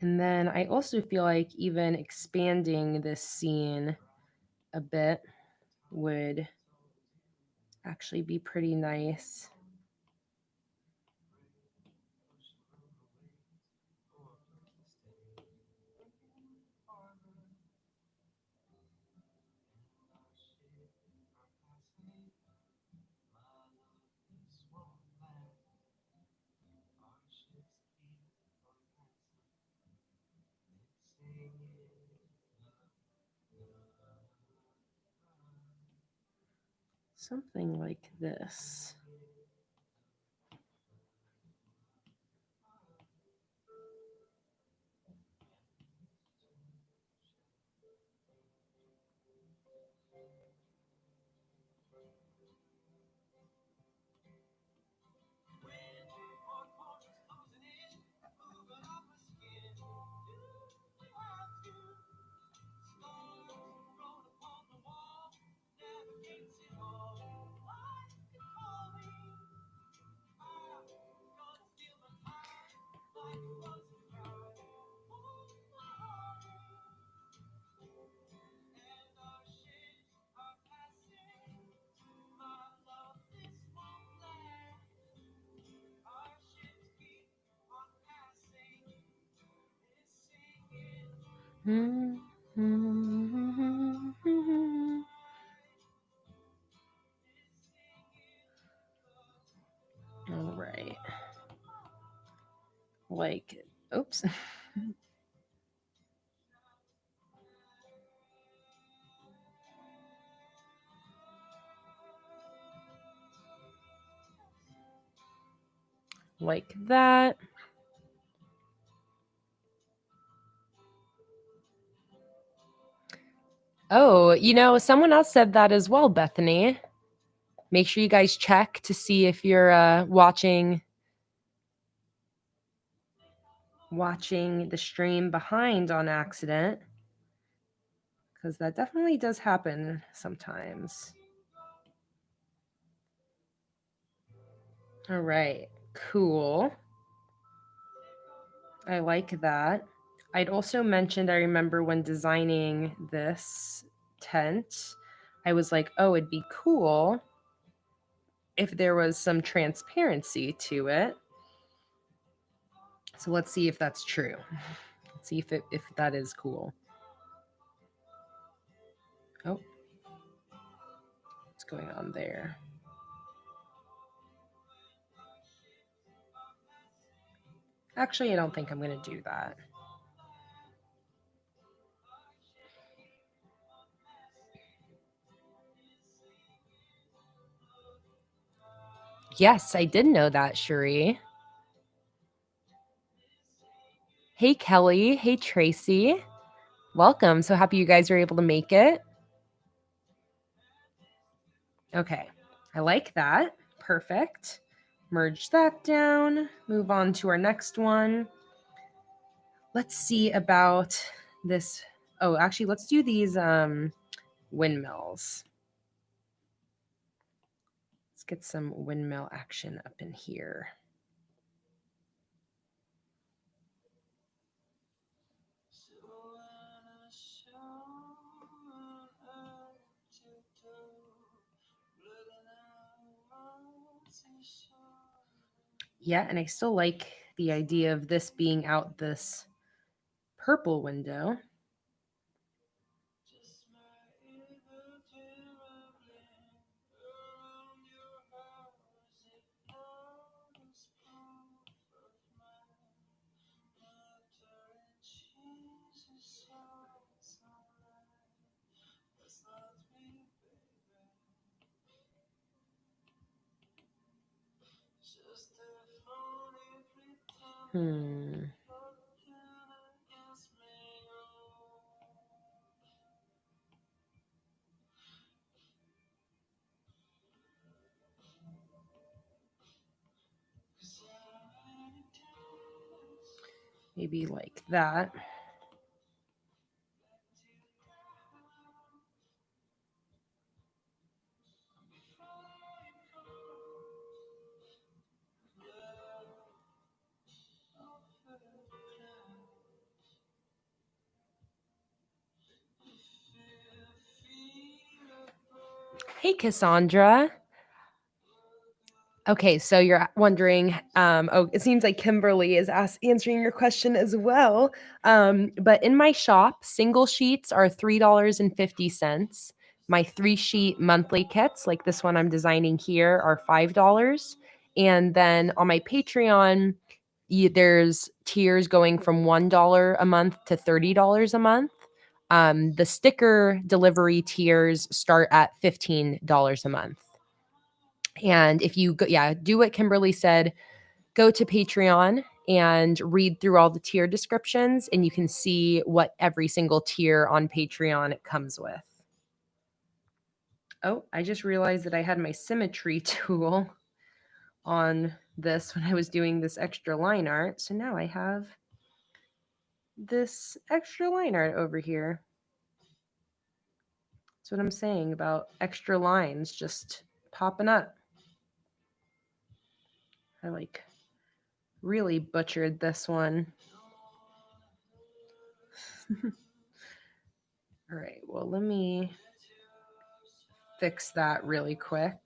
And then I also feel like even expanding this scene a bit would actually be pretty nice. Something like this. All right. Like, oops. Like that. Oh, you know, someone else said that as well, Bethany. Make sure you guys check to see if you're watching the stream behind on accident, because that definitely does happen sometimes. All right, cool. I like that. I'd also mentioned, I remember when designing this tent, I was like, oh, it'd be cool if there was some transparency to it. So let's see if that's true. Let's see if that is cool. Oh, what's going on there? Actually, I don't think I'm going to do that. Yes, I did know that, Cherie. Hey, Kelly. Hey, Tracy. Welcome. So happy you guys were able to make it. Okay, I like that. Perfect. Merge that down. Move on to our next one. Let's see about this. Oh, actually, let's do these windmills. Let's get some windmill action up in here. Yeah, and I still like the idea of this being out this purple window. Maybe like that. Hey, Cassandra. Okay, so you're wondering, it seems like Kimberly is answering your question as well. But in my shop, single sheets are $3.50. My 3-sheet monthly kits, like this one I'm designing here, are $5. And then on my Patreon, there's tiers going from $1 a month to $30 a month. The sticker delivery tiers start at $15 a month. And if you go, do what Kimberly said, go to Patreon and read through all the tier descriptions, and you can see what every single tier on Patreon comes with. Oh, I just realized that I had my symmetry tool on this when I was doing this extra line art. So now I have this extra line art over here. That's what I'm saying about extra lines just popping up. I really butchered this one. All right, well, let me fix that really quick.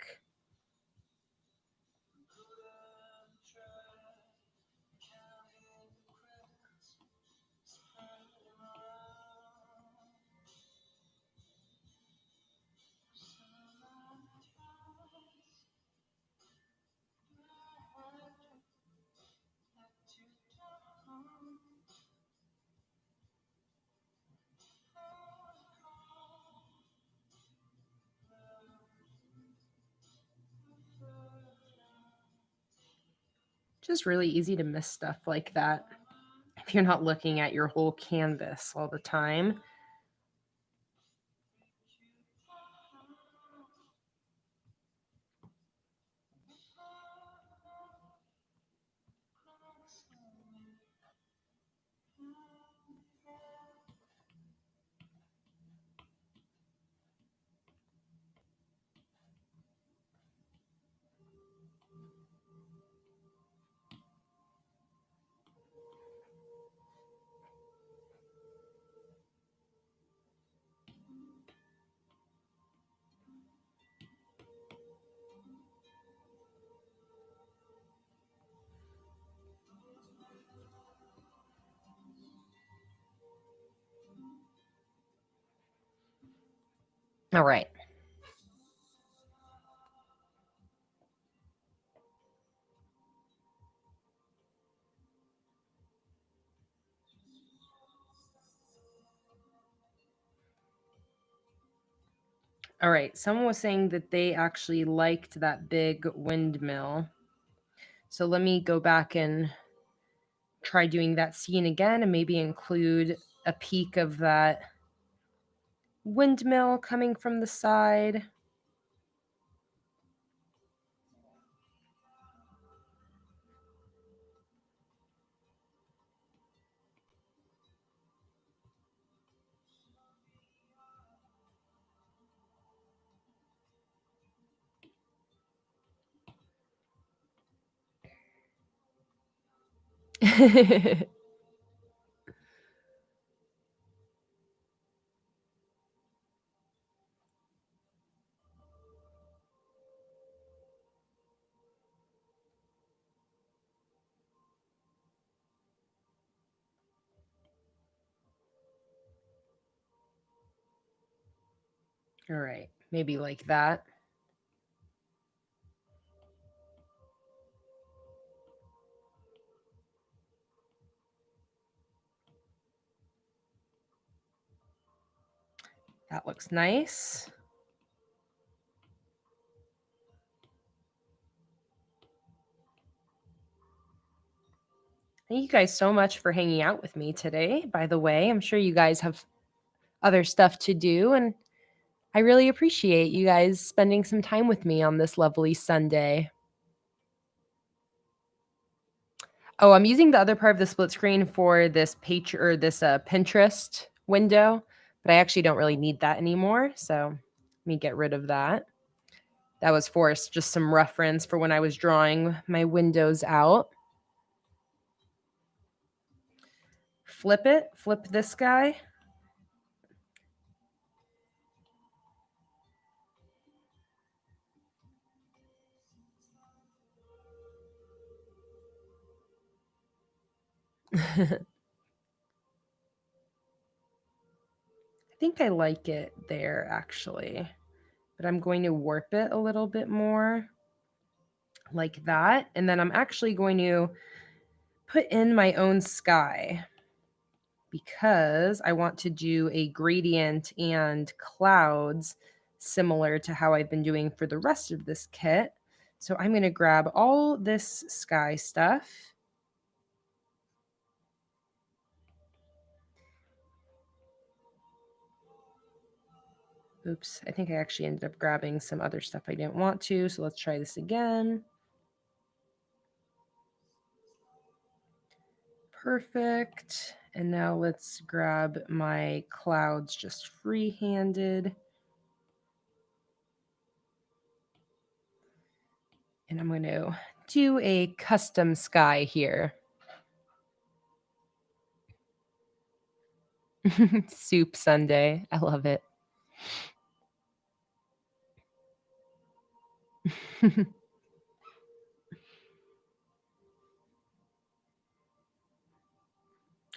Just really easy to miss stuff like that if you're not looking at your whole canvas all the time. All right. All right. Someone was saying that they actually liked that big windmill. So let me go back and try doing that scene again and maybe include a peek of that windmill coming from the side. All right. Maybe like that. That looks nice. Thank you guys so much for hanging out with me today. By the way, I'm sure you guys have other stuff to do, and I really appreciate you guys spending some time with me on this lovely Sunday. Oh, I'm using the other part of the split screen for this page or this Pinterest window, but I actually don't really need that anymore. So let me get rid of that. That was for just some reference for when I was drawing my windows out. Flip it, flip this guy. I think I like it there actually, but I'm going to warp it a little bit more like that. And then I'm actually going to put in my own sky because I want to do a gradient and clouds similar to how I've been doing for the rest of this kit. So I'm going to grab all this sky stuff. Oops, I think I actually ended up grabbing some other stuff I didn't want to. So let's try this again. Perfect. And now let's grab my clouds just free-handed. And I'm going to do a custom sky here. Soup Sunday. I love it.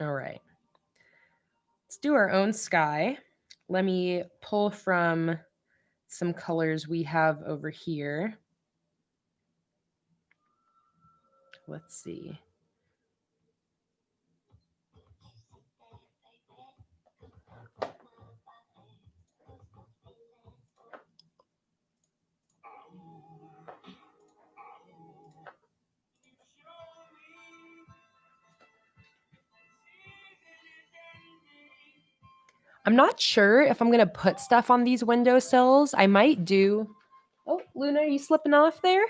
All right. Let's do our own sky. Let me pull from some colors we have over here. Let's see. I'm not sure if I'm going to put stuff on these windowsills. I might do. Oh, Luna, are you slipping off there?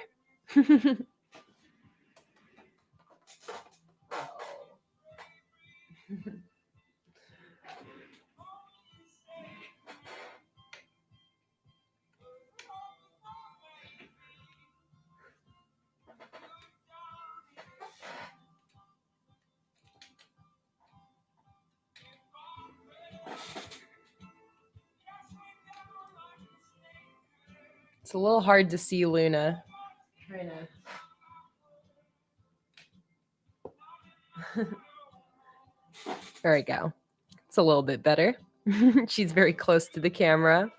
It's a little hard to see Luna. There we go. It's a little bit better. She's very close to the camera.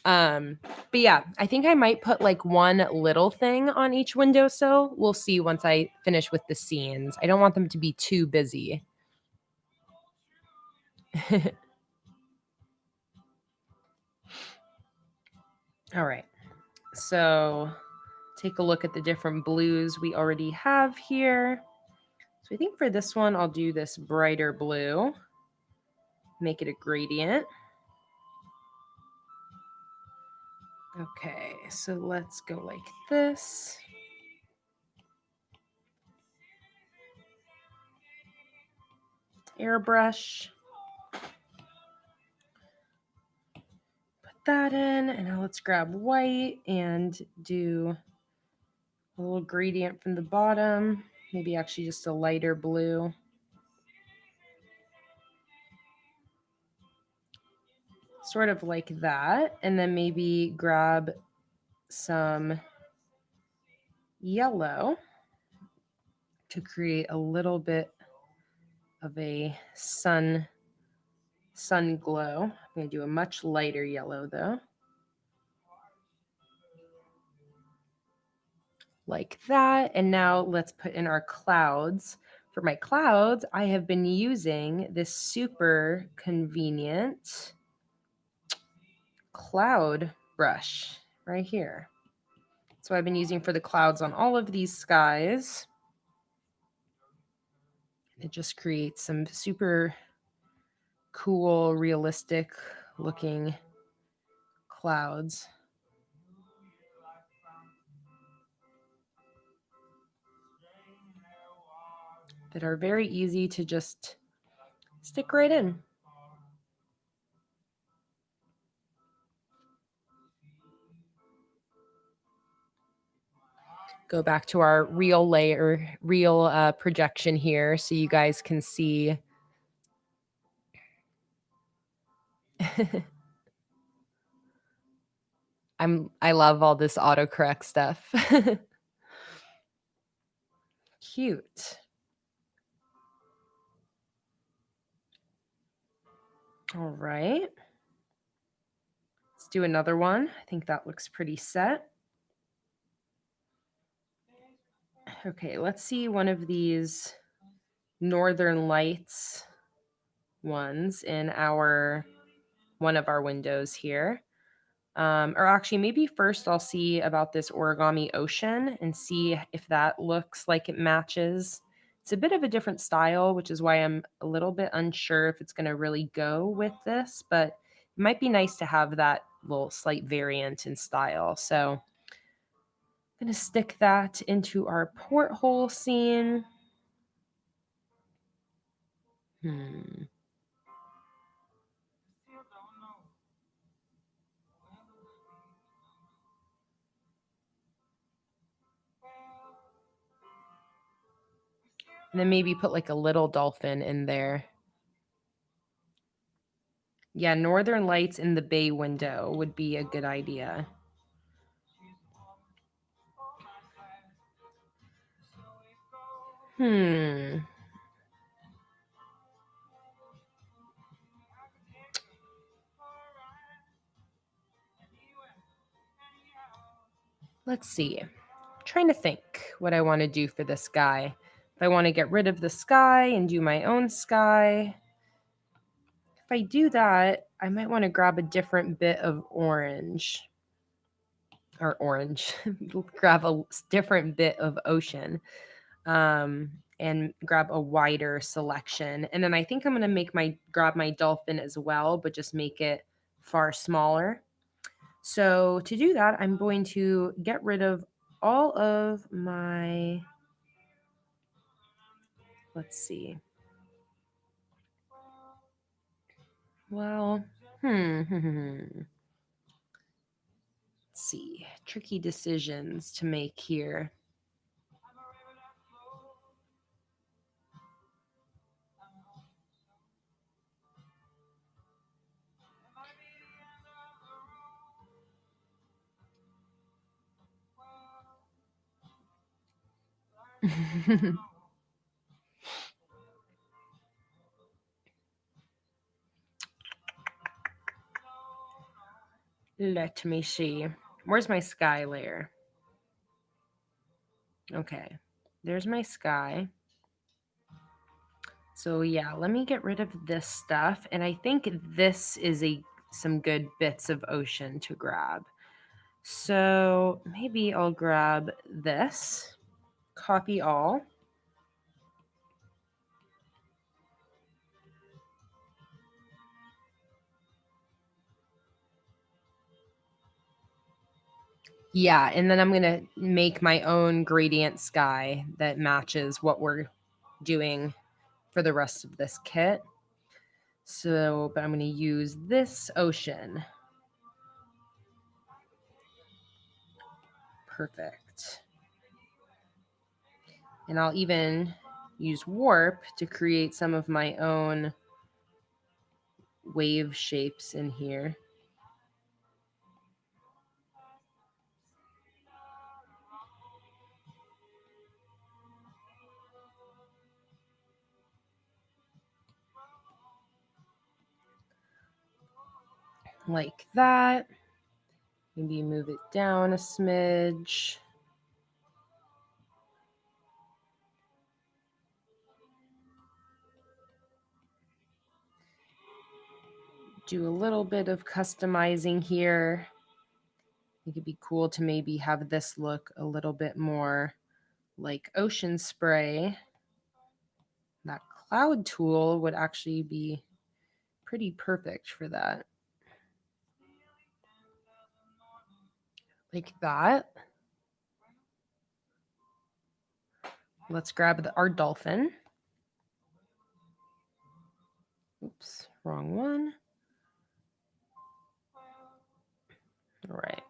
But yeah, I think I might put like one little thing on each windowsill. We'll see once I finish with the scenes. I don't want them to be too busy. All right. So take a look at the different blues we already have here. So I think for this one, I'll do this brighter blue. Make it a gradient. Okay, so let's go like this. Airbrush. Put that in, and now let's grab white and do a little gradient from the bottom. Maybe actually just a lighter blue. Sort of like that. And then maybe grab some yellow to create a little bit of a sun glow. I'm going to do a much lighter yellow though. Like that. And now let's put in our clouds. For my clouds, I have been using this super convenient cloud brush right here. So I've been using for the clouds on all of these skies. It just creates some super cool, realistic looking clouds that are very easy to just stick right in. Go back to our real layer, real projection here so you guys can see. I love all this autocorrect stuff. Cute. All right. Let's do another one. I think that looks pretty set. Okay, let's see one of these Northern Lights ones in one of our windows here. Or actually, maybe first I'll see about this origami ocean and see if that looks like it matches. It's a bit of a different style, which is why I'm a little bit unsure if it's going to really go with this, but it might be nice to have that little slight variant in style. So I'm going to stick that into our porthole scene. And then maybe put like a little dolphin in there. Yeah, Northern Lights in the bay window would be a good idea. Let's see. I'm trying to think what I want to do for this guy. If I want to get rid of the sky and do my own sky. If I do that, I might want to grab a different bit of orange. Or orange. Grab a different bit of ocean. And grab a wider selection. And then I think I'm going to grab my dolphin as well, but just make it far smaller. So to do that, I'm going to get rid of all of my, let's see. Well, let's see. Tricky decisions to make here. Let me see. Where's my sky layer? Okay, there's my sky. So yeah, let me get rid of this stuff. And I think this is some good bits of ocean to grab. So maybe I'll grab this, copy all. Yeah, and then I'm going to make my own gradient sky that matches what we're doing for the rest of this kit. So, but I'm going to use this ocean. Perfect. And I'll even use warp to create some of my own wave shapes in here. Like that. Maybe move it down a smidge. Do a little bit of customizing here. I think it'd be cool to maybe have this look a little bit more like ocean spray that cloud tool would actually be pretty perfect for that. Like that. Let's grab our dolphin. Oops, wrong one. All right.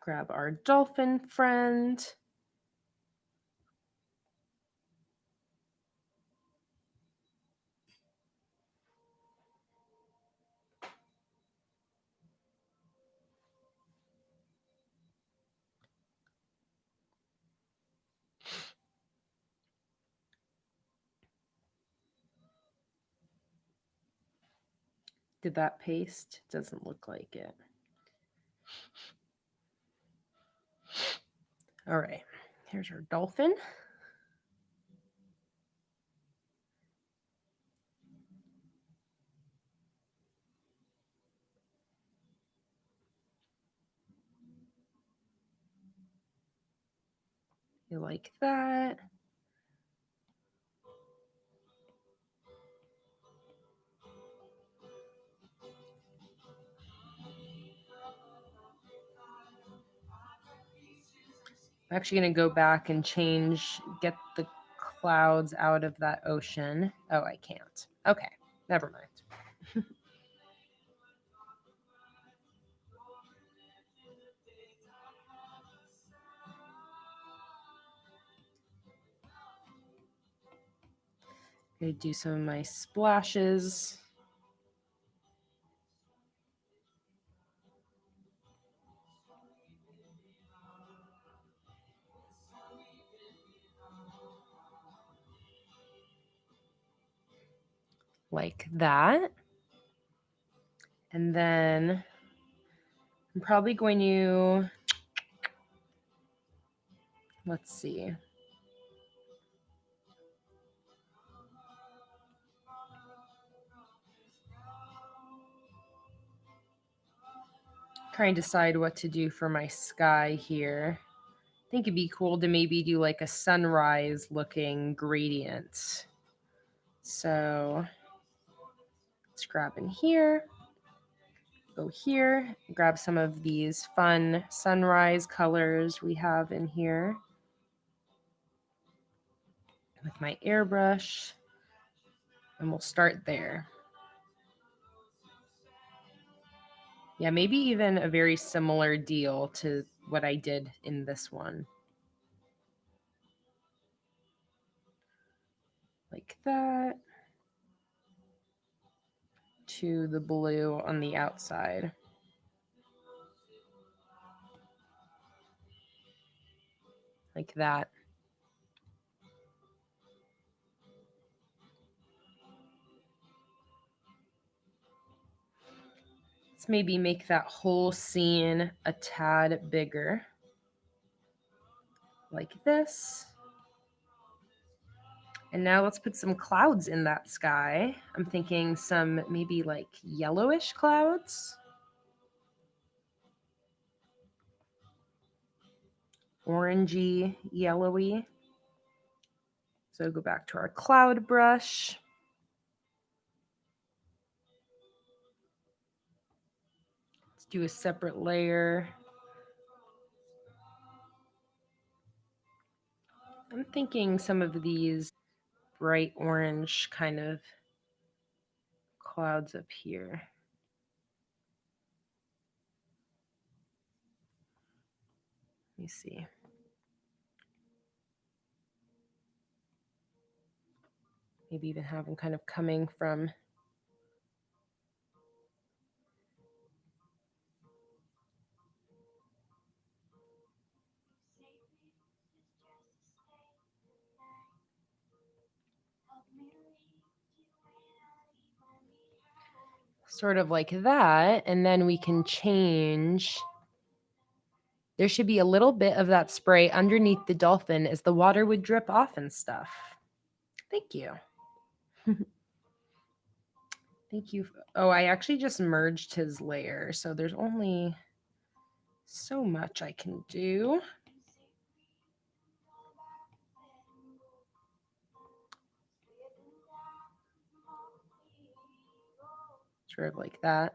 Grab our dolphin friend. Did that paste? Doesn't look like it. All right, here's our dolphin. You like that? I'm actually going to go back and get the clouds out of that ocean. Oh, I can't. Okay, never mind. I'm going to do some of my splashes. Like that. And then I'm probably going to, let's see. Trying to decide what to do for my sky here. I think it'd be cool to maybe do like a sunrise looking gradient. So let's grab in here, go here, grab some of these fun sunrise colors we have in here with my airbrush, and we'll start there. Yeah, maybe even a very similar deal to what I did in this one. Like that. To the blue on the outside. Like that. Let's maybe make that whole scene a tad bigger. Like this. And now let's put some clouds in that sky. I'm thinking some maybe like yellowish clouds. Orangey, yellowy. So go back to our cloud brush. Let's do a separate layer. I'm thinking some of these bright orange kind of clouds up here. Let me see. Maybe even have them kind of coming from sort of like that. And then we can change. There should be a little bit of that spray underneath the dolphin as the water would drip off and stuff. Thank you. Thank you. Oh, I actually just merged his layer, so there's only so much I can do. Sort of like that.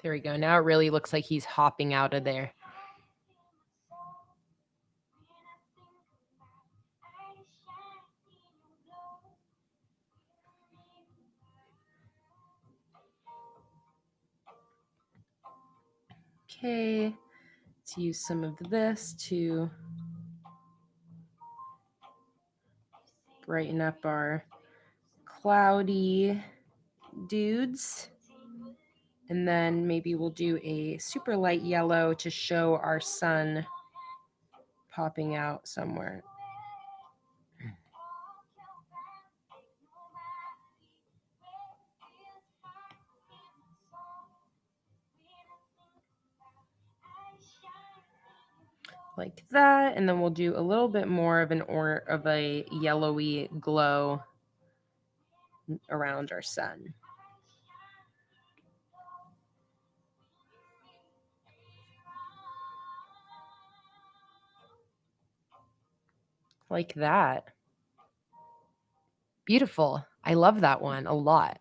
There we go. Now it really looks like he's hopping out of there. Okay, let's use some of this to brighten up our cloudy dudes. And then maybe we'll do a super light yellow to show our sun popping out somewhere. Like that, and then we'll do a little bit more of a yellowy glow around our sun. Like that. Beautiful. I love that one a lot.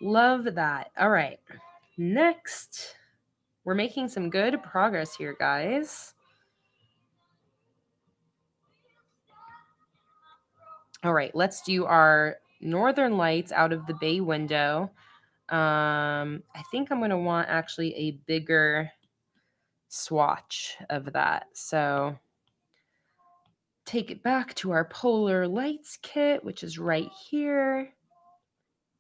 Love that. All right. Next, we're making some good progress here, guys. All right, let's do our northern lights out of the bay window. I think I'm going to want actually a bigger swatch of that. So take it back to our polar lights kit, which is right here.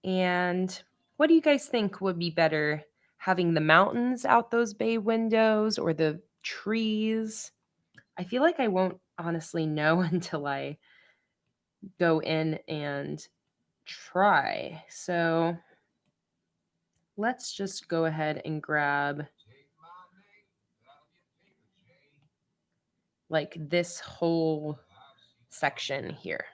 And what do you guys think would be better, having the mountains out those bay windows or the trees? I feel like I won't honestly know until I go in and try. So let's just go ahead and grab like this whole section here.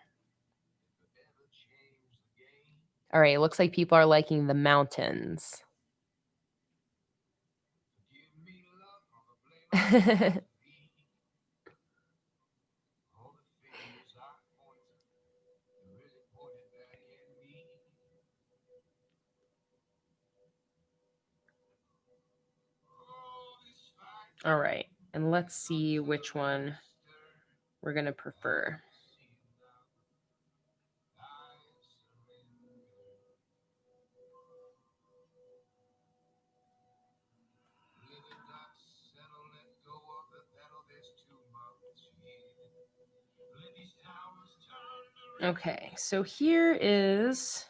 All right, it looks like people are liking the mountains. All right, and let's see which one we're going to prefer. Okay, so this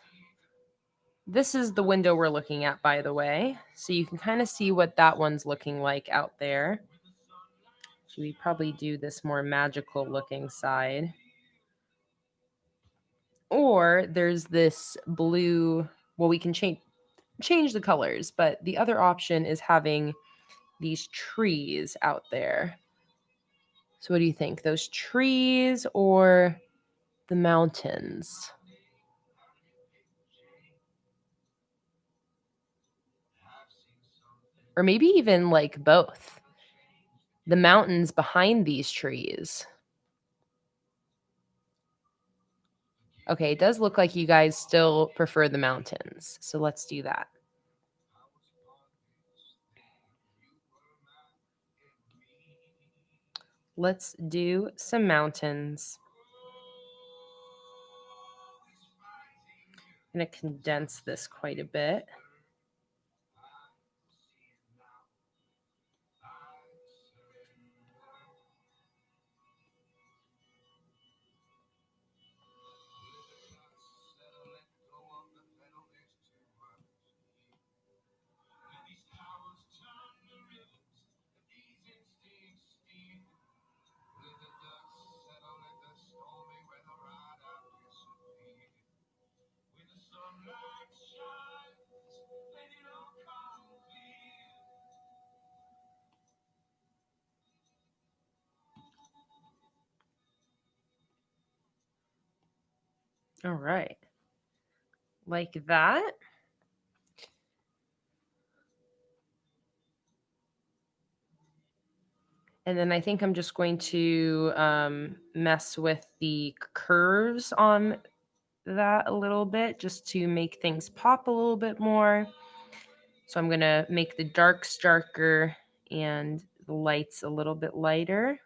is the window we're looking at, by the way. So you can kind of see what that one's looking like out there. Should we probably do this more magical looking side? Or there's this blue, well, we can change the colors, but the other option is having these trees out there. So what do you think? Those trees or the mountains? Or maybe even like both. The mountains behind these trees. Okay, it does look like you guys still prefer the mountains. So let's do that. Let's do some mountains. I'm going to condense this quite a bit. All right. Like that. And then I think I'm just going to mess with the curves on that a little bit just to make things pop a little bit more. So I'm going to make the darks darker and the lights a little bit lighter.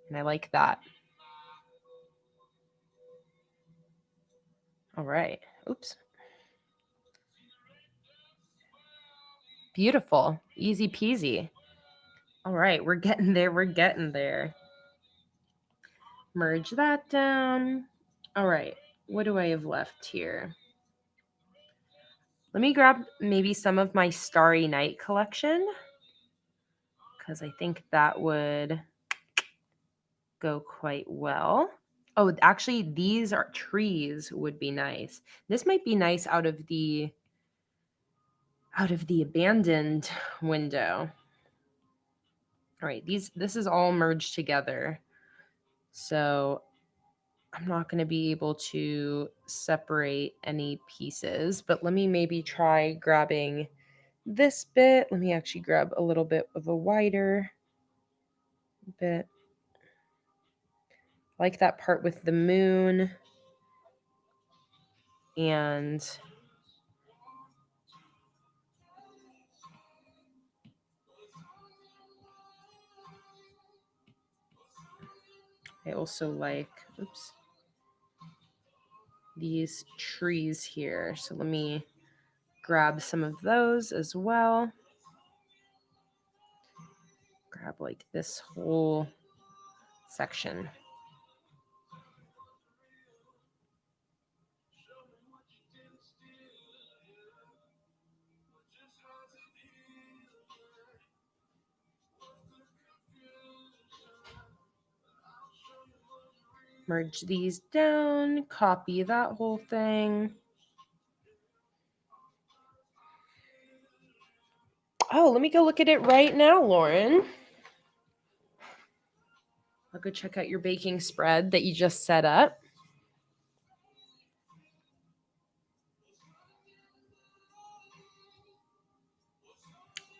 And I like that. All right. Oops. Beautiful. Easy peasy. All right. We're getting there. We're getting there. Merge that down. All right. What do I have left here? Let me grab maybe some of my Starry Night collection because I think that would go quite well. Oh, actually, these are trees would be nice. This might be nice out of the abandoned window. All right, this is all merged together. So I'm not going to be able to separate any pieces, but let me maybe try grabbing this bit. Let me actually grab a little bit of a wider bit. I like that part with the moon. And I also like, oops, these trees here. So let me grab some of those as well. Grab like this whole section. Merge these down, copy that whole thing. Oh, let me go look at it right now, Lauren. I'll go check out your baking spread that you just set up.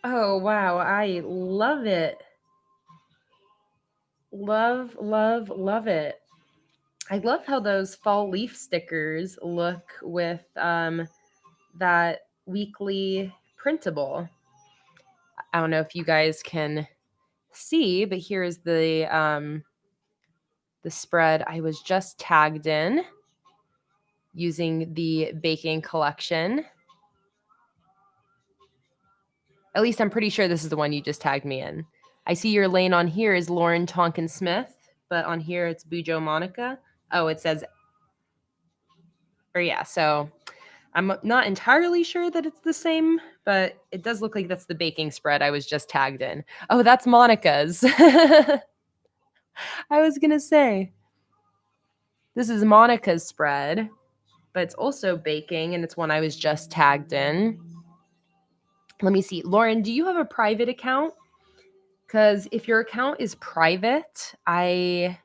Oh, wow. I love it. Love, love, love it. I love how those fall leaf stickers look with that weekly printable. I don't know if you guys can see, but here's the spread I was just tagged in using the baking collection. At least I'm pretty sure this is the one you just tagged me in. I see your lane on here is Lauren Tonkin Smith, but on here it's Bujo Monica. Oh, it says, or yeah, so I'm not entirely sure that it's the same, but it does look like that's the baking spread I was just tagged in. Oh, that's Monica's. I was going to say, this is Monica's spread, but it's also baking, and it's one I was just tagged in. Let me see. Lauren, do you have a private account? Because if your account is private, I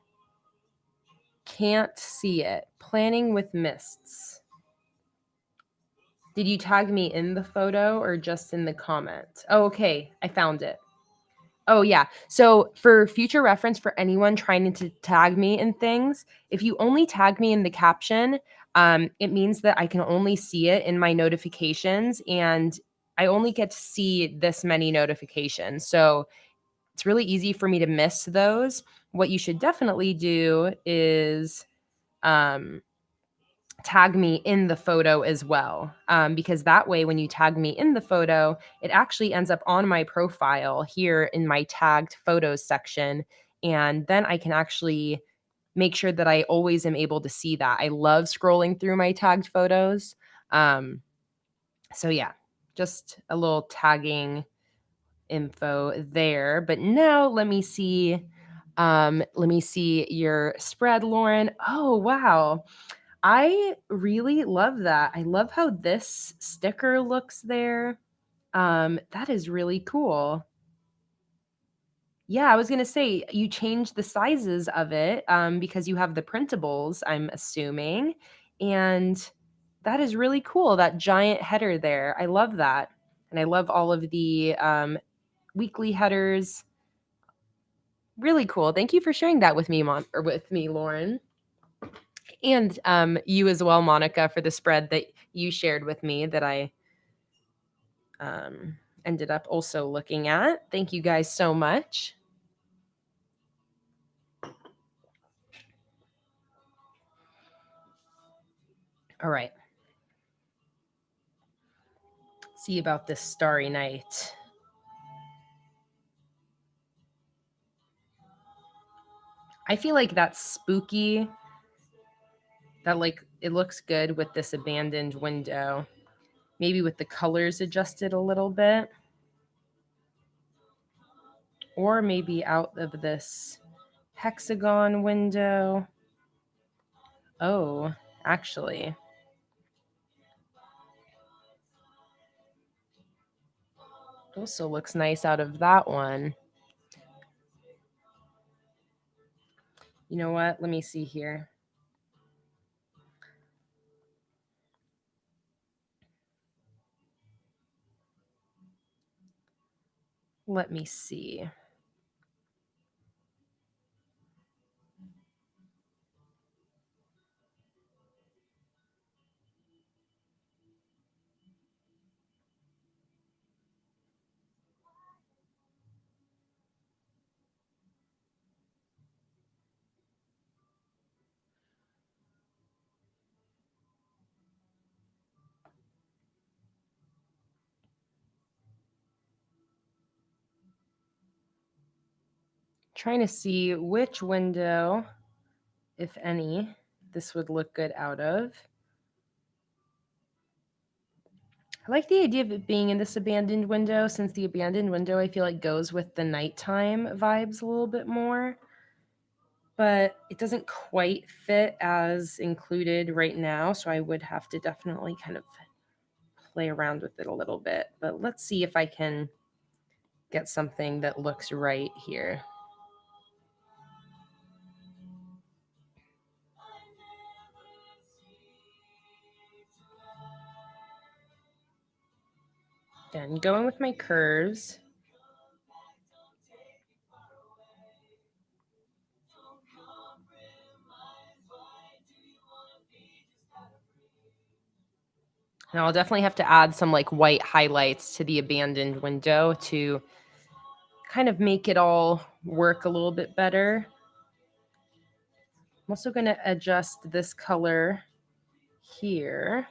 can't see it. Planning with Mists. Did you tag me in the photo or just in the comment? Oh, okay. I found it. Oh, yeah. So for future reference for anyone trying to tag me in things, if you only tag me in the caption, it means that I can only see it in my notifications, and I only get to see this many notifications. So it's really easy for me to miss those. What you should definitely do is tag me in the photo as well, because that way when you tag me in the photo, it actually ends up on my profile here in my tagged photos section, and then I can actually make sure that I always am able to see that. I love scrolling through my tagged photos. So yeah, just a little tagging info there. But now let me see your spread, Lauren. Oh, wow. I really love that. I love how this sticker looks there. That is really cool. Yeah, I was gonna say you changed the sizes of it because you have the printables, I'm assuming, and that is really cool. That giant header there, I love that, and I love all of the weekly headers. Really cool. Thank you for sharing that with me, with me, Lauren, and you as well, Monica, for the spread that you shared with me that I ended up also looking at. Thank you guys so much. All right. See about this starry night. I feel like that's spooky. That like it looks good with this abandoned window. Maybe with the colors adjusted a little bit. Or maybe out of this hexagon window. Oh, actually. Also looks nice out of that one. You know what? Let me see here. Let me see. Trying to see which window, if any, this would look good out of. I like the idea of it being in this abandoned window, since the abandoned window I feel like goes with the nighttime vibes a little bit more. But it doesn't quite fit as included right now, so I would have to definitely kind of play around with it a little bit. But let's see if I can get something that looks right here. Then going with my curves. Now I'll definitely have to add some like white highlights to the abandoned window to kind of make it all work a little bit better. I'm also going to adjust this color here.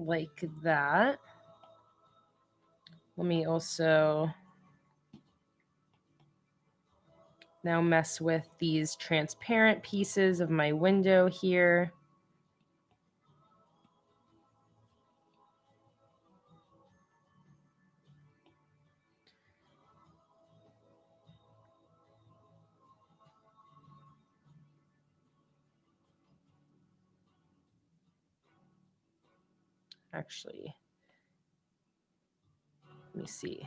Like that. Let me also now mess with these transparent pieces of my window here. Actually, let me see.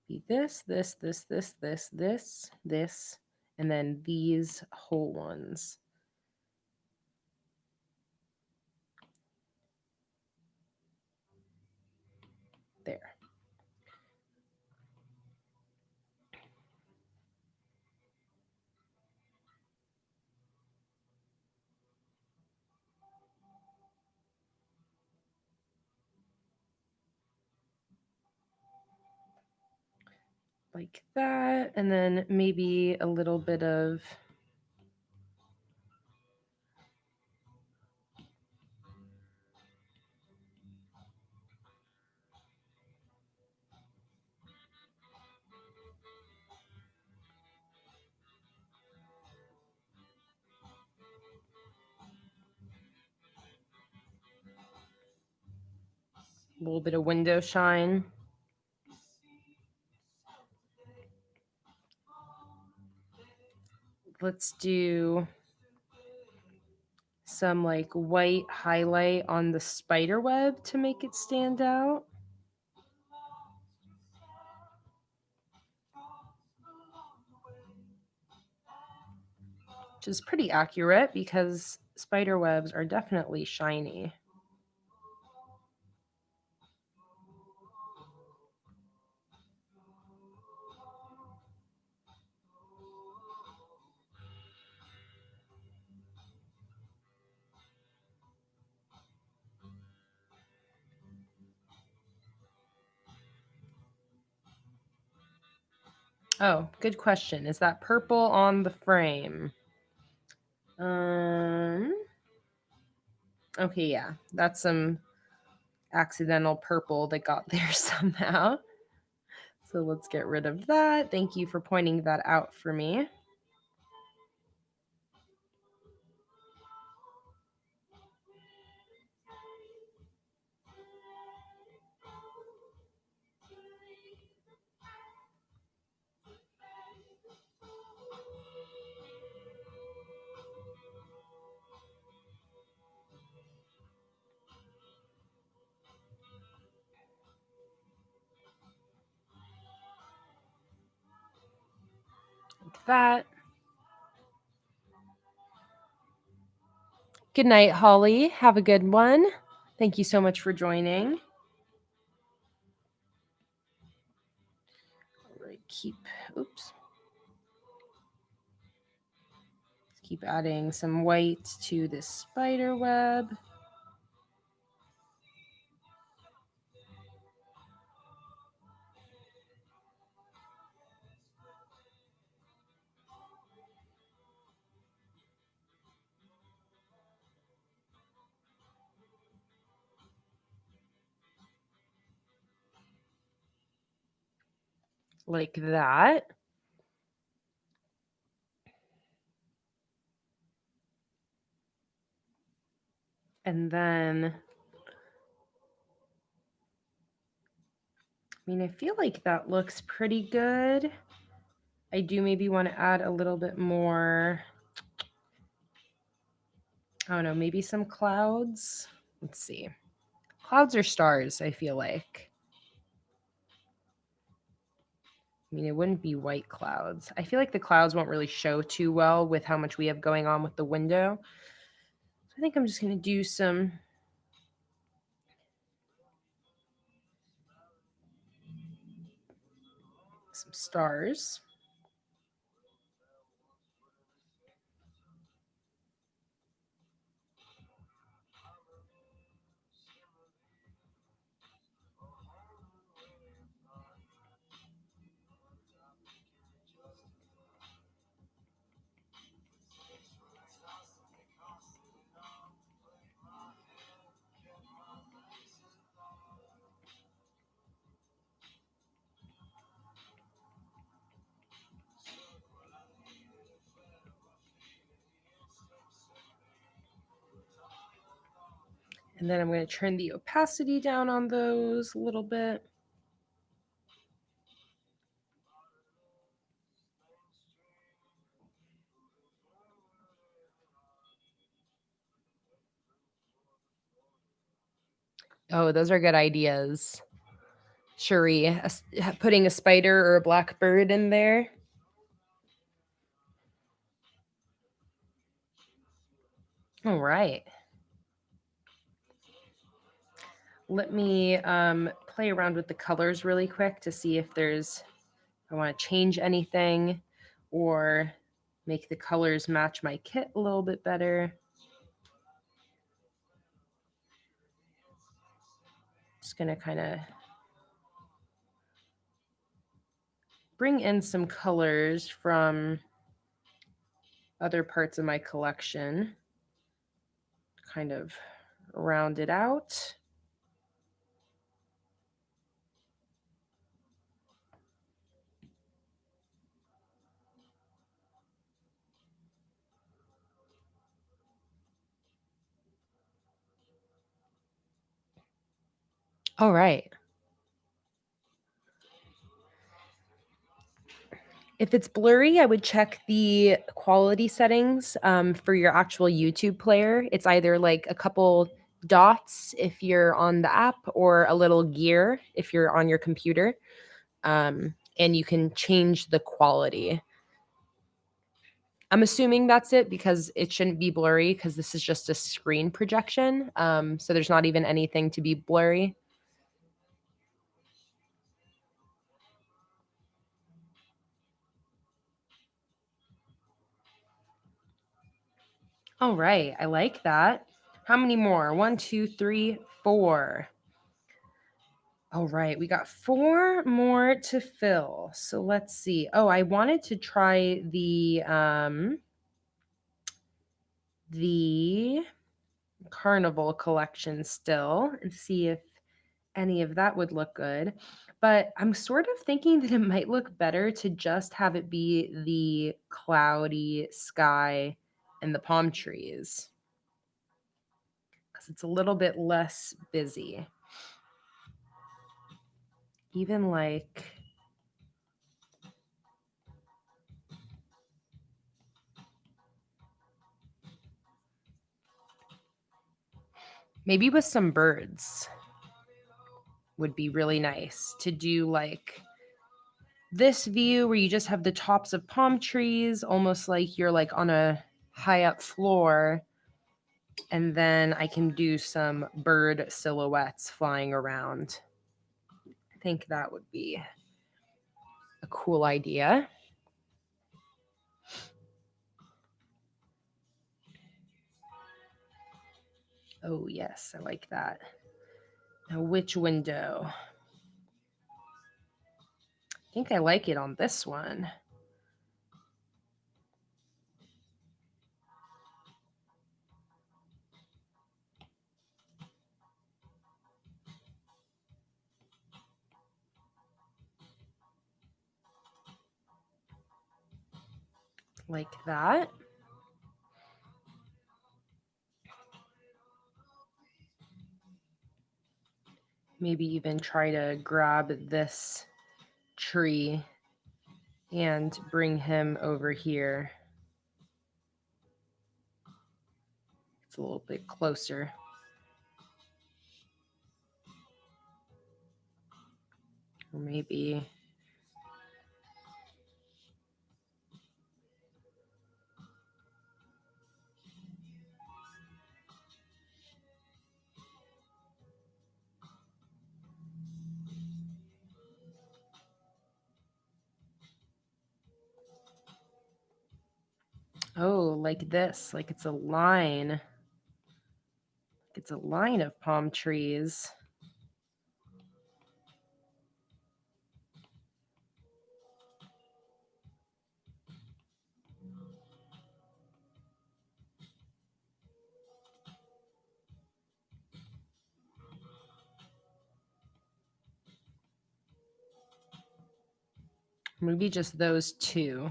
Be this, this, and then these whole ones. There. Like that, and then maybe a little bit of A little bit of window shine. Let's do some like white highlight on the spider web to make it stand out. Which is pretty accurate because spider webs are definitely shiny. Oh, good question. Is that purple on the frame? Okay, yeah. That's some accidental purple that got there somehow. So let's get rid of that. Thank you for pointing that out for me. Like that. Good night, Holly. Have a good one. Thank you so much for joining. All right, keep adding some white to this spider web. Like that. And then, I mean, I feel like that looks pretty good. I do maybe want to add a little bit more, I don't know, maybe some clouds. Let's see. Clouds or stars, I feel like. I mean, it wouldn't be white clouds. I feel like the clouds won't really show too well with how much we have going on with the window. So I think I'm just going to do some stars. And then I'm going to turn the opacity down on those a little bit. Oh, those are good ideas. Shuri, putting a spider or a blackbird in there. All right. Let me play around with the colors really quick to see if I want to change anything or make the colors match my kit a little bit better. Just going to kind of bring in some colors from other parts of my collection, kind of round it out. All right. If it's blurry, I would check the quality settings for your actual YouTube player. It's either like a couple dots if you're on the app or a little gear if you're on your computer. And you can change the quality. I'm assuming that's it because it shouldn't be blurry because this is just a screen projection. So there's not even anything to be blurry. All right, I like that. How many more? 1, 2, 3, 4. All right, we got 4 more to fill. So let's see. Oh, I wanted to try the Carnival collection still and see if any of that would look good. But I'm sort of thinking that it might look better to just have it be the cloudy sky and the palm trees because it's a little bit less busy. Even like maybe with some birds would be really nice to do like this view where you just have the tops of palm trees, almost like you're like on a high up floor. And then I can do some bird silhouettes flying around. I think that would be a cool idea. Oh, yes, I like that. Now, which window? I think I like it on this one. Like that. Maybe even try to grab this tree and bring him over here. It's a little bit closer. Or maybe oh, like this, like it's a line. It's a line of palm trees. Maybe just those two.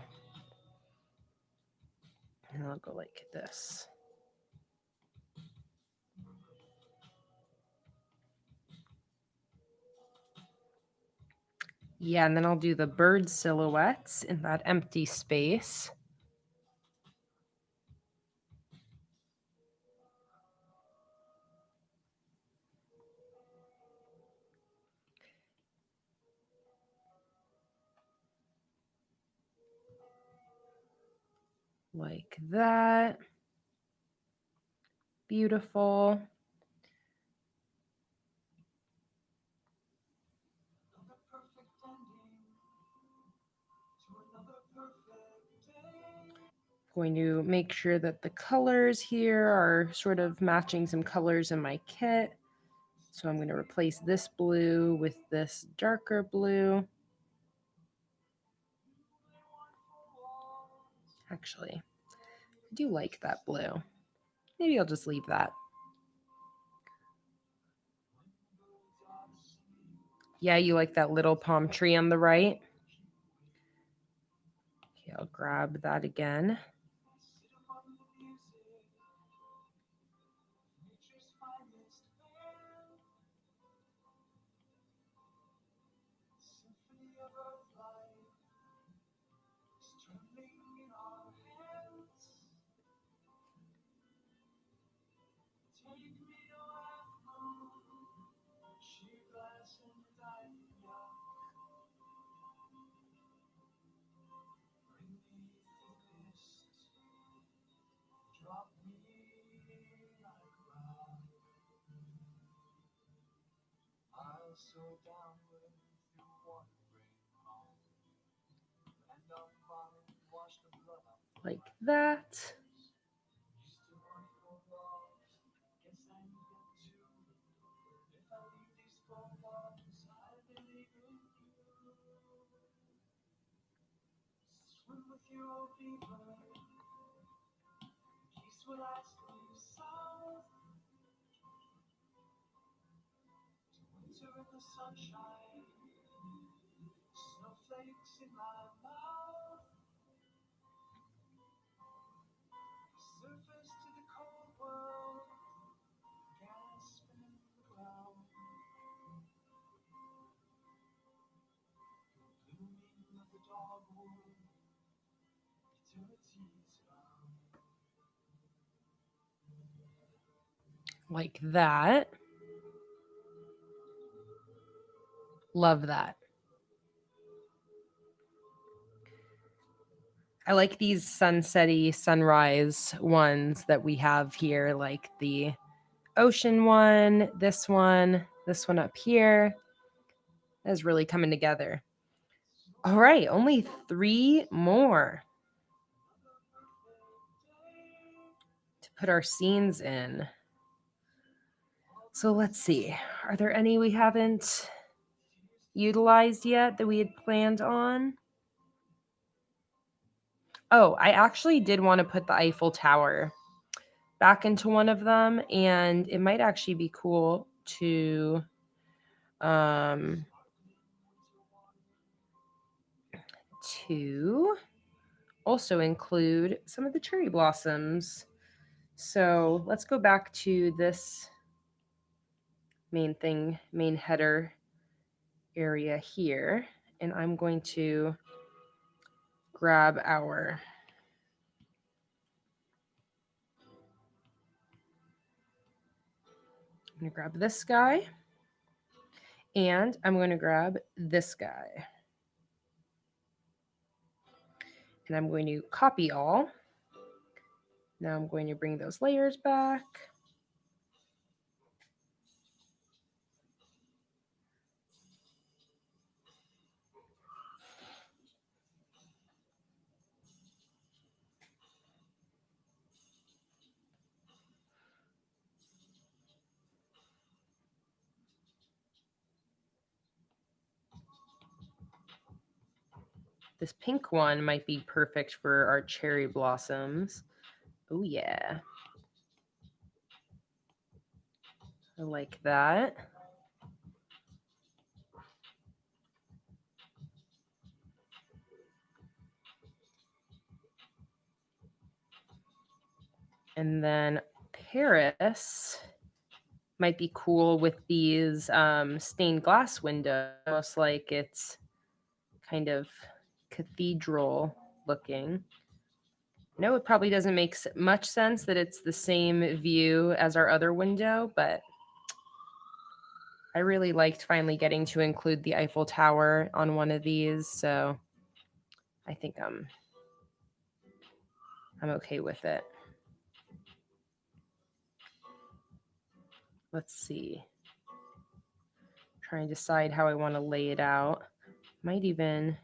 And I'll go like this. Yeah, and then I'll do the bird silhouettes in that empty space. Like that. Beautiful. Going to make sure that the colors here are sort of matching some colors in my kit. So I'm going to replace this blue with this darker blue. Actually, I do like that blue. Maybe I'll just leave that. Yeah, you like that little palm tree on the right? Okay, I'll grab that again. Like that. Like that. Love that. I like these sunsetty sunrise ones that we have here, like the ocean one, this one up here. That's really coming together. All right, only 3 more to put our scenes in. So let's see. Are there any we haven't utilized yet that we had planned on? Oh, I actually did want to put the Eiffel Tower back into one of them, and it might actually be cool to also include some of the cherry blossoms. So let's go back to this main header area here, and I'm going to grab I'm going to grab this guy, and I'm going to grab this guy. And I'm going to copy all. Now I'm going to bring those layers back. This pink one might be perfect for our cherry blossoms. Oh yeah. I like that. And then Paris might be cool with these stained glass windows, almost like it's kind of cathedral looking. No, it probably doesn't make much sense that it's the same view as our other window, but I really liked finally getting to include the Eiffel Tower on one of these, so I think I'm okay with it. Let's see. Try and decide how I want to lay it out. Might even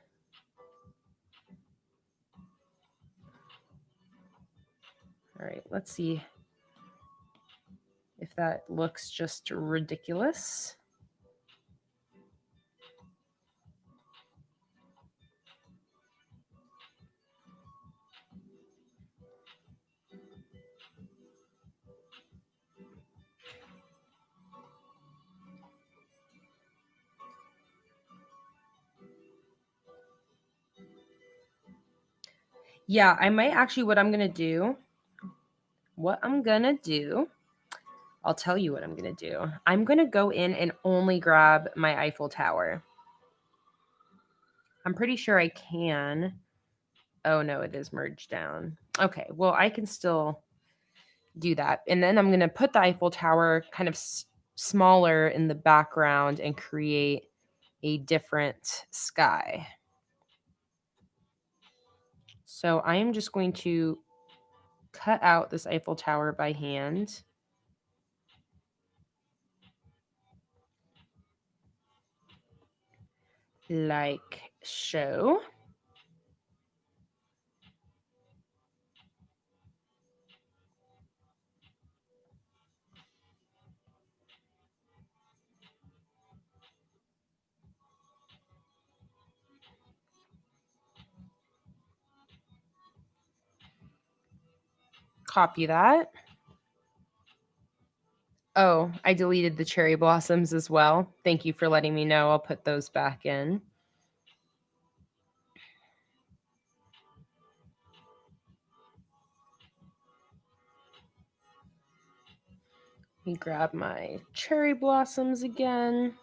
all right, let's see if that looks just ridiculous. Yeah, I might actually, what I'm going to do, I'll tell you what I'm going to do. I'm going to go in and only grab my Eiffel Tower. I'm pretty sure I can. Oh no, it is merged down. Okay, well, I can still do that. And then I'm going to put the Eiffel Tower kind of smaller in the background and create a different sky. So I am just going to cut out this Eiffel Tower by hand. Like so. Copy that. Oh, I deleted the cherry blossoms as well. Thank you for letting me know. I'll put those back in. Let me grab my cherry blossoms again.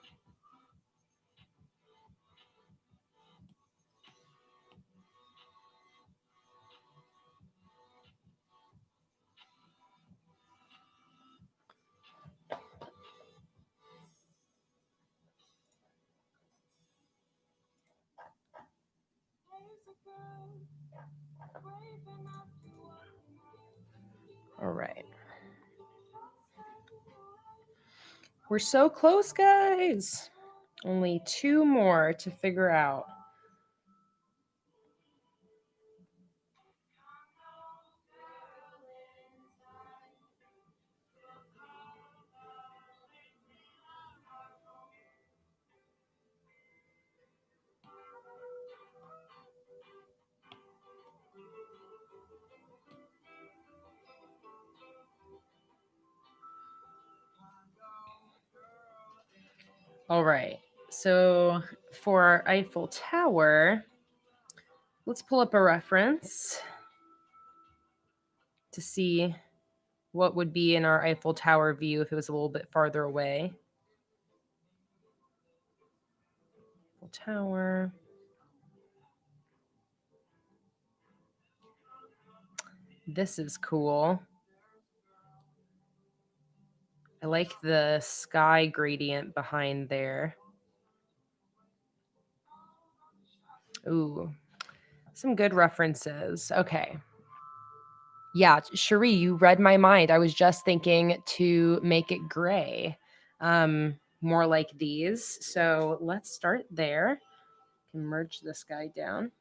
All right. We're so close, guys. Only 2 more to figure out. All right. So for our Eiffel Tower, let's pull up a reference to see what would be in our Eiffel Tower view if it was a little bit farther away. Eiffel Tower. This is cool. I like the sky gradient behind there. Ooh, some good references. Okay. Yeah, Cherie, you read my mind. I was just thinking to make it gray, more like these. So let's start there. Can merge this guy down.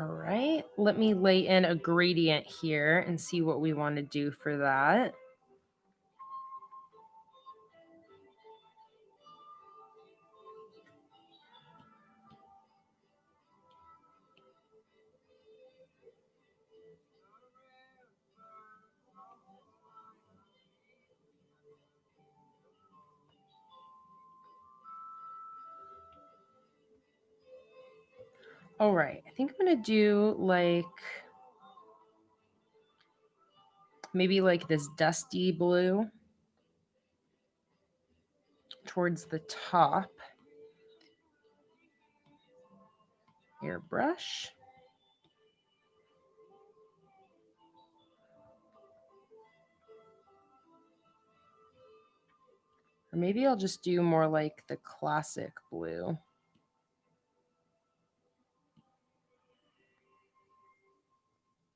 All right, let me lay in a gradient here and see what we want to do for that. All right, I think I'm going to do like maybe like this dusty blue towards the top. Airbrush. Or maybe I'll just do more like the classic blue.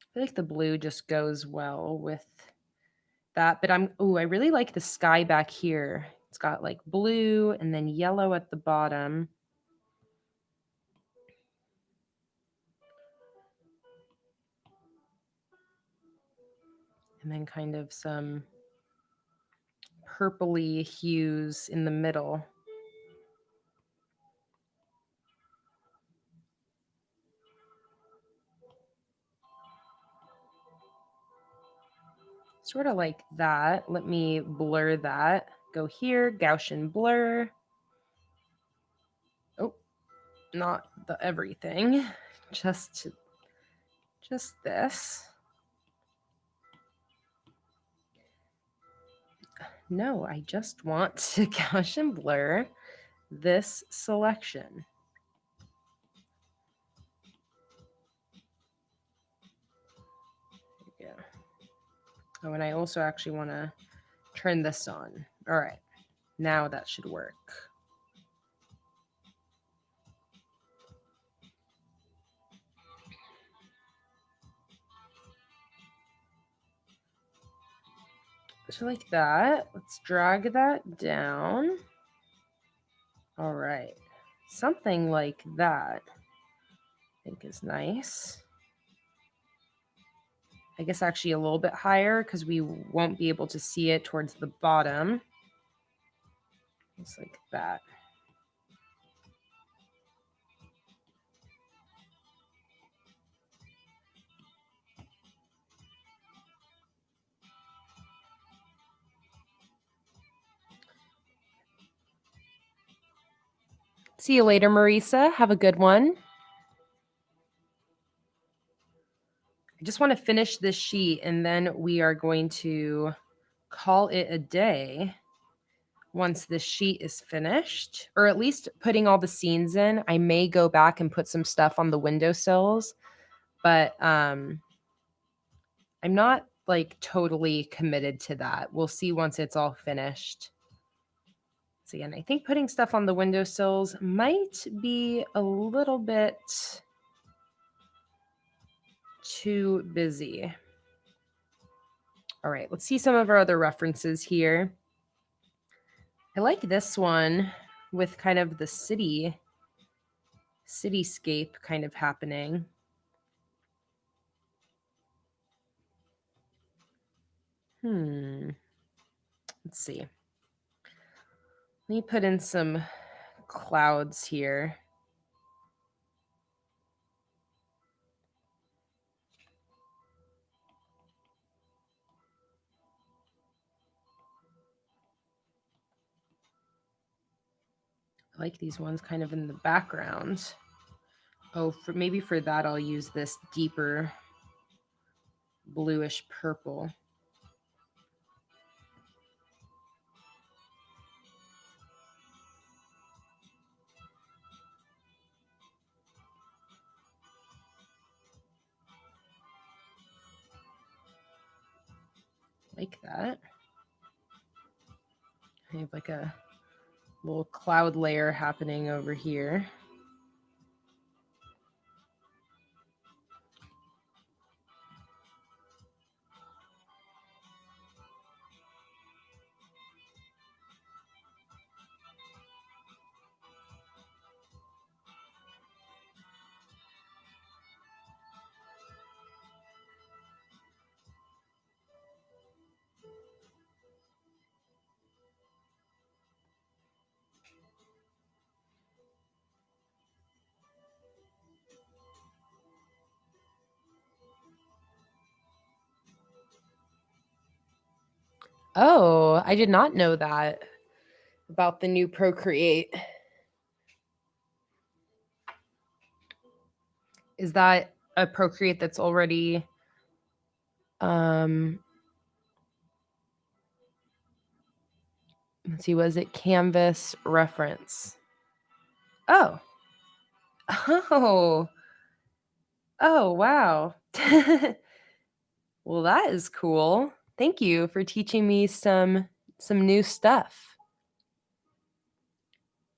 I feel like the blue just goes well with that, but I really like the sky back here. It's got like blue and then yellow at the bottom. And then kind of some purpley hues in the middle. Sort of like that. Let me blur that. Go here, Gaussian blur. Oh, not the everything, just this. No, I just want to Gaussian blur this selection. There we go. Oh, and I also actually want to turn this on. All right, now that should work. So like that. Let's drag that down. All right, something like that I think is nice. I guess actually a little bit higher because we won't be able to see it towards the bottom. Just like that. See you later, Marisa. Have a good one. I just want to finish this sheet and then we are going to call it a day once this sheet is finished, or at least putting all the scenes in. I may go back and put some stuff on the windowsills, but I'm not like totally committed to that. We'll see once it's all finished. So again, I think putting stuff on the windowsills might be a little bit too busy. All right, let's see some of our other references here. I like this one with kind of the cityscape kind of happening. Let's see. Let me put in some clouds here. I like these ones kind of in the background. Oh, maybe for that I'll use this deeper bluish purple. Like that. I have like a little cloud layer happening over here. Oh, I did not know that about the new Procreate. Is that a Procreate that's already let's see, was it Canvas reference? Oh. Oh. Oh, wow. Well, that is cool. Thank you for teaching me some new stuff.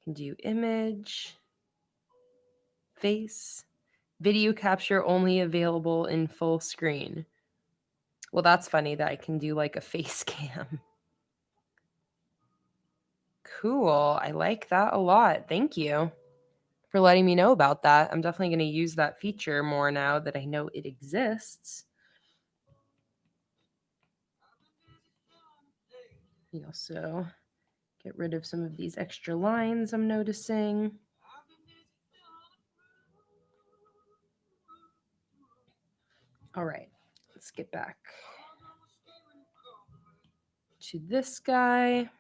Can do image, face, video capture only available in full screen. Well, that's funny that I can do like a face cam. Cool. I like that a lot. Thank you for letting me know about that. I'm definitely going to use that feature more now that I know it exists. You also get rid of some of these extra lines I'm noticing. All right, let's get back. to this guy.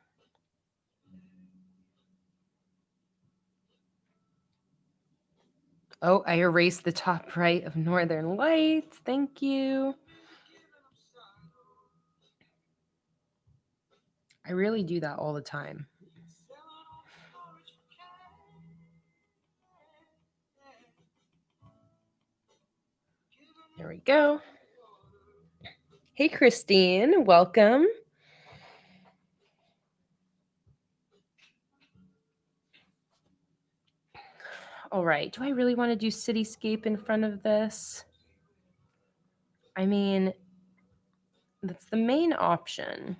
Oh, I erased the top right of Northern Lights. Thank you. I really do that all the time. There we go. Hey, Christine, welcome. All right, do I really want to do cityscape in front of this? I mean, that's the main option.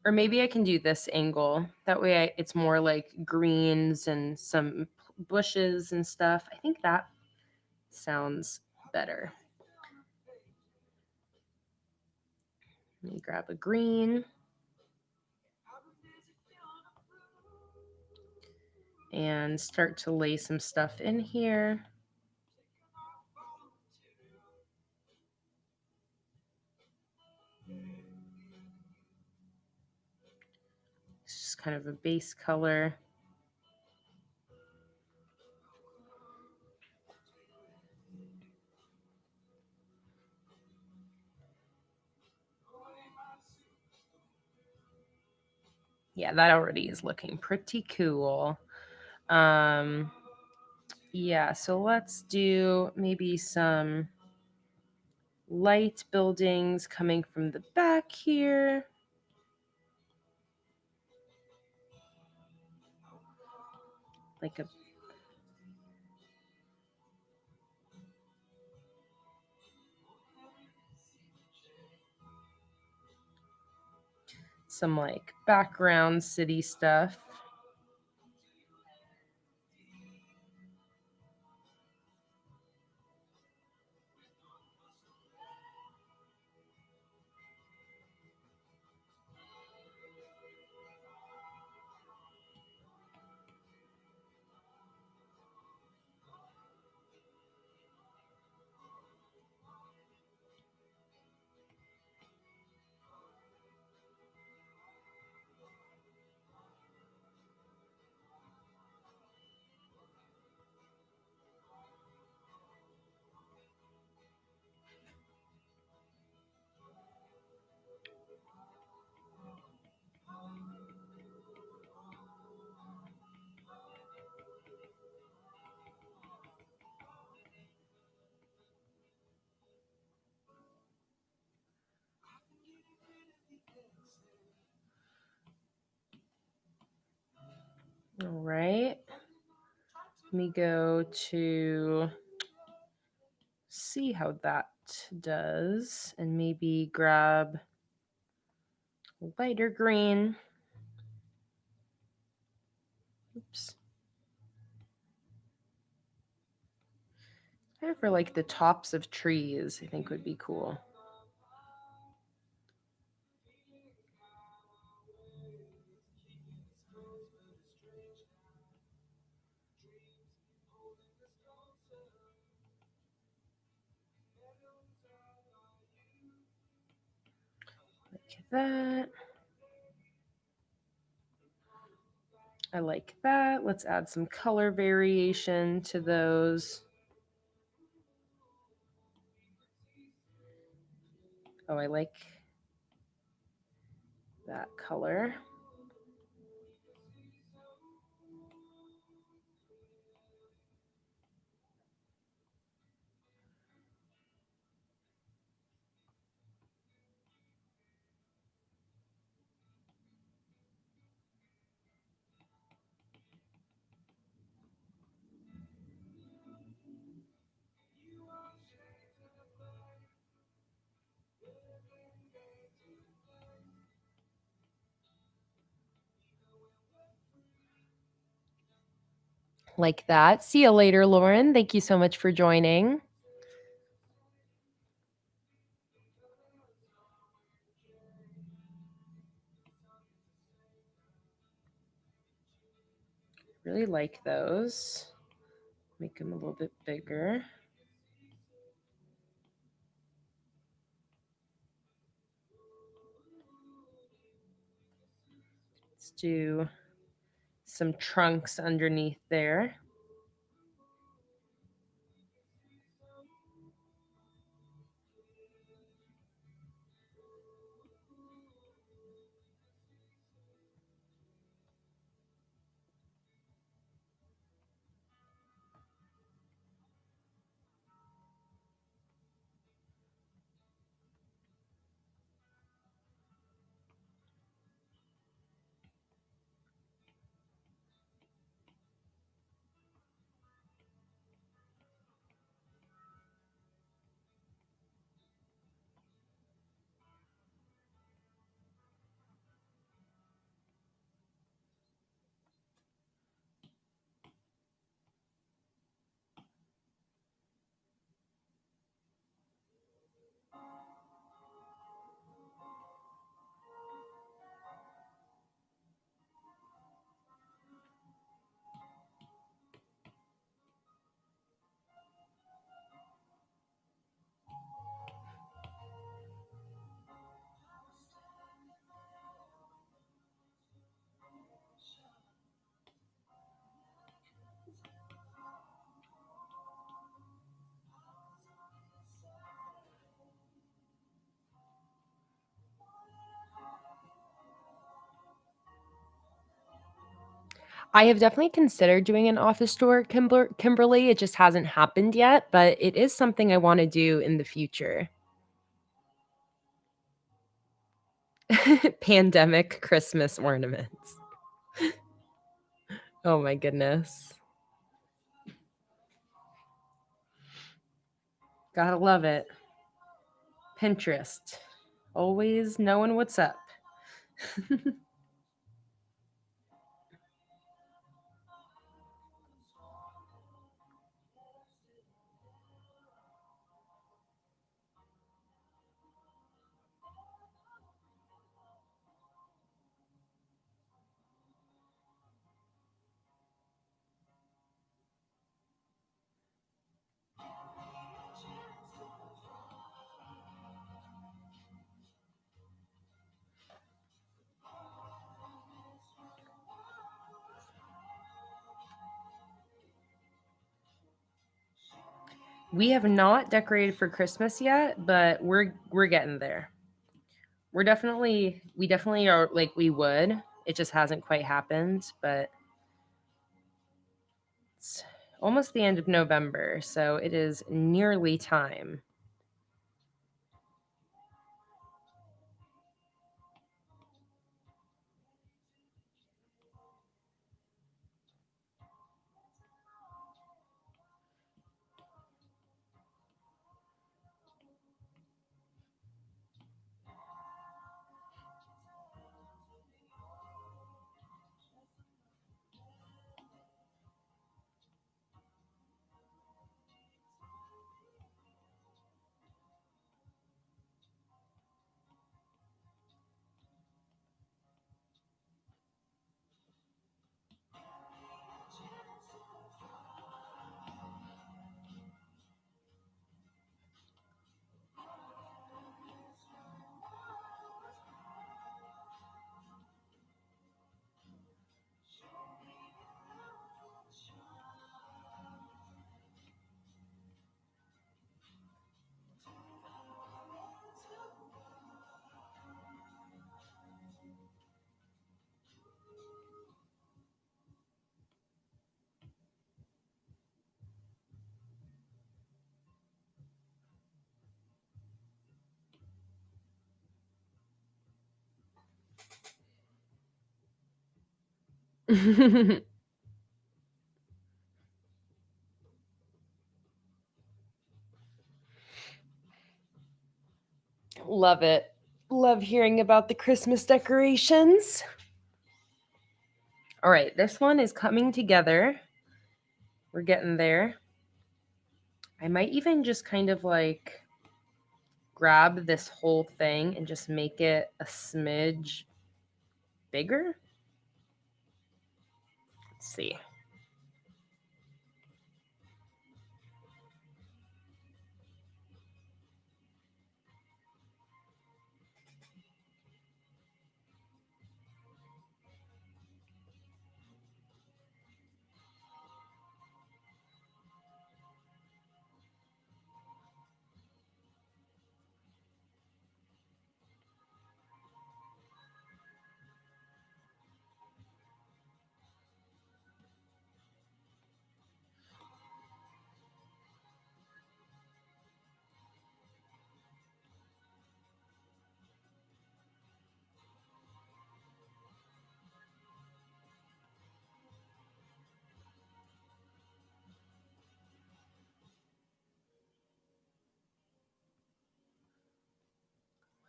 Or maybe I can do this angle. That way it's more like greens and some bushes and stuff. I think that sounds better. Let me grab a green. And start to lay some stuff in here. It's just kind of a base color. Yeah, that already is looking pretty cool. Yeah, so let's do maybe some light buildings coming from the back here. Like a some like background city stuff. All right. Let me go to see how that does and maybe grab lighter green. Oops. Kind of for like the tops of trees, I think would be cool. Like that. I like that. Let's add some color variation to those. Oh, I like that color. Like that. See you later, Lauren. Thank you so much for joining. Really like those. Make them a little bit bigger. Let's do some trunks underneath there. I have definitely considered doing an office store, Kimberly. It just hasn't happened yet, but it is something I want to do in the future. Pandemic Christmas ornaments. Oh my goodness. Gotta love it. Pinterest. Always knowing what's up. We have not decorated for Christmas yet, but we're getting there. We definitely are like we would. It just hasn't quite happened, but it's almost the end of November, so it is nearly time. Love it. Love hearing about the Christmas decorations. All right, this one is coming together. We're getting there. I might even just kind of like grab this whole thing and just make it a smidge bigger. Let's see.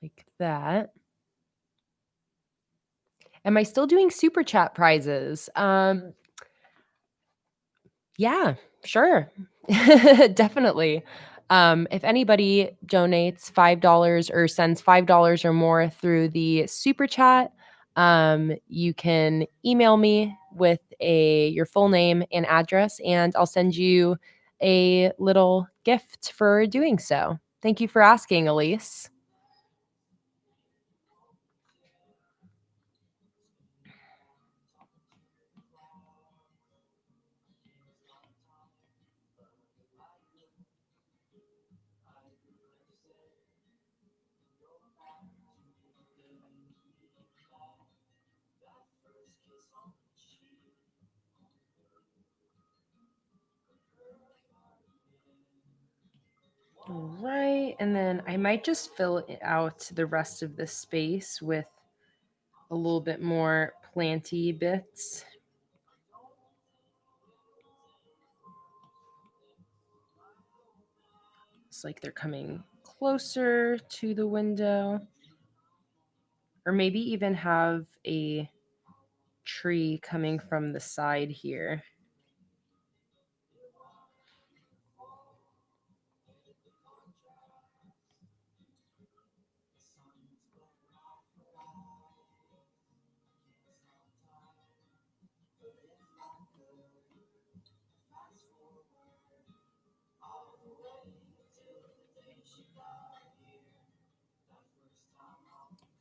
like that. Am I still doing super chat prizes? Yeah, sure. Definitely. If anybody donates $5 or sends $5 or more through the super chat, you can email me with your full name and address, and I'll send you a little gift for doing so. Thank you for asking, Elise. All right, and then I might just fill out the rest of this space with a little bit more planty bits. It's like they're coming closer to the window. Or maybe even have a tree coming from the side here.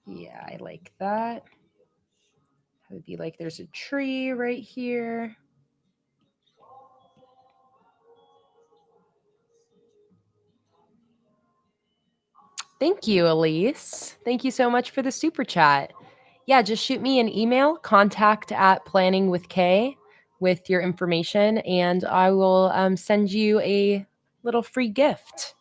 Yeah, I like that. It would be like there's a tree right here. Thank you, Elise. Thank you so much for the super chat. Yeah, just shoot me an email, contact@planningwithkay with your information, and I will send you a little free gift.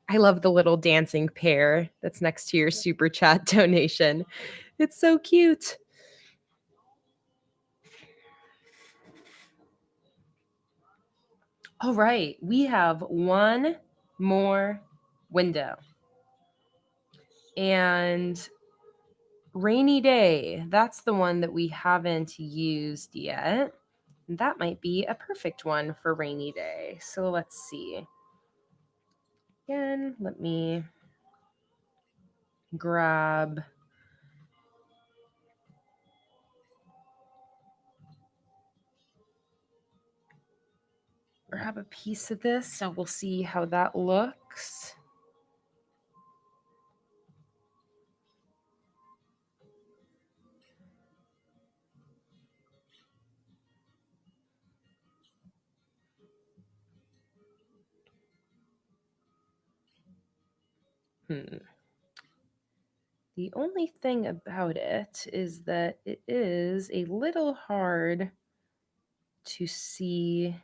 I love the little dancing pear that's next to your super chat donation. It's so cute. All right, we have one more window. And rainy day, that's the one that we haven't used yet. That might be a perfect one for rainy day. So let's see. Again, let me grab a piece of this, so we'll see how that looks. The only thing about it is that it is a little hard to see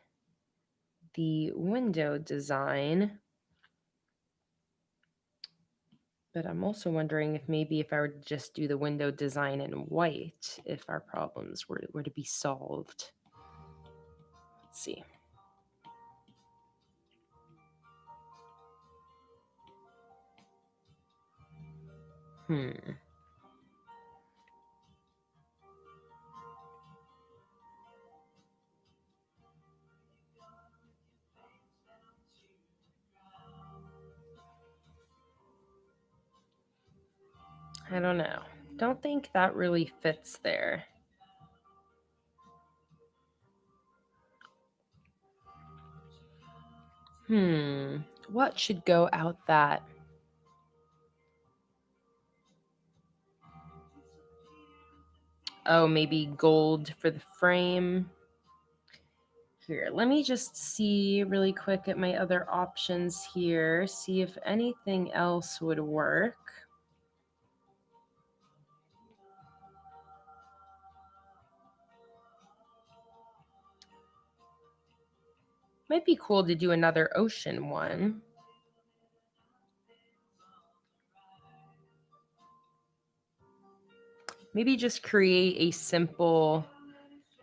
the window design. But I'm also wondering if maybe if I were to just do the window design in white, if our problems were to be solved. Let's see. I don't know. Don't think that really fits there. What should go out that? Oh, maybe gold for the frame. Here, let me just see really quick at my other options here, see if anything else would work. Might be cool to do another ocean one. Maybe just create a simple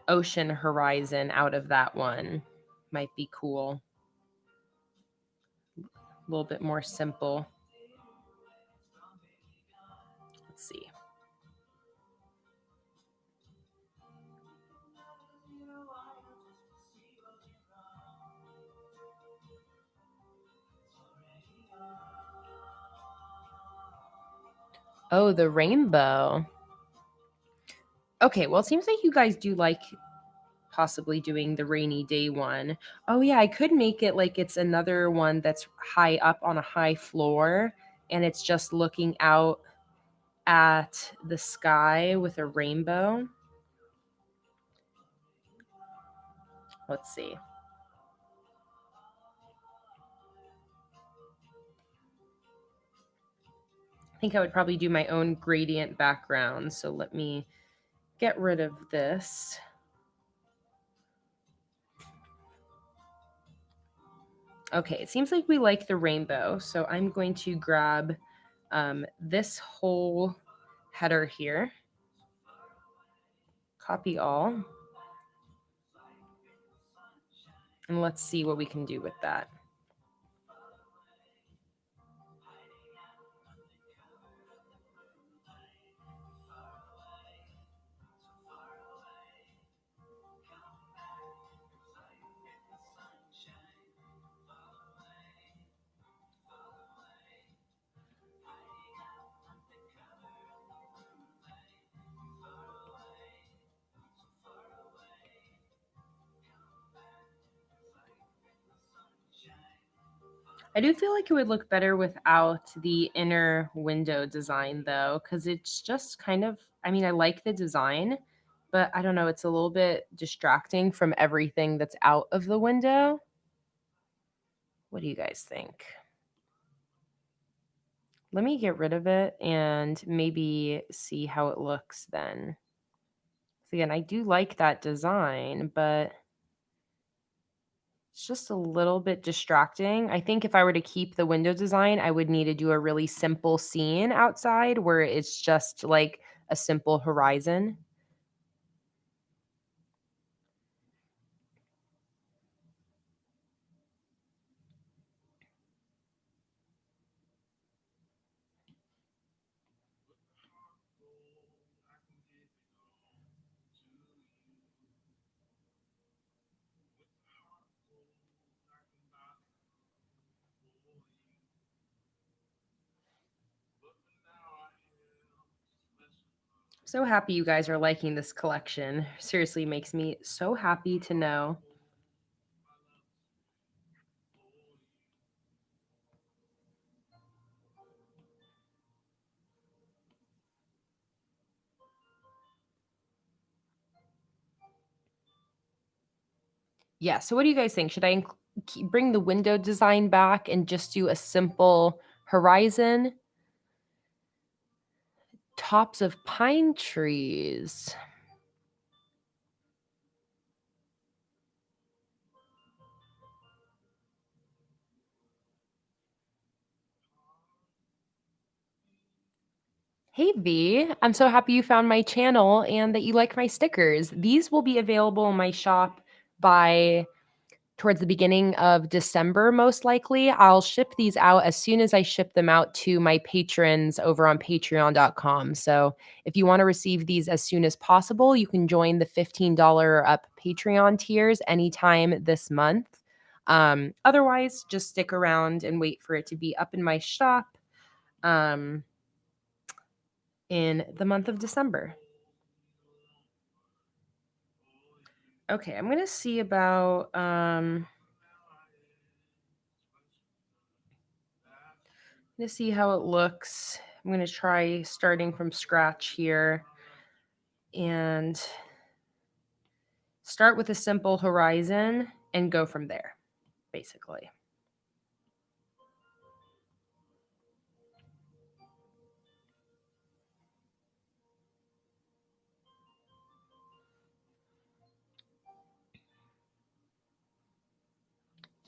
ocean horizon out of that one. Might be cool. A little bit more simple. Let's see. Oh, the rainbow. Okay, well, it seems like you guys do like possibly doing the rainy day one. Oh yeah, I could make it like it's another one that's high up on a high floor and it's just looking out at the sky with a rainbow. Let's see. I think I would probably do my own gradient background. So let me get rid of this. Okay, it seems like we like the rainbow. So I'm going to grab this whole header here. Copy all. And let's see what we can do with that. I do feel like it would look better without the inner window design though, because it's just kind of, I mean, I like the design, but I don't know, it's a little bit distracting from everything that's out of the window. What do you guys think? Let me get rid of it and maybe see how it looks then. So again, I do like that design, but it's just a little bit distracting. I think if I were to keep the window design, I would need to do a really simple scene outside where it's just like a simple horizon. So happy you guys are liking this collection. Seriously, makes me so happy to know. Yeah, so what do you guys think? Should I bring the window design back and just do a simple horizon? Tops of pine trees. Hey V, I'm so happy you found my channel and that you like my stickers. These will be available in my shop by towards the beginning of December, most likely. I'll ship these out as soon as I ship them out to my patrons over on patreon.com. So if you want to receive these as soon as possible, you can join the $15 or up Patreon tiers anytime this month. Otherwise, just stick around and wait for it to be up in my shop. In the month of December. Okay, I'm going to see about going to see how it looks. I'm going to try starting from scratch here and start with a simple horizon and go from there, basically.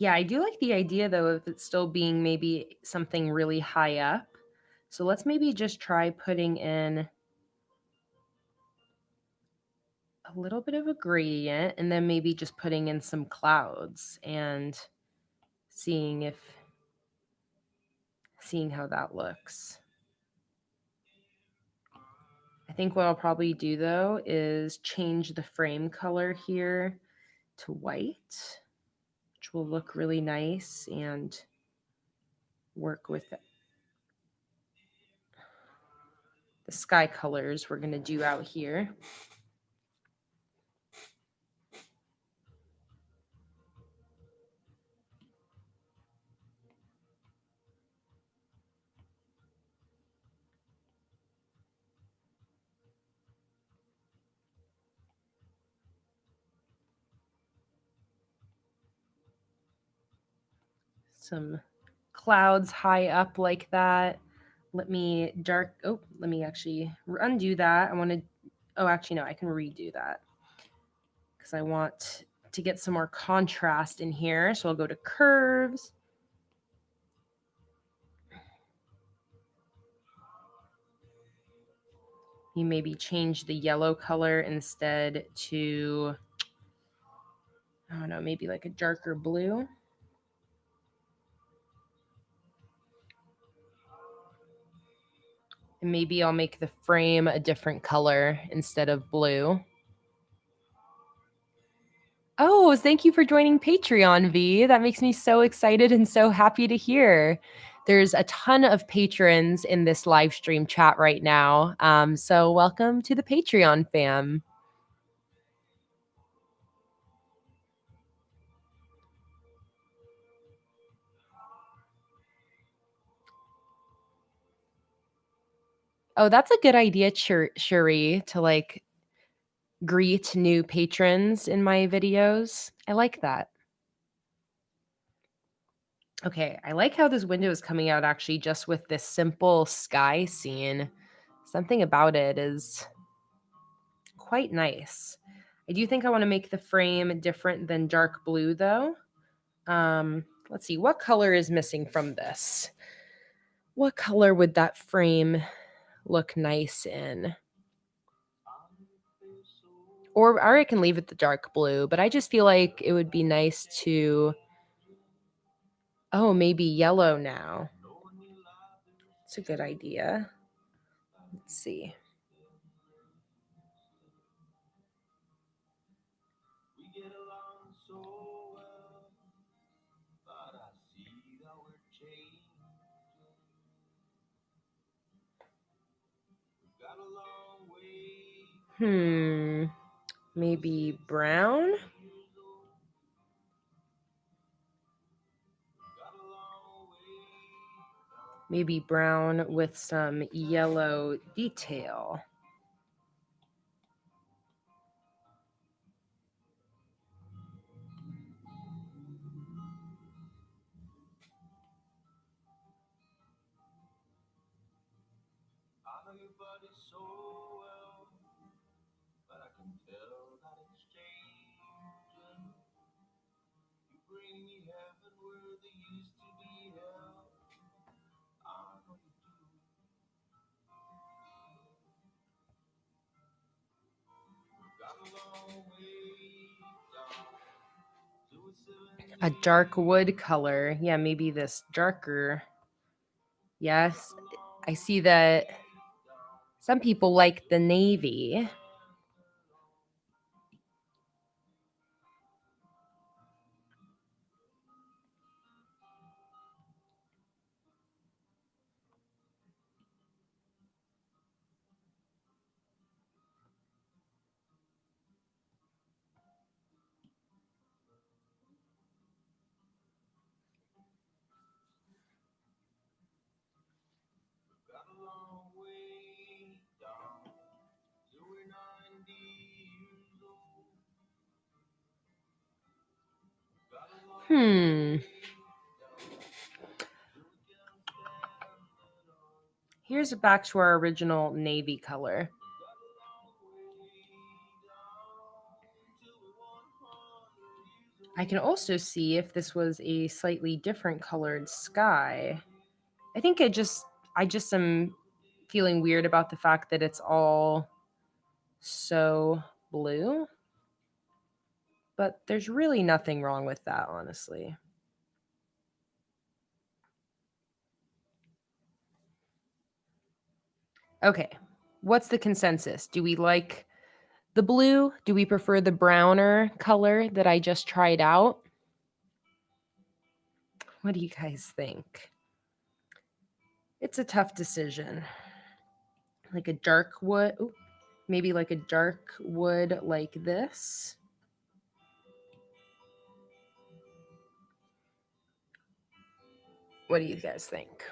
Yeah, I do like the idea though of it still being maybe something really high up. So let's maybe just try putting in a little bit of a gradient and then maybe just putting in some clouds and seeing how that looks. think what I'll probably do though is change the frame color here to white, which will look really nice and work with the sky colors we're going to do out here. Some clouds high up like that. Let me actually undo that. I want to, oh, actually, no, I can redo that because I want to get some more contrast in here. So I'll go to curves. You maybe change the yellow color instead to, I don't know, maybe like a darker blue. And maybe I'll make the frame a different color instead of blue. Oh, thank you for joining Patreon, V. That makes me so excited and so happy to hear. There's a ton of patrons in this live stream chat right now. So welcome to the Patreon fam. Oh, that's a good idea, Cherie, to like greet new patrons in my videos. I like that. Okay, I like how this window is coming out actually just with this simple sky scene. Something about it is quite nice. I do think I want to make the frame different than dark blue though. Let's see, what color is missing from this? What color would that frame look nice in? Or I can leave it the dark blue, but I just feel like it would be nice to, oh, maybe yellow now. It's a good idea. Let's see. Maybe brown? Maybe brown with some yellow detail. A dark wood color. Yeah, maybe this darker. Yes, I see that some people like the navy. Here's back to our original navy color. I can also see if this was a slightly different colored sky. I think I just am feeling weird about the fact that it's all so blue. But there's really nothing wrong with that, honestly. Okay. What's the consensus? Do we like the blue? Do we prefer the browner color that I just tried out? What do you guys think? It's a tough decision. Like a dark wood, ooh, maybe like a dark wood like this. What do you guys think?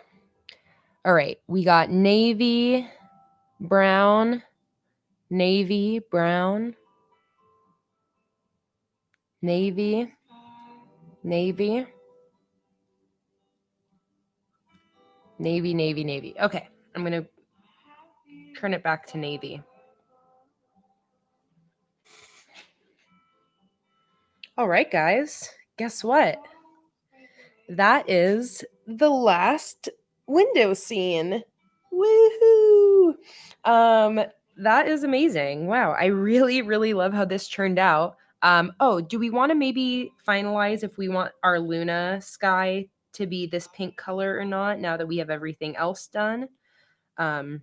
All right, we got navy, brown, navy, brown, navy, navy, navy, navy, navy. Okay, I'm going to turn it back to navy. All right, guys, guess what? That is the last window scene. Woohoo! That is amazing. Wow, I really, really love how this turned out. Oh, do we want to maybe finalize if we want our Luna sky to be this pink color or not now that we have everything else done? I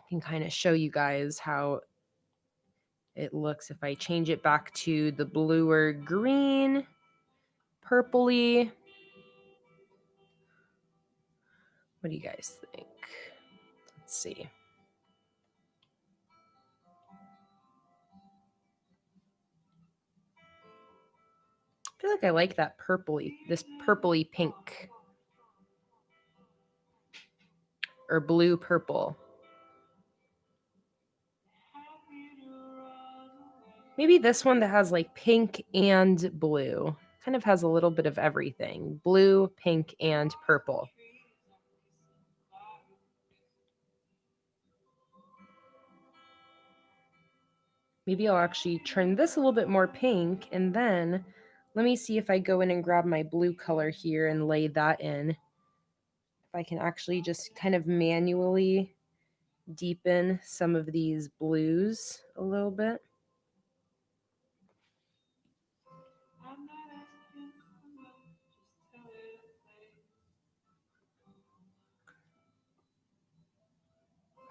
can kind of show you guys how it looks if I change it back to the bluer green, purpley. What do you guys think? Let's see. I feel like I like that this purpley pink or blue purple. Maybe this one that has like pink and blue. Kind of has a little bit of everything. Blue, pink, and purple. Maybe I'll actually turn this a little bit more pink, and then let me see if I go in and grab my blue color here and lay that in. If I can actually just kind of manually deepen some of these blues a little bit.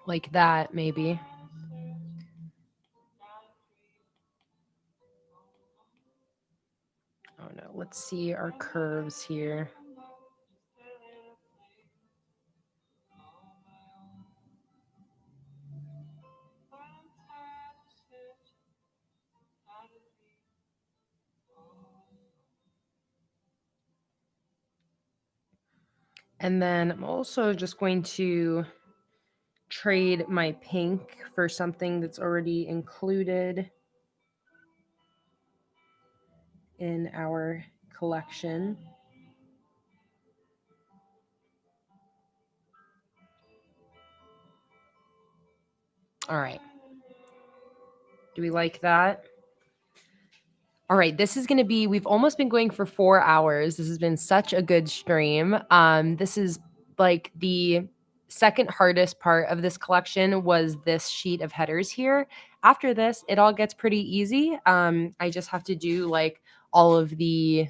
Like that, maybe. Oh no, let's see our curves here. And then I'm also just going to trade my pink for something that's already included in our collection. All right. Do we like that? All right, this is going to be, we've almost been going for 4 hours. This has been such a good stream. This is like the second hardest part of this collection was this sheet of headers here. After this, it all gets pretty easy. I just have to do like all of the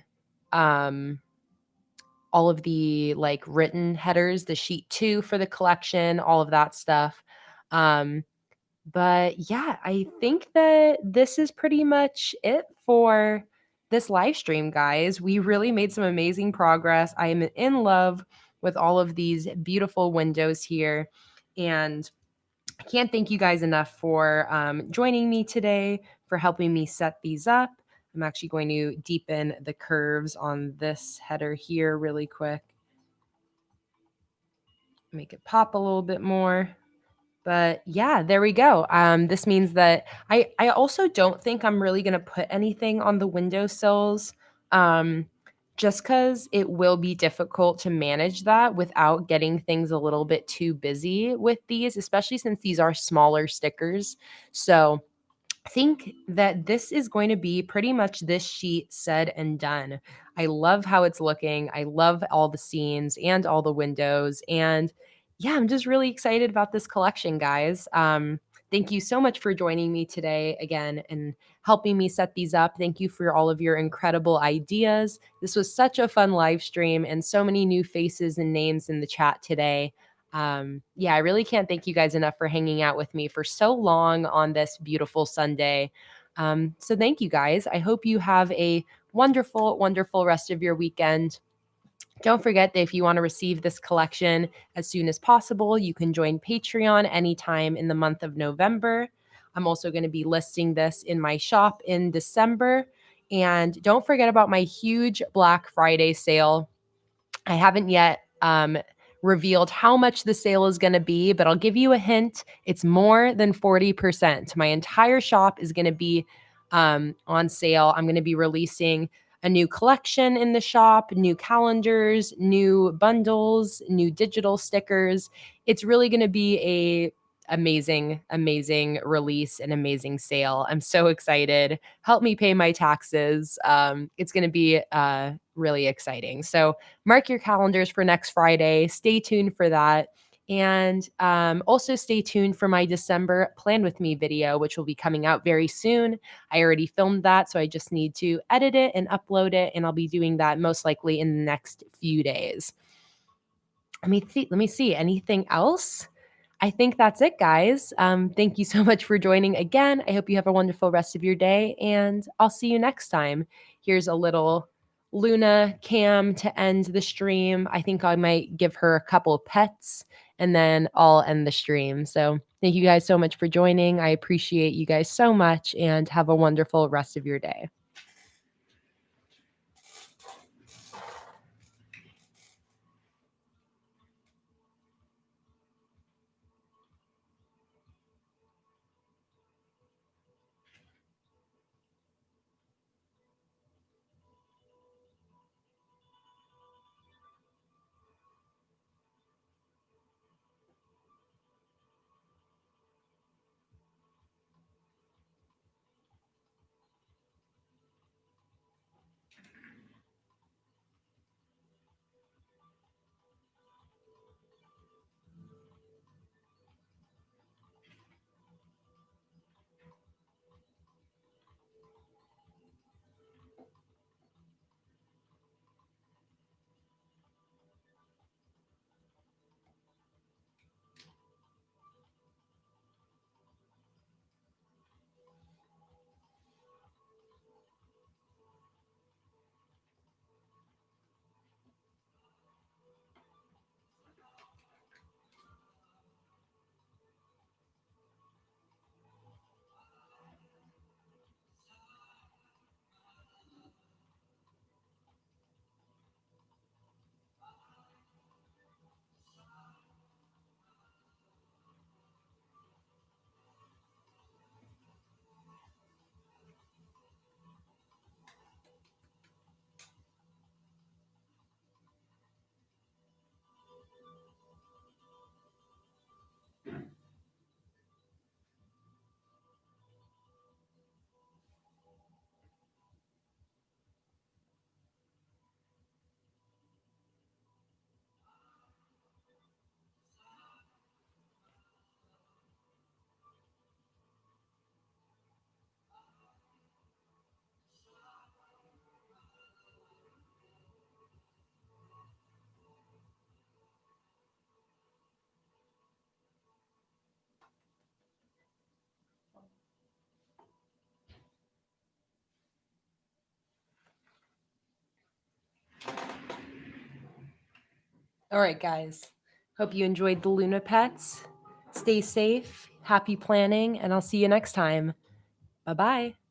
like written headers, the sheet 2 for the collection, all of that stuff. But yeah, I think that this is pretty much it for this live stream, guys. We really made some amazing progress. I am in love with all of these beautiful windows here. And I can't thank you guys enough for joining me today, for helping me set these up. I'm actually going to deepen the curves on this header here really quick. Make it pop a little bit more. But yeah, there we go. This means that I also don't think I'm really going to put anything on the windowsills just because it will be difficult to manage that without getting things a little bit too busy with these, especially since these are smaller stickers. So I think that this is going to be pretty much this sheet said and done. I love how it's looking. I love all the scenes and all the windows. And yeah, I'm just really excited about this collection, guys. Thank you so much for joining me today again and helping me set these up. Thank you for all of your incredible ideas. This was such a fun live stream and so many new faces and names in the chat today. Yeah, I really can't thank you guys enough for hanging out with me for so long on this beautiful Sunday. So thank you guys. I hope you have a wonderful, wonderful rest of your weekend. Don't forget that if you want to receive this collection as soon as possible, you can join Patreon anytime in the month of November. I'm also going to be listing this in my shop in December. And don't forget about my huge Black Friday sale. I haven't yet revealed how much the sale is going to be, but I'll give you a hint. It's more than 40%. My entire shop is going to be on sale. I'm going to be releasing a new collection in the shop, new calendars, new bundles, new digital stickers. It's really going to be a amazing release and amazing sale. I'm so excited. Help me pay my taxes. It's going to be really exciting. So mark your calendars for next Friday. Stay tuned for that. And also stay tuned for my December Plan With Me video, which will be coming out very soon. I already filmed that, so I just need to edit it and upload it, and I'll be doing that most likely in the next few days. Let me see. Anything else? I think that's it, guys. Thank you so much for joining again. I hope you have a wonderful rest of your day, and I'll see you next time. Here's a little Luna cam to end the stream. I think I might give her a couple pets, and then I'll end the stream. So thank you guys so much for joining. I appreciate you guys so much, and have a wonderful rest of your day. All right, guys. Hope you enjoyed the Luna pets. Stay safe, happy planning, and I'll see you next time. Bye bye.